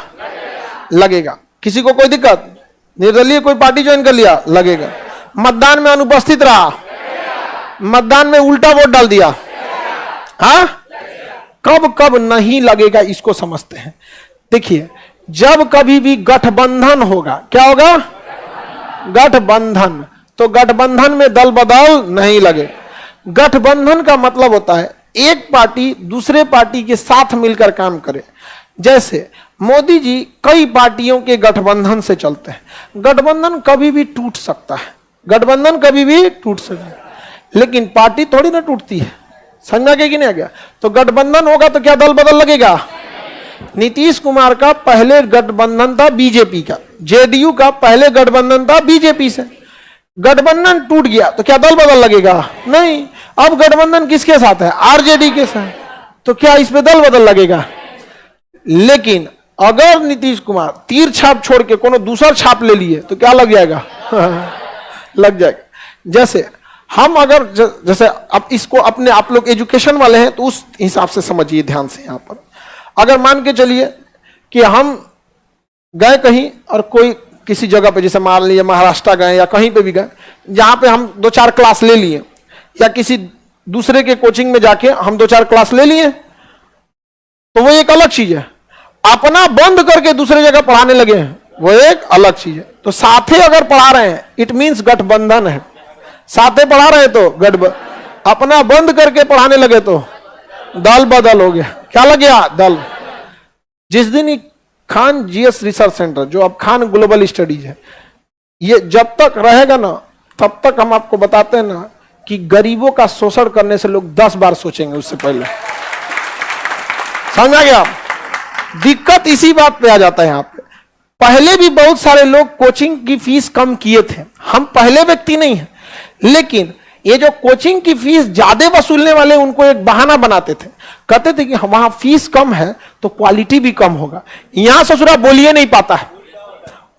लगेगा। किसी को कोई दिक्कत, निर्दलीय कोई पार्टी ज्वाइन कर लिया, लगेगा। मतदान में अनुपस्थित रहा, मतदान में उल्टा वोट डाल दिया, हाँ कब कब नहीं लगेगा, इसको समझते हैं। देखिए जब कभी भी गठबंधन होगा, क्या होगा, गठबंधन, तो गठबंधन में दल बदल नहीं लगे। गठबंधन का मतलब होता है एक पार्टी दूसरे पार्टी के साथ मिलकर काम करे। जैसे मोदी जी कई पार्टियों के गठबंधन से चलते हैं। गठबंधन कभी भी टूट सकता है, गठबंधन कभी भी टूट सकता है, लेकिन पार्टी थोड़ी ना टूटती है, समझा कि नहीं आ गया। तो गठबंधन होगा तो क्या दल बदल लगेगा। नीतीश कुमार का पहले गठबंधन था बीजेपी का, जेडीयू का पहले गठबंधन था बीजेपी से, गठबंधन टूट गया तो क्या दल बदल लगेगा, नहीं। अब गठबंधन किसके साथ है, आरजेडी के साथ, तो क्या इस पे दल बदल लगेगा। लेकिन अगर नीतीश कुमार तीर छाप छोड़ के कोनो दूसरा छाप ले लिए तो क्या लग जाएगा लग जाएगा। जैसे हम अगर जैसे अब इसको अपने, आप लोग एजुकेशन वाले हैं तो उस हिसाब से समझिए ध्यान से। यहां पर अगर मान के चलिए कि हम गए कहीं और कोई किसी जगह पे, जैसे मान लीजिए महाराष्ट्र गए या कहीं पे भी गए, जहां पे हम 2-4 क्लास ले लिए, या किसी दूसरे के कोचिंग में जाके हम 2-4 क्लास ले लिए, तो वो एक अलग चीज है। अपना बंद करके दूसरे जगह पढ़ाने लगे हैं, वो एक अलग चीज है। तो साथे अगर पढ़ा रहे हैं इट मीन्स गठबंधन है, साथे पढ़ा रहे हैं तो गठबंधन, अपना बंद करके पढ़ाने लगे तो दल बदल हो गया, क्या लग गया, दल। जिस दिन खान जीएस रिसर्च सेंटर, जो अब खान ग्लोबल स्टडीज है, ये जब तक रहेगा ना तब तक हम आपको बताते हैं ना कि गरीबों का शोषण करने से लोग 10 बार सोचेंगे उससे पहले, समझ आ गया। दिक्कत इसी बात पे आ जाता है। यहाँ पे पहले भी बहुत सारे लोग कोचिंग की फीस कम किए थे, हम पहले व्यक्ति नहीं है, लेकिन ये जो कोचिंग की फीस ज्यादा वसूलने वाले उनको एक बहाना बनाते थे, कहते थे कि वहां फीस कम है तो क्वालिटी भी कम होगा। यहां ससुरा बोलिए नहीं पाता है,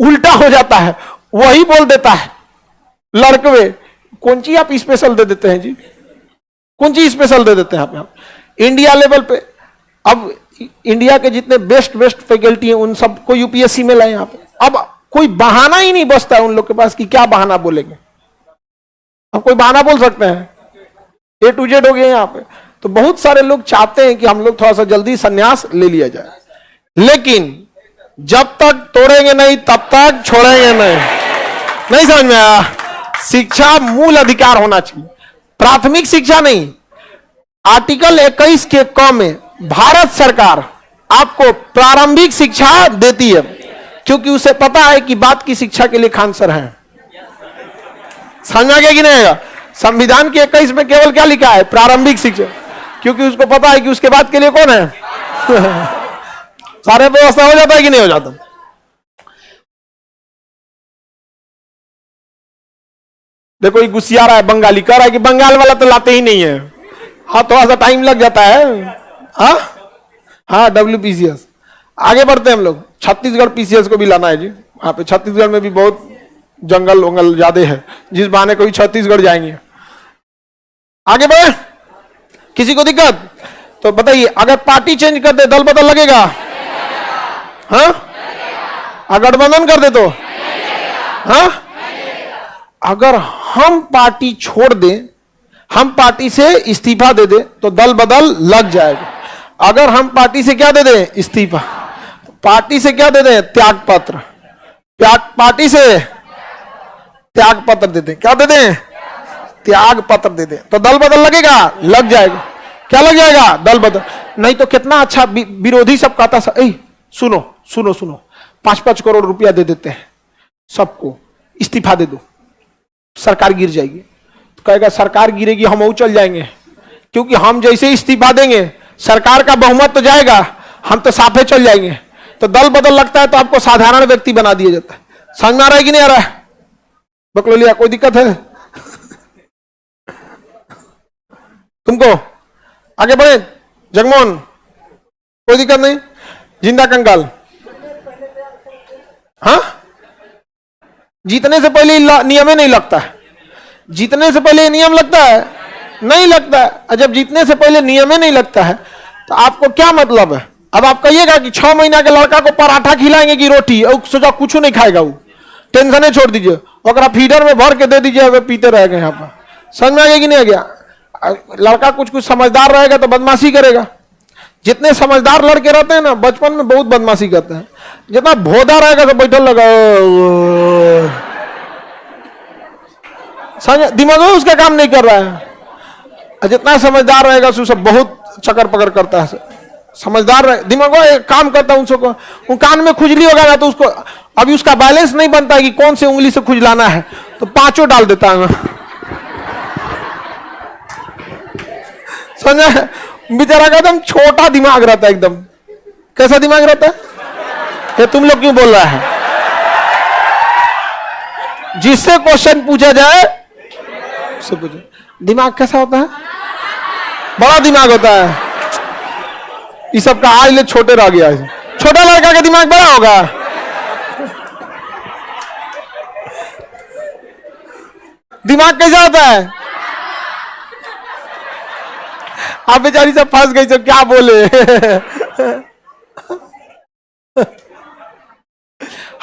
उल्टा हो जाता है, वही बोल देता है लड़कवे, कौन सी आप स्पेशल दे देते हैं जी, कौन सी स्पेशल दे देते हैं आप इंडिया लेवल पे। अब इंडिया के जितने बेस्ट फैकल्टी हैं उन सबको यूपीएससी में लाए यहाँ पे। अब कोई बहाना ही नहीं बचता है उन लोग के पास कि क्या बहाना बोलेंगे। अब कोई बहाना बोल सकते हैं, A to Z हो गए यहाँ पे। तो बहुत सारे लोग चाहते हैं कि हम लोग थोड़ा सा जल्दी संन्यास ले लिया जाए, लेकिन जब तक तोड़ेंगे नहीं तब तक छोड़ेंगे नहीं समझ में आया? शिक्षा मूल अधिकार होना चाहिए, प्राथमिक शिक्षा नहीं। आर्टिकल 21 के क में भारत सरकार आपको प्रारंभिक शिक्षा देती है, क्योंकि उसे पता है कि बात की शिक्षा के लिए खान सर है। समझ में आ गया कि नहीं आएगा? संविधान के 21 में केवल क्या लिखा है? प्रारंभिक शिक्षा, क्योंकि उसको पता है कि उसके बाद के लिए कौन है सारे व्यवस्था हो जाता है कि नहीं हो जाता? देखो ये गुस्सिया रहा है, बंगाली कह रहा है कि बंगाल वाला तो लाते ही नहीं है। हाँ थोड़ा सा टाइम लग जाता है। हाँ WPCS आगे बढ़ते हैं हम लोग। छत्तीसगढ़ PCS को भी लाना है जी। वहां पे छत्तीसगढ़ में भी बहुत जंगल वंगल ज्यादा है, जिस बहाने कोई छत्तीसगढ़ जाएंगे। आगे बढ़े, किसी को दिक्कत तो बताइए। अगर पार्टी चेंज कर दे दल बदल लगेगा? हाँ अगर गठबंधन कर दे तो? हाँ अगर हम पार्टी छोड़ दें, हम पार्टी से इस्तीफा दे दे तो दल बदल लग जाएगा। अगर हम पार्टी से क्या दे दें? इस्तीफा। पार्टी से क्या दे दें? त्याग पत्र। पार्टी से त्याग पत्र दे दें। क्या दे दें? त्याग पत्र दे दें तो दल बदल लगेगा? लग जाएगा। क्या लग जाएगा? दल बदल। नहीं तो कितना अच्छा विरोधी सब कहता सुनो सुनो सुनो 5-5 करोड़ रुपया दे देते हैं सबको, इस्तीफा दे दो, सरकार गिर जाएगी। तो कहेगा सरकार गिरेगी हम चल जाएंगे, क्योंकि हम जैसे इस्तीफा देंगे सरकार का बहुमत तो जाएगा, हम तो साफे चल जाएंगे। तो दल बदल लगता है तो आपको साधारण व्यक्ति बना दिया जाता है। समझ में आ रहा है कि नहीं आ रहा है? बकलोलिया कोई दिक्कत है तुमको? आगे बढ़े जगमोहन, कोई दिक्कत नहीं? जिंदा कंकाल, हाँ जीतने से पहले नियम ही नहीं लगता है। जीतने से पहले नियम लगता है? नहीं लगता है। जब जीतने से पहले नियम ही नहीं लगता है तो आपको क्या मतलब है? अब आप कहिएगा कि 6 महीना के लड़का को पराठा खिलाएंगे कि रोटी, और सोचा कुछ नहीं खाएगा, वो टेंशन छोड़ दीजिए, और फीडर में भर के दे दीजिए, वे पीते रहेगा यहाँ पर। समझ में आ गया कि नहीं आ गया? लड़का कुछ समझदार रहेगा तो बदमाशी करेगा। जितने समझदार लड़के रहते हैं ना बचपन में बहुत बदमाशी करते हैं, जितना भोदा रहेगा तो बैठल लगा, दिमाग में उसका काम नहीं कर रहा है। जितना समझदार रहेगा उसको बहुत चक्कर पकड़ करता है। समझदार रहे, दिमाग काम करता है, उनको कान में खुजली होगा ना तो उसको अभी उसका बैलेंस नहीं बनता है कि कौन से उंगली से खुजलाना है, तो 5 डाल देता है। समझा? बेचारा का एकदम छोटा दिमाग रहता है, एकदम कैसा दिमाग रहता है? ये तुम लोग क्यों बोल रहा है? जिससे क्वेश्चन पूछा जाए उससे पूछो। दिमाग कैसा होता है? बड़ा दिमाग होता है। इस सब का आज ले छोटे रह गया है। छोटा लड़का का दिमाग बड़ा होगा। दिमाग कैसा होता है? आप बेचारी सब फंस गई, तो क्या बोले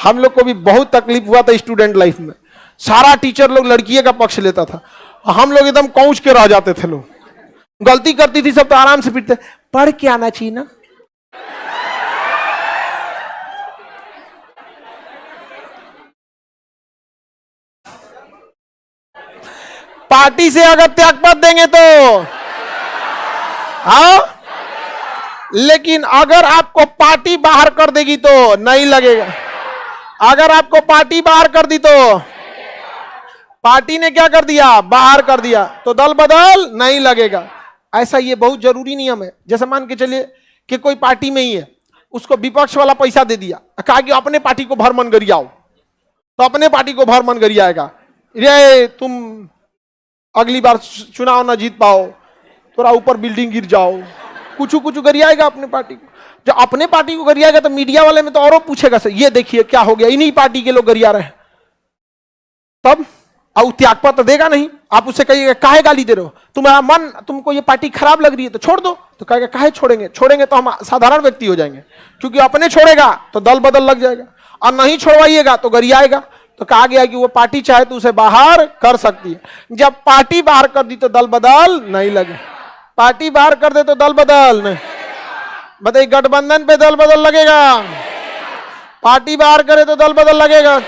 हम लोग को भी बहुत तकलीफ हुआ था स्टूडेंट लाइफ में। सारा टीचर लोग लड़कियों का पक्ष लेता था, हम लोग एकदम कौच के रह जाते थे। लोग गलती करती थी सब तो आराम से पीटते, पढ़ के आना चाहिए ना। पार्टी से अगर त्यागपत्र देंगे तो हाँ, लेकिन अगर आपको पार्टी बाहर कर देगी तो नहीं लगेगा। अगर आपको पार्टी बाहर कर दी तो पार्टी ने क्या कर दिया? बाहर कर दिया, तो दल बदल नहीं लगेगा। ऐसा ये बहुत जरूरी नियम है। जैसे मान के चलिए कि कोई पार्टी में ही है, उसको विपक्ष वाला पैसा दे दिया, कहा कि अपने पार्टी को भर मन गरियाओ, तो अपने पार्टी को भर मन गरियाएगा, रे तुम अगली बार चुनाव ना जीत पाओ, थोड़ा ऊपर बिल्डिंग गिर जाओ, कुछ कुछ गरियाएगा अपने पार्टी को। जो अपने पार्टी को गरियाएगा तो मीडिया वाले में तो और पूछेगा सर, ये देखिए क्या हो गया, इन्हीं पार्टी के लोग गरिया रहे हैं, तब और त्याग पत्र देगा नहीं। आप उससे कहिएगा काहे गाली दे रहे हो, तुम्हारा मन, तुमको ये पार्टी खराब लग रही है तो छोड़ दो, तो कहेगा काहे छोड़ेंगे, छोड़ेंगे तो हम साधारण व्यक्ति हो जाएंगे, क्योंकि अपने छोड़ेगा तो दल बदल लग जाएगा, और नहीं छोड़वाइएगा तो गरियाएगा। तो कहा गया कि वो पार्टी चाहे तो उसे बाहर कर सकती है, जब पार्टी बाहर कर दी तो दल बदल नहीं लगे, पार्टी बाहर कर दे तो दल बदल नहीं। बताइए गठबंधन पे दल बदल लगेगा, पार्टी बाहर करे तो दल बदल लगेगा?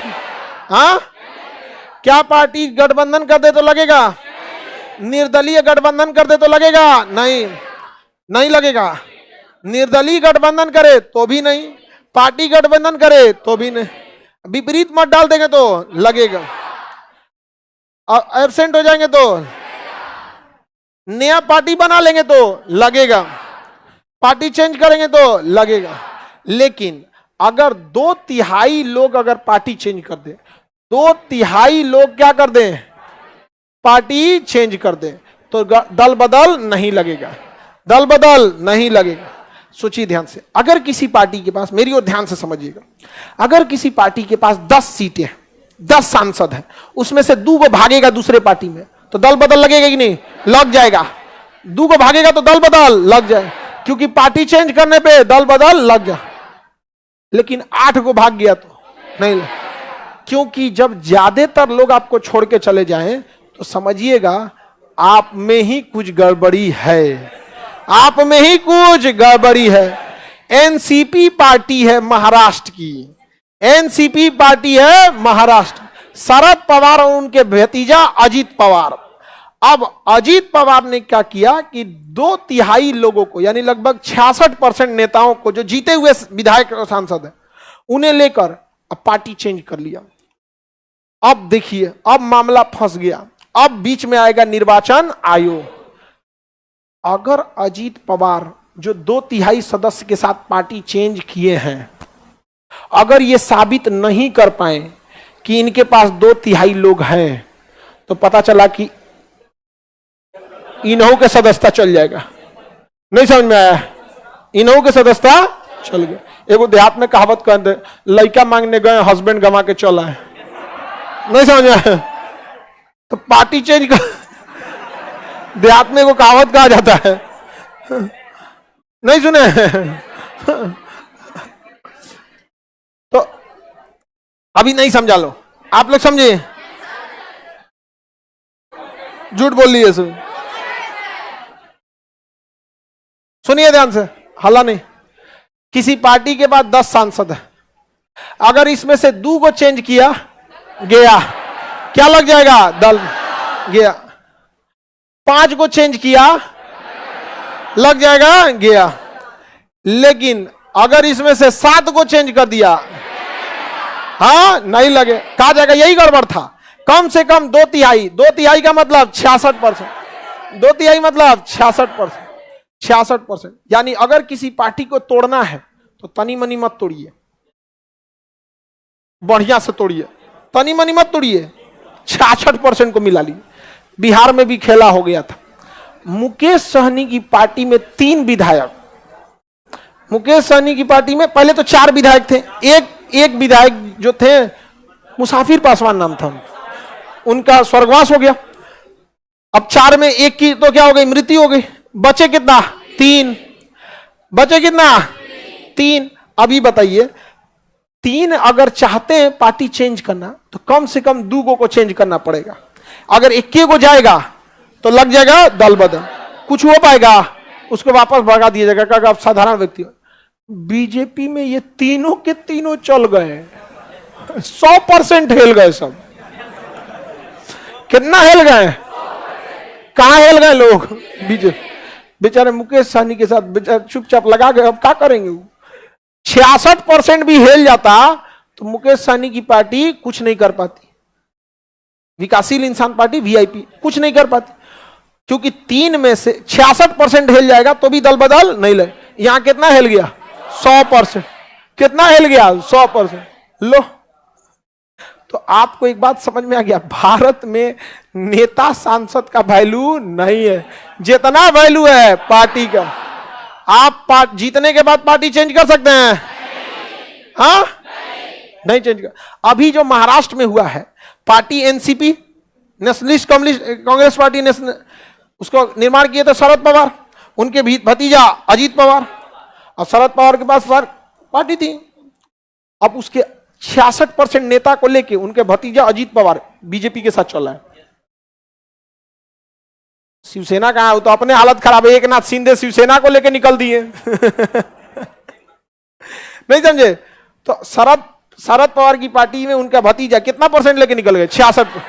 हाँ, क्या पार्टी गठबंधन कर दे तो लगेगा? निर्दलीय गठबंधन कर दे तो लगेगा? नहीं, नहीं लगेगा। निर्दलीय गठबंधन करे तो भी नहीं, पार्टी गठबंधन करे तो भी नहीं, विपरीत मत डाल देंगे तो लगेगा, एब्सेंट हो जाएंगे तो, नया पार्टी बना लेंगे तो लगेगा, पार्टी चेंज करेंगे तो लगेगा। लेकिन अगर 2/3 लोग अगर पार्टी चेंज कर दे, 2/3 लोग क्या कर दें, पार्टी चेंज कर दे, तो दल बदल नहीं लगेगा, दल बदल नहीं लगेगा। सोचिए ध्यान से, अगर किसी पार्टी के पास, मेरी ओर ध्यान से समझिएगा, अगर किसी पार्टी के पास 10 सीटें, 10 सांसद हैं, उसमें से 2 को भागेगा दूसरे पार्टी में, तो दल बदल लगेगा कि नहीं? लग जाएगा। 2 को भागेगा तो दल बदल लग जाए, क्योंकि पार्टी चेंज करने पे दल बदल लग जाए। लेकिन 8 को भाग गया तो नहीं लग, क्योंकि जब ज्यादातर लोग आपको छोड़ के चले जाएं तो समझिएगा आप में ही कुछ गड़बड़ी है, आप में ही कुछ गड़बड़ी है। एनसीपी पार्टी है महाराष्ट्र की, एनसीपी पार्टी है महाराष्ट्र, शरद पवार और उनके भतीजा अजीत पवार। अब अजीत पवार ने क्या किया कि 2/3 लोगों को, यानी लगभग 66% नेताओं को, जो जीते हुए विधायक और सांसद है, उन्हें लेकर अब पार्टी चेंज कर लिया। अब देखिए, अब मामला फंस गया, अब बीच में आएगा निर्वाचन आयोग। अगर अजीत पवार जो 2/3 सदस्य के साथ पार्टी चेंज किए हैं, अगर ये साबित नहीं कर पाए कि इनके पास 2/3 लोग हैं, तो पता चला कि इन्हों के सदस्यता चल जाएगा। नहीं समझ में आया? इन्हों के सदस्यता चल गया। एगो देहात में कहावत कर दे, लड़का मांगने गए हस्बैंड गवा के चला है। नहीं समझ में आया? तो पार्टी चेंज कर, देहात में एगो कहावत कहा जाता है, नहीं सुने? तो अभी नहीं समझा लो, आप लोग समझे? झूठ बोल लिए सुनिए ध्यान से, हल्ला नहीं। किसी पार्टी के पास 10 सांसद है, अगर इसमें से 2 को चेंज किया गया, क्या लग जाएगा? दल गया। 5 को चेंज किया, लग जाएगा गया। लेकिन अगर इसमें से 7 को चेंज कर दिया, हाँ नहीं लगे, कहा जाएगा यही गड़बड़ था। कम से कम 2/3, 2/3 का मतलब 66%, 2/3 मतलब 66%, 66%। यानी अगर किसी पार्टी को तोड़ना है तो तनी मनी मत तोड़िए, बढ़िया से तोड़िए, तनी मनी मत तोड़िए। 66% को मिला ली। बिहार में भी खेला हो गया था। मुकेश सहनी की पार्टी में 3 विधायक, मुकेश सहनी की पार्टी में पहले तो 4 विधायक थे, एक विधायक जो थे मुसाफिर पासवान नाम था, उनका स्वर्गवास हो गया। अब 4 में 1 की तो क्या हो गई? मृत्यु हो गई। बचे कितना? 3। बचे कितना? 3। अभी बताइए, 3 अगर चाहते हैं पार्टी चेंज करना तो कम से कम 2 को चेंज करना पड़ेगा। अगर 1 को जाएगा तो लग जाएगा दल बदल, कुछ हो पाएगा, उसको वापस भगा दिया जाएगा, क्योंकि आप साधारण व्यक्ति हो। बीजेपी में ये तीनों के तीनों चल गए, 100% हिल गए सब। कितना हिल गए? कहां हिल गए लोग? बीजेपी। बेचारे मुकेश सहनी के साथ बेचारे चुपचाप लगा गए, अब क्या करेंगे? 66% भी हिल जाता तो मुकेश सहनी की पार्टी कुछ नहीं कर पाती। विकासशील इंसान पार्टी वीआईपी कुछ नहीं कर पाती, क्योंकि 3 में से 66% हिल जाएगा तो भी दल बदल नहीं लगे। यहां कितना हिल गया? 100%। कितना हिल गया? 100%। लो, तो आपको एक बात समझ में आ गया, भारत में नेता सांसद का वैल्यू नहीं है, जितना वैल्यू है पार्टी का। आप जीतने के बाद पार्टी चेंज कर सकते हैं? हाँ, नहीं चेंज कर। अभी जो महाराष्ट्र में हुआ है, party NCP, nationalist Congress party, उसको निर्माण किए थे शरद पवार, उनके भतीजा अजीत पवार, और शरद पवार के पास पार्टी थी। अब उसके 66% नेता को लेके उनके भतीजा अजीत पवार बीजेपी के साथ चल रहा है। शिवसेना कहां है? वो तो अपने हालत खराब है। एक नाथ शिंदे शिवसेना को लेके निकल दिए। नहीं समझे? तो शरद पवार की पार्टी में उनका भतीजा कितना % लेके निकल गए? 66।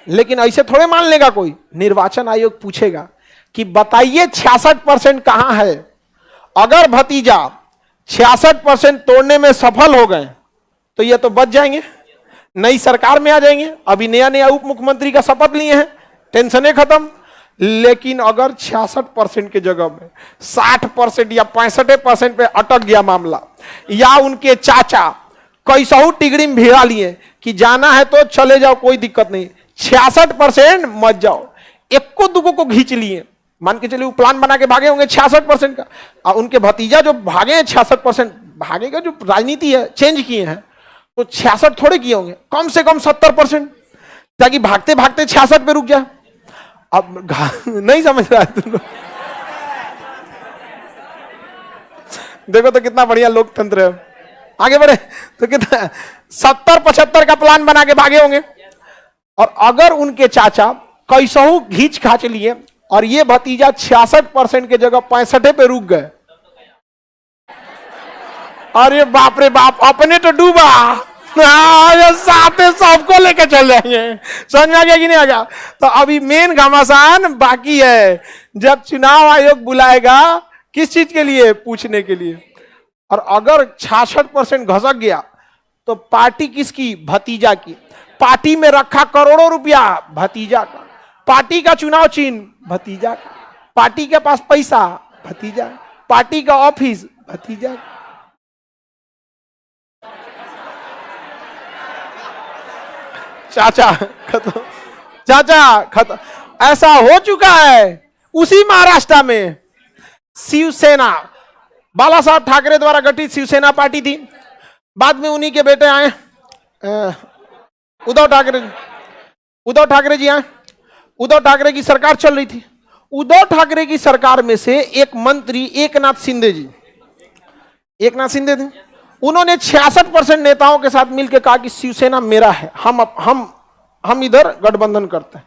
लेकिन ऐसे थोड़े मान लेगा कोई। निर्वाचन आयोग पूछेगा कि बताइए 66% कहां है। अगर भतीजा 66% तोड़ने में सफल हो गए तो ये तो बच जाएंगे, नई सरकार में आ जाएंगे। अभी नया उप मुख्यमंत्री का शपथ लिए हैं, टेंशनें खत्म। लेकिन अगर 66% की जगह में 60% या 65% पे अटक गया मामला, या उनके चाचा कैसा टिगड़ी में भिड़ा लिए कि जाना है तो चले जाओ, कोई दिक्कत नहीं, 66% मत जाओ, एक दुगो को खींच लिए, मान के चलिए वो प्लान बना के भागे होंगे 66% का, और उनके भतीजा जो भागे हैं 66%, भागे का जो राजनीति है चेंज किए हैं, तो 66 थोड़े किए होंगे, कम से कम 70%, ताकि भागते भागते 66 पे रुक जाए। अब नहीं समझ रहा है तुम लोग? देखो तो कितना बढ़िया लोकतंत्र है। आगे बढ़े तो कितना 70-75 का प्लान बना के भागे होंगे। और अगर उनके चाचा कैसहू घींच खाच लिए और ये भतीजा 66% के जगह 65 पे रुक गए, अरे बाप रे बाप, अपने तो डूबा, साथ सबको लेके चल जाएंगे। समझ में आ गया कि नहीं आ गया? तो अभी मेन घमासान बाकी है, जब चुनाव आयोग बुलाएगा किस चीज के लिए? पूछने के लिए। और अगर 66% घसक गया तो पार्टी किसकी? भतीजा की। पार्टी में रखा करोड़ों रुपया भतीजा का, पार्टी का चुनाव चिन्ह भतीजा का, पार्टी के पास पैसा भतीजा, पार्टी का ऑफिस भतीजा। चाचा खत्म, चाचा खत्म। ऐसा हो चुका है। उसी महाराष्ट्र में शिवसेना, बाला साहब ठाकरे द्वारा गठित शिवसेना पार्टी थी, बाद में उन्हीं के बेटे आए उद्धव ठाकरे जी आए। उद्धव ठाकरे की सरकार चल रही थी। उद्धव ठाकरे की सरकार में से एक मंत्री एकनाथ शिंदे थे, उन्होंने 66% नेताओं के साथ मिलकर कहा कि शिवसेना मेरा है, हम इधर गठबंधन करते हैं।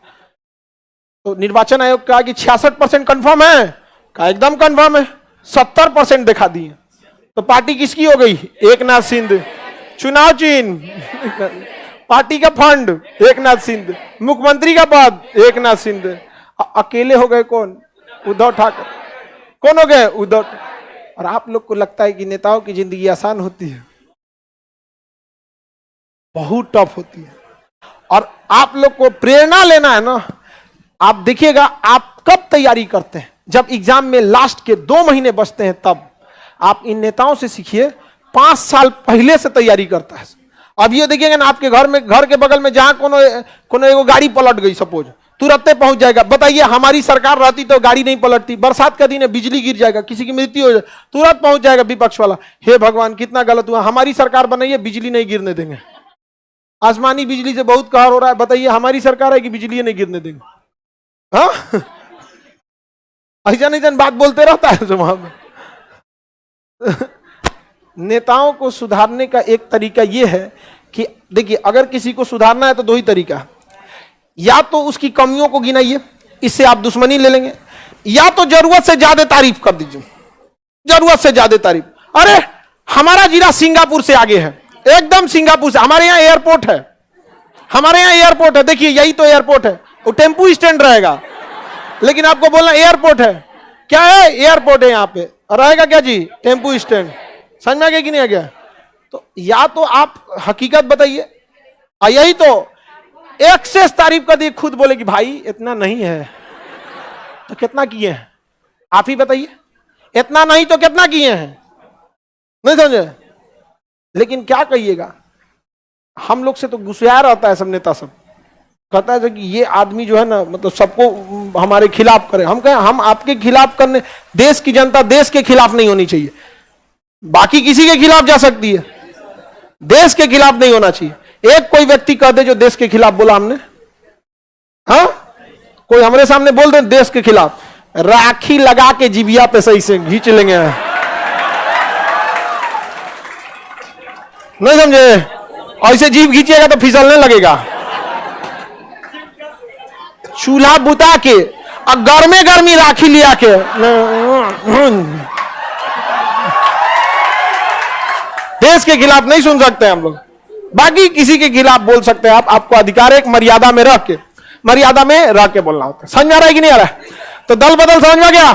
तो निर्वाचन आयोग कहा कि 66% कंफर्म है? कहा एकदम कंफर्म है। 70% दिखा दिए। तो पार्टी किसकी हो गई? एकनाथ शिंदे। चुनाव चिन्ह पार्टी का फंड एकनाथ शिंदे, मुख्यमंत्री का पद एकनाथ शिंदे। अकेले हो गए कौन? उद्धव ठाकरे। कौन हो गए? उद्धव। और आप लोग को लगता है कि नेताओं की जिंदगी आसान होती है? बहुत टफ होती है। और आप लोग को प्रेरणा लेना है ना, आप देखिएगा आप कब तैयारी करते हैं, जब एग्जाम में लास्ट के 2 महीने बचते हैं, तब आप इन नेताओं से सीखिए। 5 साल पहले से तैयारी करता है। अब ये देखिएगा ना, आपके घर के बगल में जहां कोनो एगो गाड़ी पलट गई, सपोज तुरंत पहुंच जाएगा। बताइए हमारी सरकार रहती तो गाड़ी नहीं पलटती। बरसात का दिन है, बिजली गिर जाएगा, किसी की मृत्यु हो जाए, तुरंत पहुंच जाएगा विपक्ष वाला, हे भगवान कितना गलत हुआ, हमारी सरकार बनाइए, बिजली नहीं गिरने देंगे। आसमानी बिजली से बहुत कहर हो रहा है, बताइए हमारी सरकार है कि बिजली नहीं गिरने देंगे? हाँ, ऐसा नहीं बात बोलते रहता है वहां में। नेताओं को सुधारने का एक तरीका यह है कि देखिए, अगर किसी को सुधारना है तो 2 ही तरीका, या तो उसकी कमियों को गिनाइए, इससे आप दुश्मनी ले लेंगे, या तो जरूरत से ज्यादा तारीफ कर दीजिए। जरूरत से ज्यादा तारीफ, अरे हमारा जिला सिंगापुर से आगे है, एकदम सिंगापुर से, हमारे यहाँ एयरपोर्ट है, हमारे यहाँ एयरपोर्ट है, देखिए यही तो एयरपोर्ट है, वो टेम्पू स्टैंड रहेगा, लेकिन आपको बोलना एयरपोर्ट है, क्या है? एयरपोर्ट है, यहाँ पे रहेगा क्या जी? Tempo stand. समझ में आ गया कि नहीं आ गया? तो या तो आप हकीकत बताइए, यही तो एक्सेस तारीफ कर दी, खुद बोले कि भाई इतना नहीं है तो कितना किए हैं? आप ही बताइए, इतना नहीं तो कितना किए हैं? नहीं समझे? लेकिन क्या कहिएगा, हम लोग से तो गुस्सा रहता है सब नेता सब, कहता है कि ये आदमी जो है ना मतलब सबको हमारे खिलाफ करे। हम कहें हम आपके खिलाफ करने, देश की जनता देश के खिलाफ नहीं होनी चाहिए, बाकी किसी के खिलाफ जा सकती है, देश के खिलाफ नहीं होना चाहिए। एक कोई व्यक्ति कह दे जो देश के खिलाफ बोला हमने, हाँ कोई हमारे सामने बोल दे देश के खिलाफ, राखी लगा के जिबिया पे सही से खींच लेंगे। नहीं समझे? ऐसे जीभ खींचिएगा तो फिसलने लगेगा। चूल्हा बुता के और गर्मे गर्मी राखी लिया के, देश के खिलाफ नहीं सुन सकते हम लोग, बाकी किसी के खिलाफ बोल सकते हैं आप, आपको अधिकार है एक मर्यादा में रह के, मर्यादा में रह के बोलना होता है। समझ आ रहा है कि नहीं आ रहा है? तो दल बदल समझ में गया?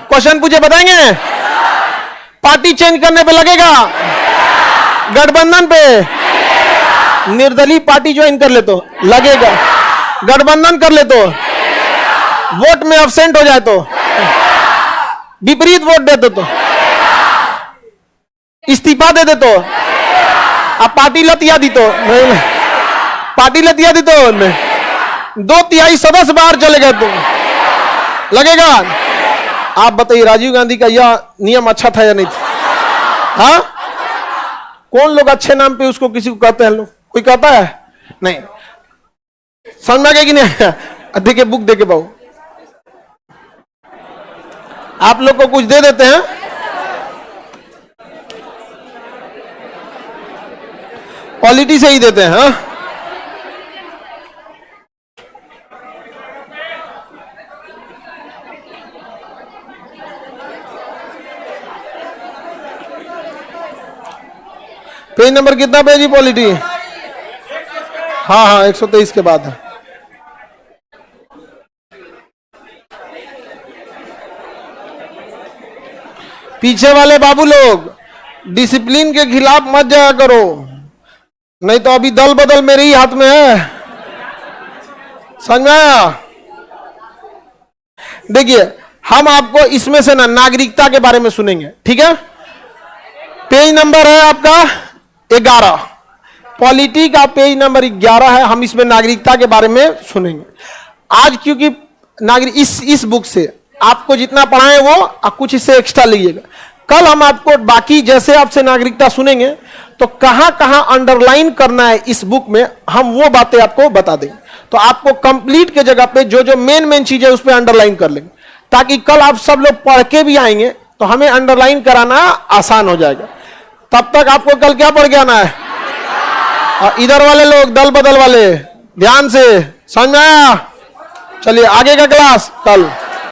क्वेश्चन पूछे बताएंगे? पार्टी चेंज करने पे लगेगा? गठबंधन पे? निर्दलीय पार्टी ज्वाइन कर ले तो लगेगा, गठबंधन कर ले तो, वोट में एब्सेंट हो जाए तो, विपरीत वोट दे दे तो, इस्तीफा दे दे तो, अब पार्टी लतिया दी तो, पार्टी लतिया दी तो, 2/3 सदस्य बाहर चले गए तो लगेगा? आप बताइए राजीव गांधी का यह नियम अच्छा था या नहीं था? हाँ, कौन लोग अच्छे नाम पे उसको किसी को कहते हैं लोग? कोई कहता है? नहीं। समझ में आ गया कि नहीं? देखिए बुक देके पाओ, आप लोग को कुछ दे देते हैं, पॉलिटी से ही देते हैं। हाँ? पेज नंबर कितना पेज ही पॉलिटी? हाँ हाँ 123 के बाद है। पीछे वाले बाबू लोग डिसिप्लिन के खिलाफ मत जाया करो, नहीं तो अभी दल बदल मेरे ही हाथ में है। समझ में आया? देखिए हम आपको इसमें से ना नागरिकता के बारे में सुनेंगे, ठीक है? पेज नंबर है आपका 11, पॉलिटी का पेज नंबर 11 है। हम इसमें नागरिकता के बारे में सुनेंगे आज, क्योंकि नागरिक इस बुक से आपको जितना पढ़ाएं वो कुछ इससे एक्स्ट्रा लीजिएगा। कल हम आपको बाकी जैसे आपसे नागरिकता सुनेंगे तो कहां कहां अंडरलाइन करना है इस बुक में, हम वो बातें आपको बता देंगे। तो आपको कंप्लीट के जगह पे जो जो मेन चीज है उस पर अंडरलाइन कर लेंगे, ताकि कल आप सब लोग पढ़ के भी आएंगे तो हमें अंडरलाइन कराना आसान हो जाएगा। तब तक आपको कल क्या पढ़ के आना है? और इधर वाले लोग दल बदल वाले ध्यान से, समझ में आया? चलिए आगे का क्लास कल।